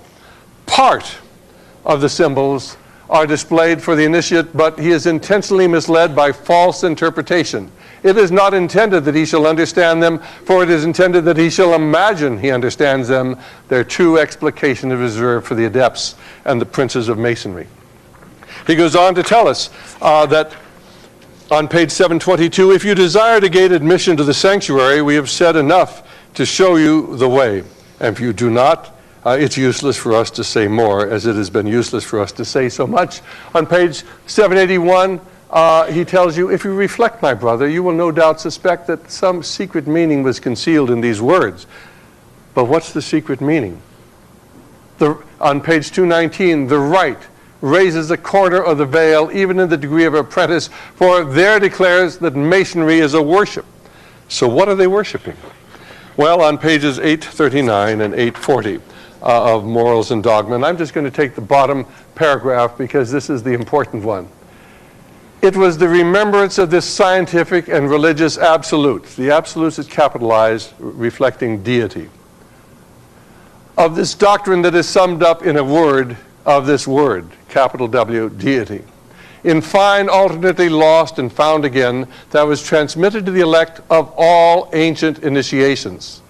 [SPEAKER 1] Part of the symbols are displayed for the initiate, but he is intentionally misled by false interpretation. It is not intended that he shall understand them, for it is intended that he shall imagine he understands them. Their true explication is reserved for the adepts and the princes of Masonry. He goes on to tell us that on page 722, if you desire to gain admission to the sanctuary, we have said enough to show you the way. And if you do not, it's useless for us to say more, as it has been useless for us to say so much. On page 781, he tells you, if you reflect, my brother, you will no doubt suspect that some secret meaning was concealed in these words. But what's the secret meaning? On page 219, the right raises a corner of the veil, even in the degree of apprentice, for there declares that Masonry is a worship. So what are they worshiping? Well, on pages 839 and 840, of Morals and Dogma. And I'm just going to take the bottom paragraph because this is the important one. It was the remembrance of this scientific and religious absolute. The absolute is capitalized, reflecting deity. Of this doctrine that is summed up in a word of this word, capital W, deity. In fine, alternately lost and found again, that was transmitted to the elect of all ancient initiations.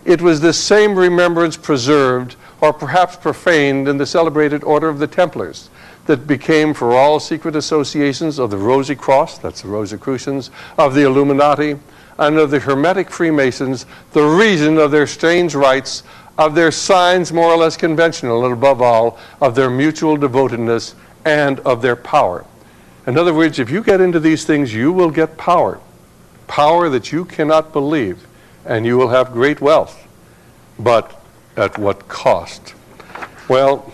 [SPEAKER 1] It was this same remembrance preserved, or perhaps profaned, in the celebrated Order of the Templars, that became for all secret associations of the Rosy Cross, that's the Rosicrucians, of the Illuminati, and of the Hermetic Freemasons, the reason of their strange rites, of their signs more or less conventional, and above all, of their mutual devotedness and of their power. In other words, if you get into these things, you will get power. Power that you cannot believe. And you will have great wealth. But at what cost? Well,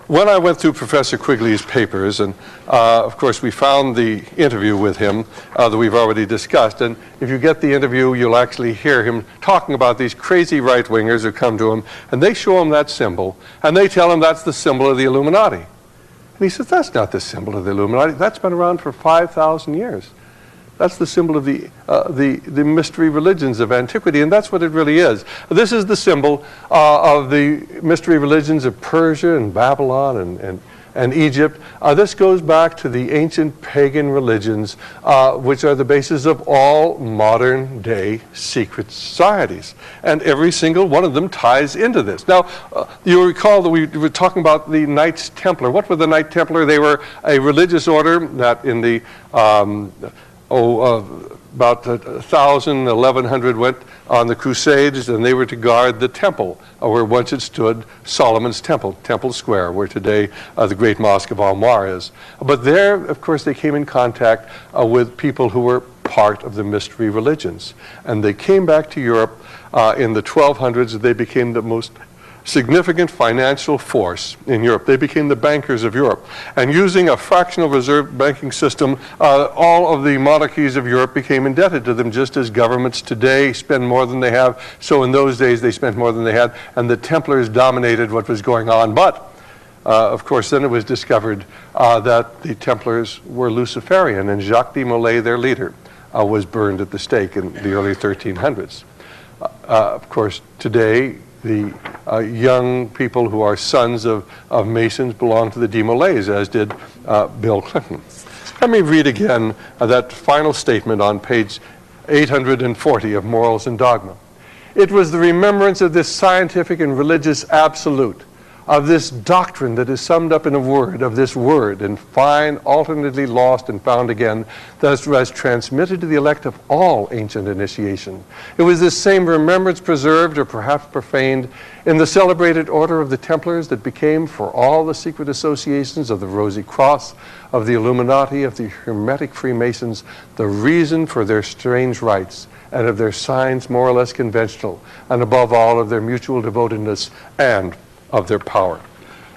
[SPEAKER 1] when I went through Professor Quigley's papers, and of course we found the interview with him that we've already discussed, and if you get the interview, you'll actually hear him talking about these crazy right-wingers who come to him, and they show him that symbol, and they tell him that's the symbol of the Illuminati. And he says, that's not the symbol of the Illuminati. That's been around for 5,000 years. That's the symbol of the mystery religions of antiquity, and that's what it really is. This is the symbol of the mystery religions of Persia and Babylon and Egypt. This goes back to the ancient pagan religions, which are the basis of all modern-day secret societies. And every single one of them ties into this. Now, you'll recall that we were talking about the Knights Templar. What were the Knight Templar? They were a religious order that in the about 1,000, 1,100 went on the Crusades, and they were to guard the temple where once it stood Solomon's Temple, Temple Square, where today the Great Mosque of Al-Mar is. But there, of course, they came in contact with people who were part of the mystery religions. And they came back to Europe in the 1200s. They became the most significant financial force in Europe. They became the bankers of Europe. And using a fractional reserve banking system, all of the monarchies of Europe became indebted to them, just as governments today spend more than they have. So in those days, they spent more than they had, and the Templars dominated what was going on. But, of course, then it was discovered that the Templars were Luciferian, and Jacques de Molay, their leader, was burned at the stake in the early 1300s. Of course, today, the young people who are sons of Masons belong to the de Molays, as did Bill Clinton. Let me read again that final statement on page 840 of Morals and Dogma. It was the remembrance of this scientific and religious absolute, of this doctrine that is summed up in a word, of this word, and fine, alternately lost and found again, that was transmitted to the elect of all ancient initiation. It was this same remembrance preserved, or perhaps profaned, in the celebrated Order of the Templars that became for all the secret associations of the Rosy Cross, of the Illuminati, of the Hermetic Freemasons, the reason for their strange rites, and of their signs more or less conventional, and above all of their mutual devotedness and of their power.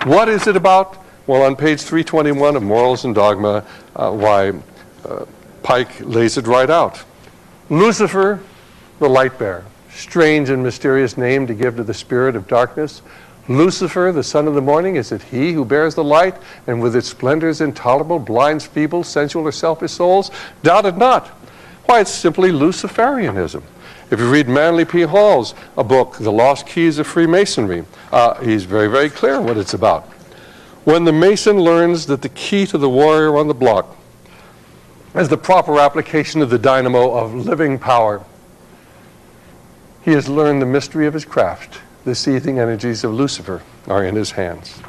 [SPEAKER 1] What is it about? Well, on page 321 of Morals and Dogma, Pike lays it right out. Lucifer, the light bearer, strange and mysterious name to give to the spirit of darkness. Lucifer, the son of the morning, is it he who bears the light, and with its splendors intolerable, blinds feeble, sensual, or selfish souls? Doubt it not. Why, it's simply Luciferianism. If you read Manly P. Hall's book, The Lost Keys of Freemasonry, he's very, very clear what it's about. When the Mason learns that the key to the warrior on the block is the proper application of the dynamo of living power, he has learned the mystery of his craft. The seething energies of Lucifer are in his hands.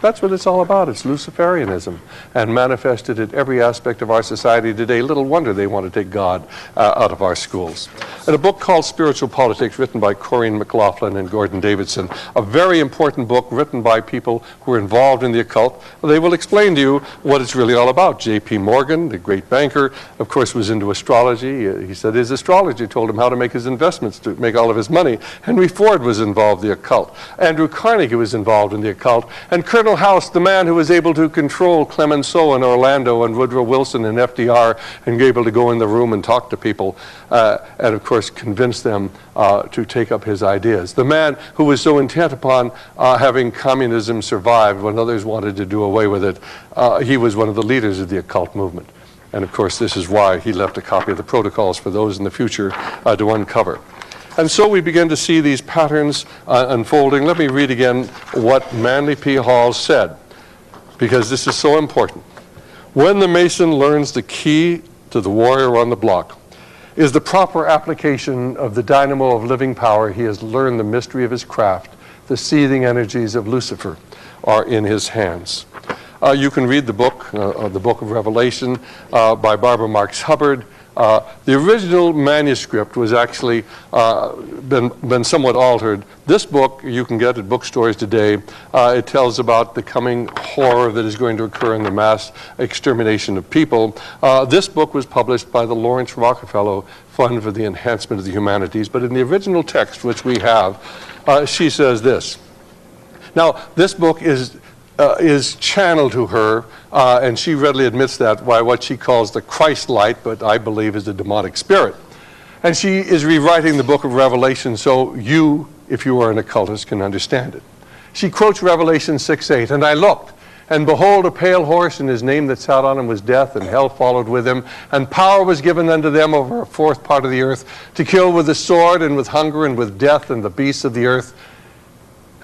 [SPEAKER 1] That's what it's all about. It's Luciferianism, and manifested in every aspect of our society today. Little wonder they want to take God out of our schools. In a book called Spiritual Politics, written by Corinne McLaughlin and Gordon Davidson, a very important book written by people who are involved in the occult, they will explain to you what it's really all about. J.P. Morgan, the great banker, of course, was into astrology. He said his astrology told him how to make his investments, to make all of his money. Henry Ford was involved in the occult. Andrew Carnegie was involved in the occult. And Colonel House, the man who was able to control Clemenceau and Orlando and Woodrow Wilson and FDR, and able to go in the room and talk to people, and of course convince them to take up his ideas. The man who was so intent upon having communism survive when others wanted to do away with it, he was one of the leaders of the occult movement. And of course this is why he left a copy of the protocols for those in the future to uncover. And so we begin to see these patterns unfolding. Let me read again what Manly P. Hall said, because this is so important. When the Mason learns the key to the warrior on the block is the proper application of the dynamo of living power, he has learned the mystery of his craft. The seething energies of Lucifer are in his hands. You can read the Book of Revelation by Barbara Marx Hubbard. The original manuscript was actually been somewhat altered. This book you can get at bookstores today. It tells about the coming horror that is going to occur in the mass extermination of people. This book was published by the Lawrence Rockefeller Fund for the Enhancement of the Humanities, but in the original text, which we have, she says this. Now, this book is channeled to her, and she readily admits that, by what she calls the Christ light, but I believe is a demonic spirit. And she is rewriting the book of Revelation so you, if you are an occultist, can understand it. She quotes Revelation 6:8, and I looked, and behold, a pale horse, and his name that sat on him was Death, and hell followed with him, and power was given unto them over a fourth part of the earth, to kill with the sword, and with hunger, and with death, and the beasts of the earth.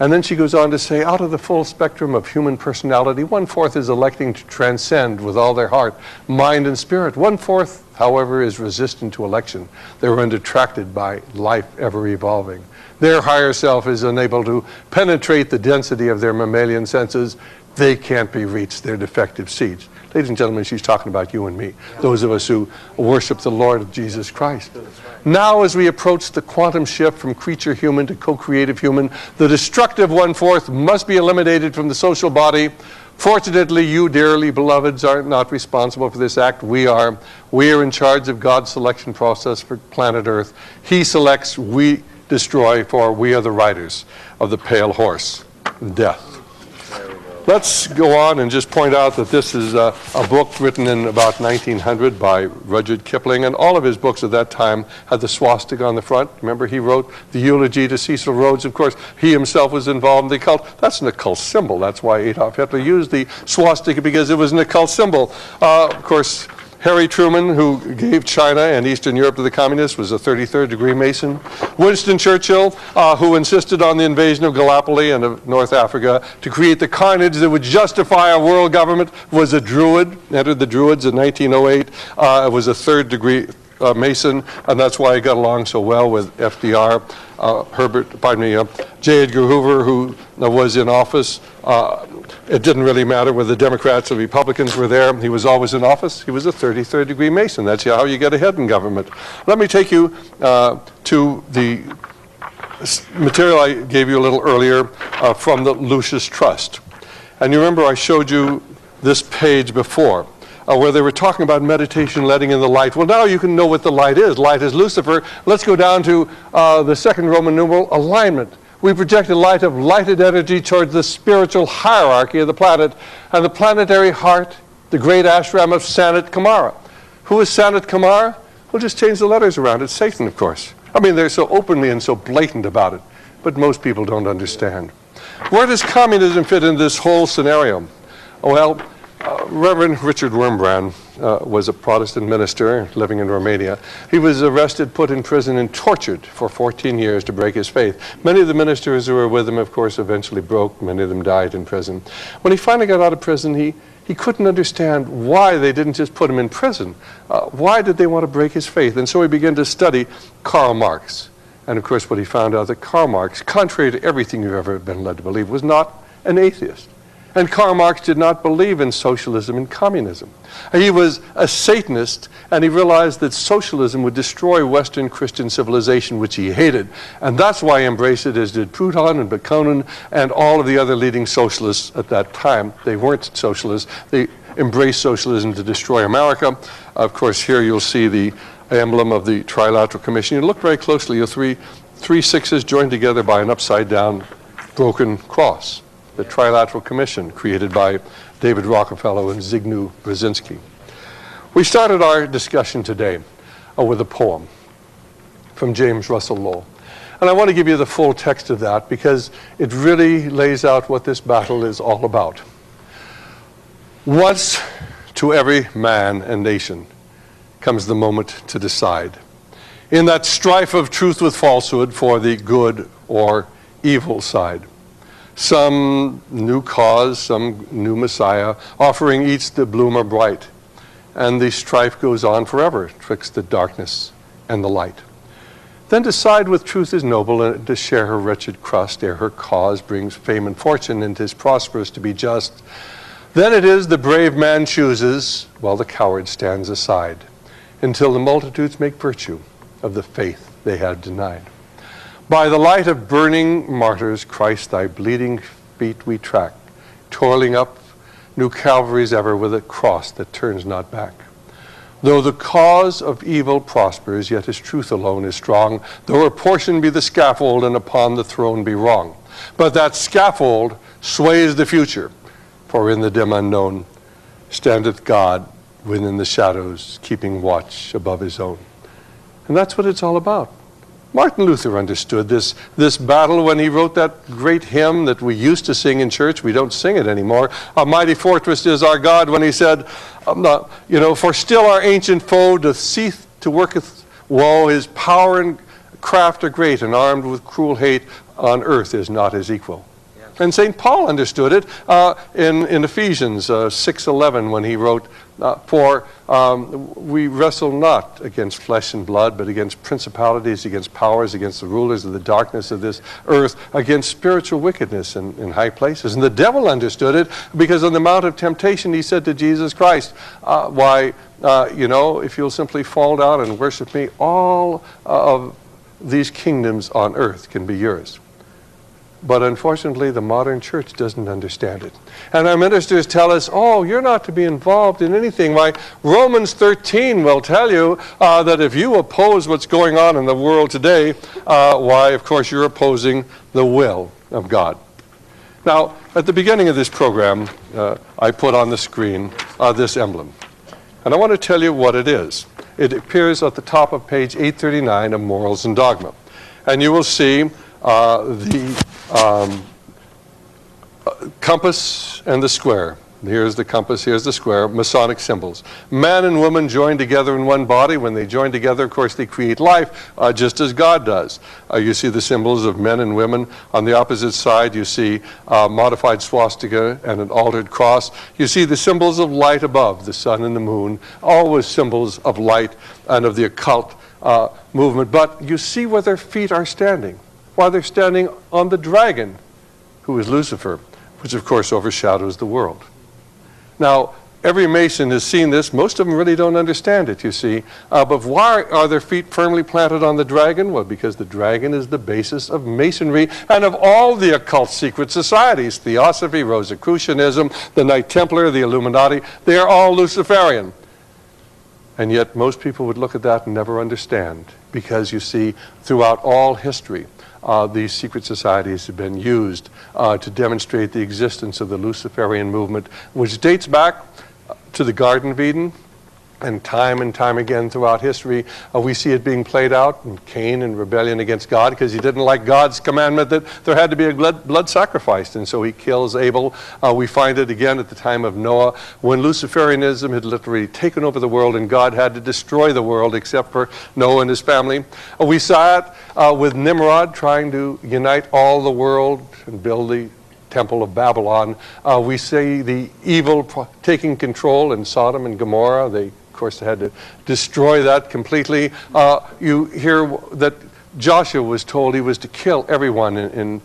[SPEAKER 1] And then she goes on to say, out of the full spectrum of human personality, 1/4 is electing to transcend with all their heart, mind, and spirit. 1/4, however, is resistant to election. They're unattracted by life ever evolving. Their higher self is unable to penetrate the density of their mammalian senses. They can't be reached. They're defective seeds. Ladies and gentlemen, she's talking about you and me, those of us who worship the Lord of Jesus Christ. Now, as we approach the quantum shift from creature human to co-creative human, the destructive 1/4 must be eliminated from the social body. Fortunately, you, dearly beloveds, are not responsible for this act. We are. We are in charge of God's selection process for planet Earth. He selects, we destroy, for we are the riders of the pale horse, death. Let's go on and just point out that this is a book written in about 1900 by Rudyard Kipling, and all of his books at that time had the swastika on the front. Remember, he wrote the eulogy to Cecil Rhodes. Of course, he himself was involved in the occult. That's an occult symbol. That's why Adolf Hitler used the swastika, because it was an occult symbol. Of course, Harry Truman, who gave China and Eastern Europe to the communists, was a 33rd degree Mason. Winston Churchill, who insisted on the invasion of Gallipoli and of North Africa to create the carnage that would justify a world government, was a Druid, entered the Druids in 1908, was a 3rd degree Mason, and that's why he got along so well with FDR. J. Edgar Hoover, who was in office. It didn't really matter whether the Democrats or Republicans were there. He was always in office. He was a 33rd degree Mason. That's how you get ahead in government. Let me take you to the material I gave you a little earlier from the Lucis Trust. And you remember I showed you this page before. where they were talking about meditation, letting in the light. Well, now you can know what the light is. Light is Lucifer. Let's go down to the second Roman numeral, alignment. We project a light of lighted energy towards the spiritual hierarchy of the planet and the planetary heart, the great ashram of Sanat Kumara. Who is Sanat Kumara? We'll just change the letters around. It's Satan, of course. I mean, they're so openly and so blatant about it, but most people don't understand. Where does communism fit in this whole scenario? Well, Reverend Richard Wurmbrand was a Protestant minister living in Romania. He was arrested, put in prison, and tortured for 14 years to break his faith. Many of the ministers who were with him, of course, eventually broke. Many of them died in prison. When he finally got out of prison, he couldn't understand why they didn't just put him in prison. Why did they want to break his faith? And so he began to study Karl Marx. And of course, what he found out that Karl Marx, contrary to everything you've ever been led to believe, was not an atheist. And Karl Marx did not believe in socialism and communism. He was a Satanist, and he realized that socialism would destroy Western Christian civilization, which he hated. And that's why he embraced it, as did Proudhon and Bakunin and all of the other leading socialists at that time. They weren't socialists. They embraced socialism to destroy America. Of course, here you'll see the emblem of the Trilateral Commission. You look very closely, you'll three sixes joined together by an upside-down broken cross. The Trilateral Commission, created by David Rockefeller and Zygmunt Brzezinski. We started our discussion today with a poem from James Russell Lowell. And I want to give you the full text of that because it really lays out what this battle is all about. Once to every man and nation comes the moment to decide. In that strife of truth with falsehood for the good or evil side. Some new cause, some new Messiah, offering each the bloomer bright. And the strife goes on forever twixt the darkness and the light. Then decide with truth is noble and to share her wretched crust ere her cause brings fame and fortune and 'tis prosperous to be just. Then it is the brave man chooses while the coward stands aside until the multitudes make virtue of the faith they have denied. By the light of burning martyrs, Christ, thy bleeding feet we track, toiling up new Calvaries ever with a cross that turns not back. Though the cause of evil prospers, yet his truth alone is strong, though her portion be the scaffold and upon the throne be wrong. But that scaffold sways the future, for in the dim unknown standeth God within the shadows, keeping watch above his own. And that's what it's all about. Martin Luther understood this battle when he wrote that great hymn that we used to sing in church. We don't sing it anymore. A mighty fortress is our God, when he said, for still our ancient foe doth cease to worketh woe. His power and craft are great, and armed with cruel hate on earth is not his equal. Yes. And St. Paul understood it in Ephesians 6:11 when he wrote, for we wrestle not against flesh and blood, but against principalities, against powers, against the rulers of the darkness of this earth, against spiritual wickedness in high places. And the devil understood it because on the Mount of Temptation he said to Jesus Christ, if you'll simply fall down and worship me, all of these kingdoms on earth can be yours. But unfortunately, the modern church doesn't understand it. And our ministers tell us, you're not to be involved in anything. Why, Romans 13 will tell you that if you oppose what's going on in the world today, of course, you're opposing the will of God. Now, at the beginning of this program, I put on the screen this emblem. And I want to tell you what it is. It appears at the top of page 839 of Morals and Dogma. And you will see the compass and the square. Here's the compass, here's the square, Masonic symbols. Man and woman join together in one body. When they join together, of course, they create life, just as God does. You see the symbols of men and women. On the opposite side, you see modified swastika and an altered cross. You see the symbols of light above, the sun and the moon, always symbols of light and of the occult movement. But you see where their feet are standing. While they're standing on the dragon, who is Lucifer, which of course overshadows the world. Now, every Mason has seen this. Most of them really don't understand it, you see. But why are their feet firmly planted on the dragon? Well, because the dragon is the basis of Masonry and of all the occult secret societies. Theosophy, Rosicrucianism, the Knight Templar, the Illuminati, they are all Luciferian. And yet most people would look at that and never understand, because you see, throughout all history, these secret societies have been used to demonstrate the existence of the Luciferian movement, which dates back to the Garden of Eden, and time again throughout history, we see it being played out in Cain and rebellion against God, because he didn't like God's commandment that there had to be a blood sacrificed, and so he kills Abel. We find it again at the time of Noah, when Luciferianism had literally taken over the world and God had to destroy the world except for Noah and his family. We saw it with Nimrod trying to unite all the world and build the Temple of Babylon. We see the evil taking control in Sodom and Gomorrah. They, of course, had to destroy that completely. You hear that Joshua was told he was to kill everyone in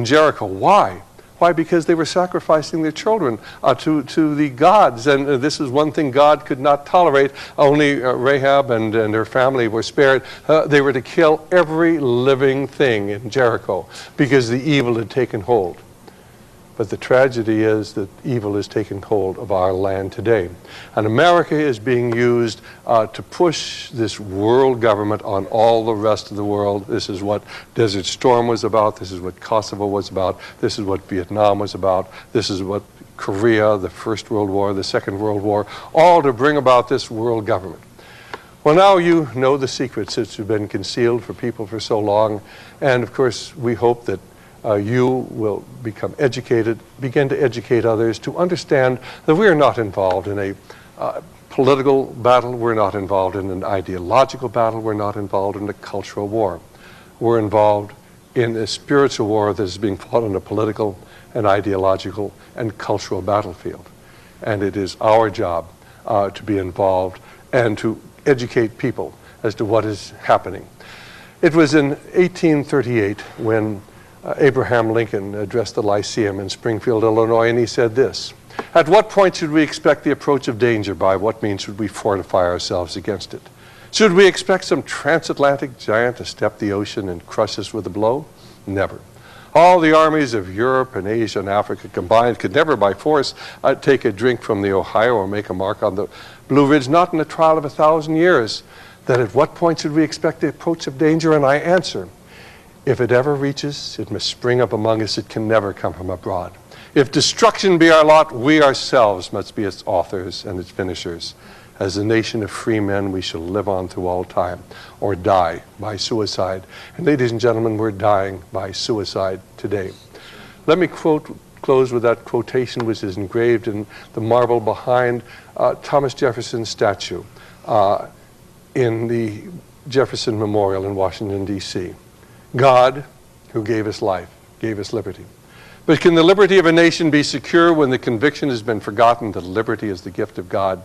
[SPEAKER 1] Jericho. Why? Why? Because they were sacrificing their children to the gods. And this is one thing God could not tolerate. Only Rahab and her family were spared. They were to kill every living thing in Jericho because the evil had taken hold. But the tragedy is that evil has taken hold of our land today. And America is being used to push this world government on all the rest of the world. This is what Desert Storm was about. This is what Kosovo was about. This is what Vietnam was about. This is what Korea, the First World War, the Second World War, all to bring about this world government. Well, now you know the secrets that have been concealed for people for so long. And of course, we hope that you will become educated, begin to educate others to understand that we are not involved in a political battle. We're not involved in an ideological battle. We're not involved in a cultural war. We're involved in a spiritual war that is being fought on a political and ideological and cultural battlefield. And it is our job to be involved and to educate people as to what is happening. It was in 1838 when Abraham Lincoln addressed the Lyceum in Springfield, Illinois, and he said this: "At what point should we expect the approach of danger? By what means should we fortify ourselves against it? Should we expect some transatlantic giant to step the ocean and crush us with a blow? Never. All the armies of Europe and Asia and Africa combined could never by force take a drink from the Ohio or make a mark on the Blue Ridge, not in a trial of 1,000 years. That at what point should we expect the approach of danger? And I answer, if it ever reaches, it must spring up among us. It can never come from abroad. If destruction be our lot, we ourselves must be its authors and its finishers. As a nation of free men, we shall live on through all time, or die by suicide." And ladies and gentlemen, we're dying by suicide today. Let me close with that quotation which is engraved in the marble behind Thomas Jefferson's statue in the Jefferson Memorial in Washington, D.C. "God, who gave us life, gave us liberty. But can the liberty of a nation be secure when the conviction has been forgotten that liberty is the gift of God?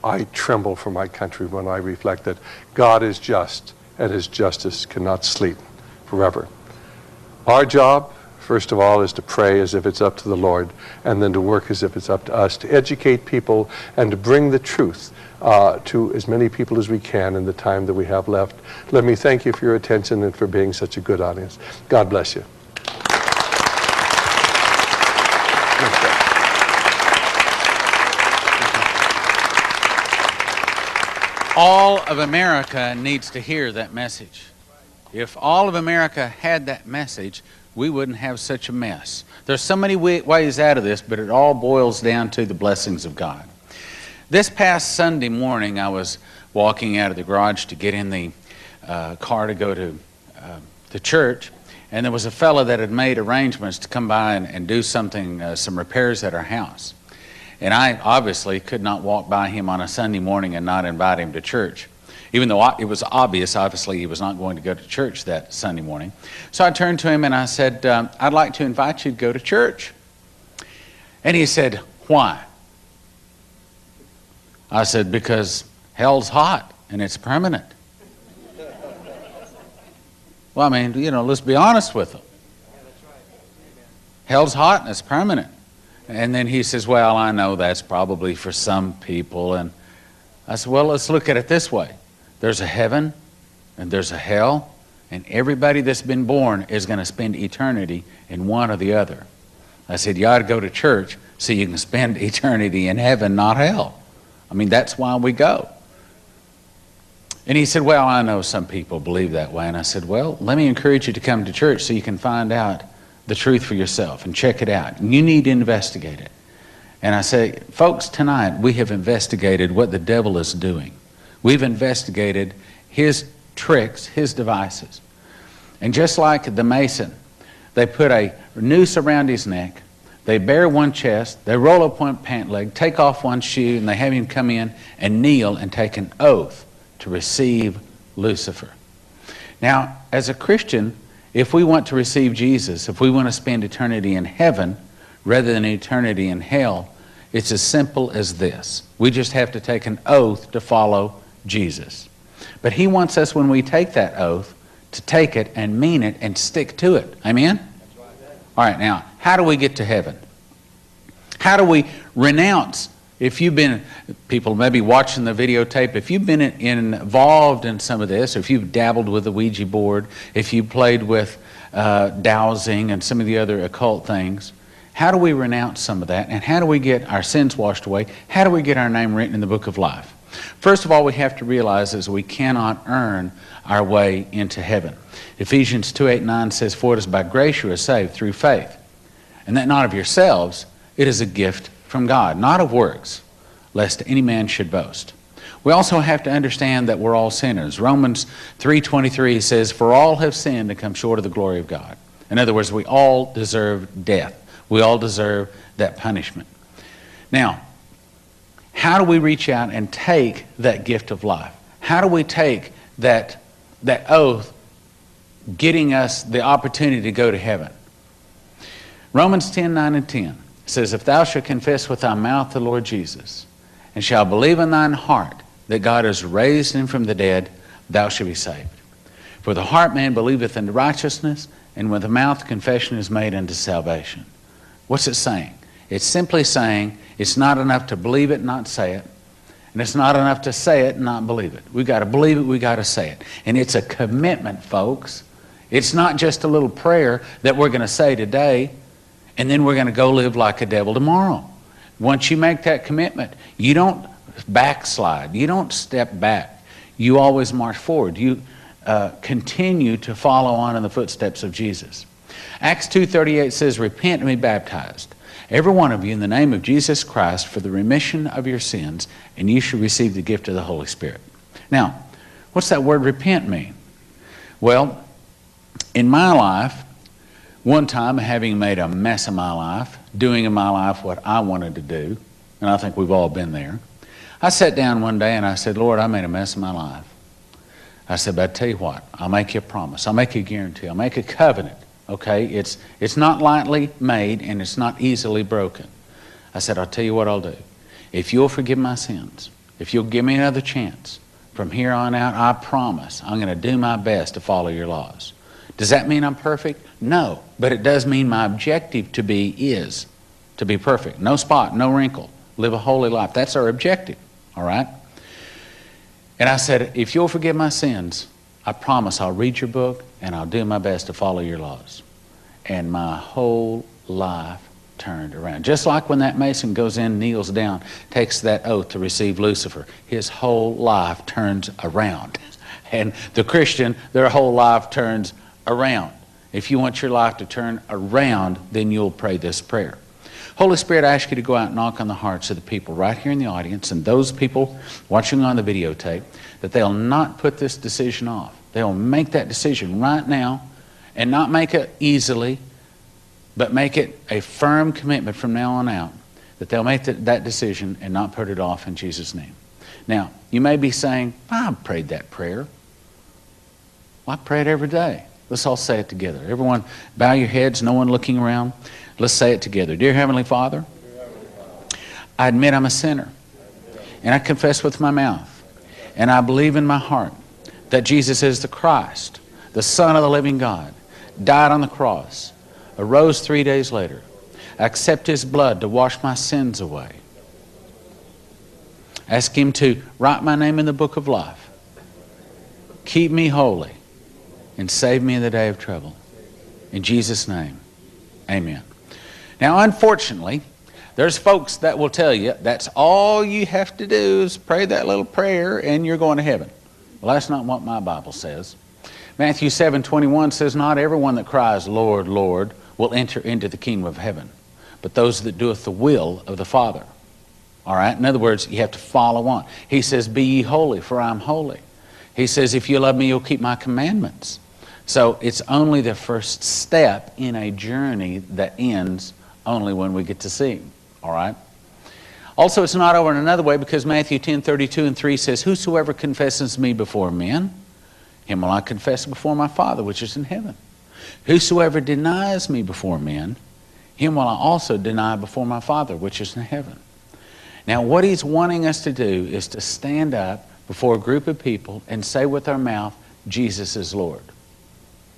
[SPEAKER 1] I tremble for my country when I reflect that God is just, and his justice cannot sleep forever." Our job, first of all, is to pray as if it's up to the Lord, and then to work as if it's up to us, to educate people and to bring the truth to as many people as we can in the time that we have left. Let me thank you for your attention and for being such a good audience. God bless you.
[SPEAKER 2] All of America needs to hear that message. If all of America had that message, we wouldn't have such a mess. There's so many ways out of this, but it all boils down to the blessings of God. This past Sunday morning, I was walking out of the garage to get in the car to go to the church, and there was a fellow that had made arrangements to come by and do something, some repairs at our house. And I obviously could not walk by him on a Sunday morning and not invite him to church, even though it was obvious, obviously, he was not going to go to church that Sunday morning. So I turned to him and I said, "I'd like to invite you to go to church." And he said, "Why?" I said, "Because hell's hot and it's permanent." Well, I mean, let's be honest with them. Hell's hot and it's permanent. And then he says, well, I know that's probably for some people. And I said, well, let's look at it this way. There's a heaven and there's a hell, and everybody that's been born is going to spend eternity in one or the other. I said, you ought to go to church so you can spend eternity in heaven, not hell. I mean, that's why we go. And he said, well, I know some people believe that way. And I said, well, let me encourage you to come to church so you can find out the truth for yourself and check it out. And you need to investigate it. And I say, folks, tonight we have investigated what the devil is doing. We've investigated his tricks, his devices. And just like the Mason, they put a noose around his neck, they bare one chest, they roll up one pant leg, take off one shoe, and they have him come in and kneel and take an oath to receive Lucifer. Now, as a Christian, if we want to receive Jesus, if we want to spend eternity in heaven rather than eternity in hell, it's as simple as this. We just have to take an oath to follow Jesus. But he wants us, when we take that oath, to take it and mean it and stick to it. Amen? All right, now, how do we get to heaven? How do we renounce? If you've been, people maybe watching the videotape, if you've been involved in some of this, or if you've dabbled with the Ouija board, if you played with dowsing and some of the other occult things, how do we renounce some of that? And how do we get our sins washed away? How do we get our name written in the book of life? First of all, we have to realize is we cannot earn our way into heaven. Ephesians 2:8-9 says, for it is by grace you are saved through faith, and that not of yourselves, it is a gift from God, not of works, lest any man should boast. We also have to understand that we're all sinners. Romans 3:23 says, for all have sinned and come short of the glory of God. In other words, we all deserve death. We all deserve that punishment. Now, how do we reach out and take that gift of life? How do we take that oath, getting us the opportunity to go to heaven? Romans 10:9-10 says, if thou shalt confess with thy mouth the Lord Jesus, and shalt believe in thine heart that God has raised him from the dead, thou shalt be saved. For the heart man believeth unto righteousness, and with the mouth confession is made unto salvation. What's it saying? It's simply saying it's not enough to believe it and not say it, and it's not enough to say it and not believe it. We've got to believe it, we've got to say it. And it's a commitment, folks. It's not just a little prayer that we're going to say today, and then we're going to go live like a devil tomorrow. Once you make that commitment, you don't backslide. You don't step back. You always march forward. You continue to follow on in the footsteps of Jesus. Acts 2:38 says, repent and be baptized, every one of you, in the name of Jesus Christ, for the remission of your sins, and you shall receive the gift of the Holy Spirit. Now, what's that word repent mean? Well, in my life, one time, having made a mess of my life, doing in my life what I wanted to do, and I think we've all been there, I sat down one day and I said, Lord, I made a mess of my life. I said, but I tell you what, I'll make you a promise. I'll make you a guarantee. I'll make a covenant. Okay? It's not lightly made and it's not easily broken. I said, I'll tell you what I'll do. If you'll forgive my sins, if you'll give me another chance, from here on out, I promise I'm going to do my best to follow your laws. Does that mean I'm perfect? No. But it does mean my objective is to be perfect. No spot, no wrinkle. Live a holy life. That's our objective. All right? And I said, if you'll forgive my sins, I promise I'll read your book and I'll do my best to follow your laws. And my whole life turned around. Just like when that Mason goes in, kneels down, takes that oath to receive Lucifer, his whole life turns around. And the Christian, their whole life turns around. If you want your life to turn around, then you'll pray this prayer. Holy Spirit, I ask you to go out and knock on the hearts of the people right here in the audience and those people watching on the videotape, that they'll not put this decision off. They'll make that decision right now, and not make it easily, but make it a firm commitment from now on out, that they'll make that decision and not put it off in Jesus' name. Now, you may be saying, I prayed that prayer. Well, I pray it every day. Let's all say it together. Everyone, bow your heads, no one looking around. Let's say it together. Dear Heavenly Father, I admit I'm a sinner, and I confess with my mouth, and I believe in my heart that Jesus is the Christ, the Son of the living God, died on the cross, arose 3 days later. I accept His blood to wash my sins away. Ask Him to write my name in the book of life. Keep me holy and save me in the day of trouble. In Jesus' name, amen. Now, unfortunately, there's folks that will tell you that's all you have to do is pray that little prayer and you're going to heaven. Well, that's not what my Bible says. Matthew 7:21 says, not everyone that cries, Lord, Lord, will enter into the kingdom of heaven, but those that doeth the will of the Father. All right? In other words, you have to follow on. He says, be ye holy, for I am holy. He says, if you love me, you'll keep my commandments. So it's only the first step in a journey that ends only when we get to see Him. All right? Also, it's not over in another way, because Matthew 10:32-3 says, whosoever confesses me before men, him will I confess before my Father which is in heaven. Whosoever denies me before men, him will I also deny before my Father which is in heaven. Now, what He's wanting us to do is to stand up before a group of people and say with our mouth, Jesus is Lord.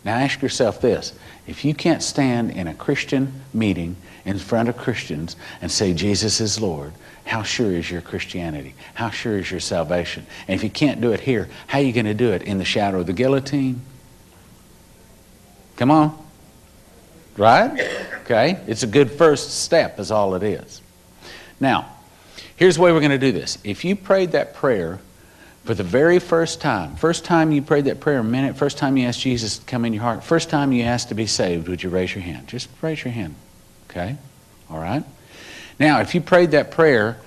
[SPEAKER 2] Now ask yourself this: if you can't stand in a Christian meeting in front of Christians and say Jesus is Lord, how sure is your Christianity? How sure is your salvation? And if you can't do it here, how are you going to do it in the shadow of the guillotine? Come on. Right? Okay? It's a good first step is all it is. Now, here's the way we're going to do this. If you prayed that prayer for the very first time you prayed that prayer a minute, first time you asked Jesus to come in your heart, first time you asked to be saved, would you raise your hand? Just raise your hand. Okay? All right? Now, if you prayed that prayer,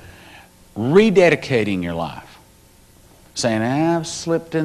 [SPEAKER 2] rededicating your life, saying, I've slipped in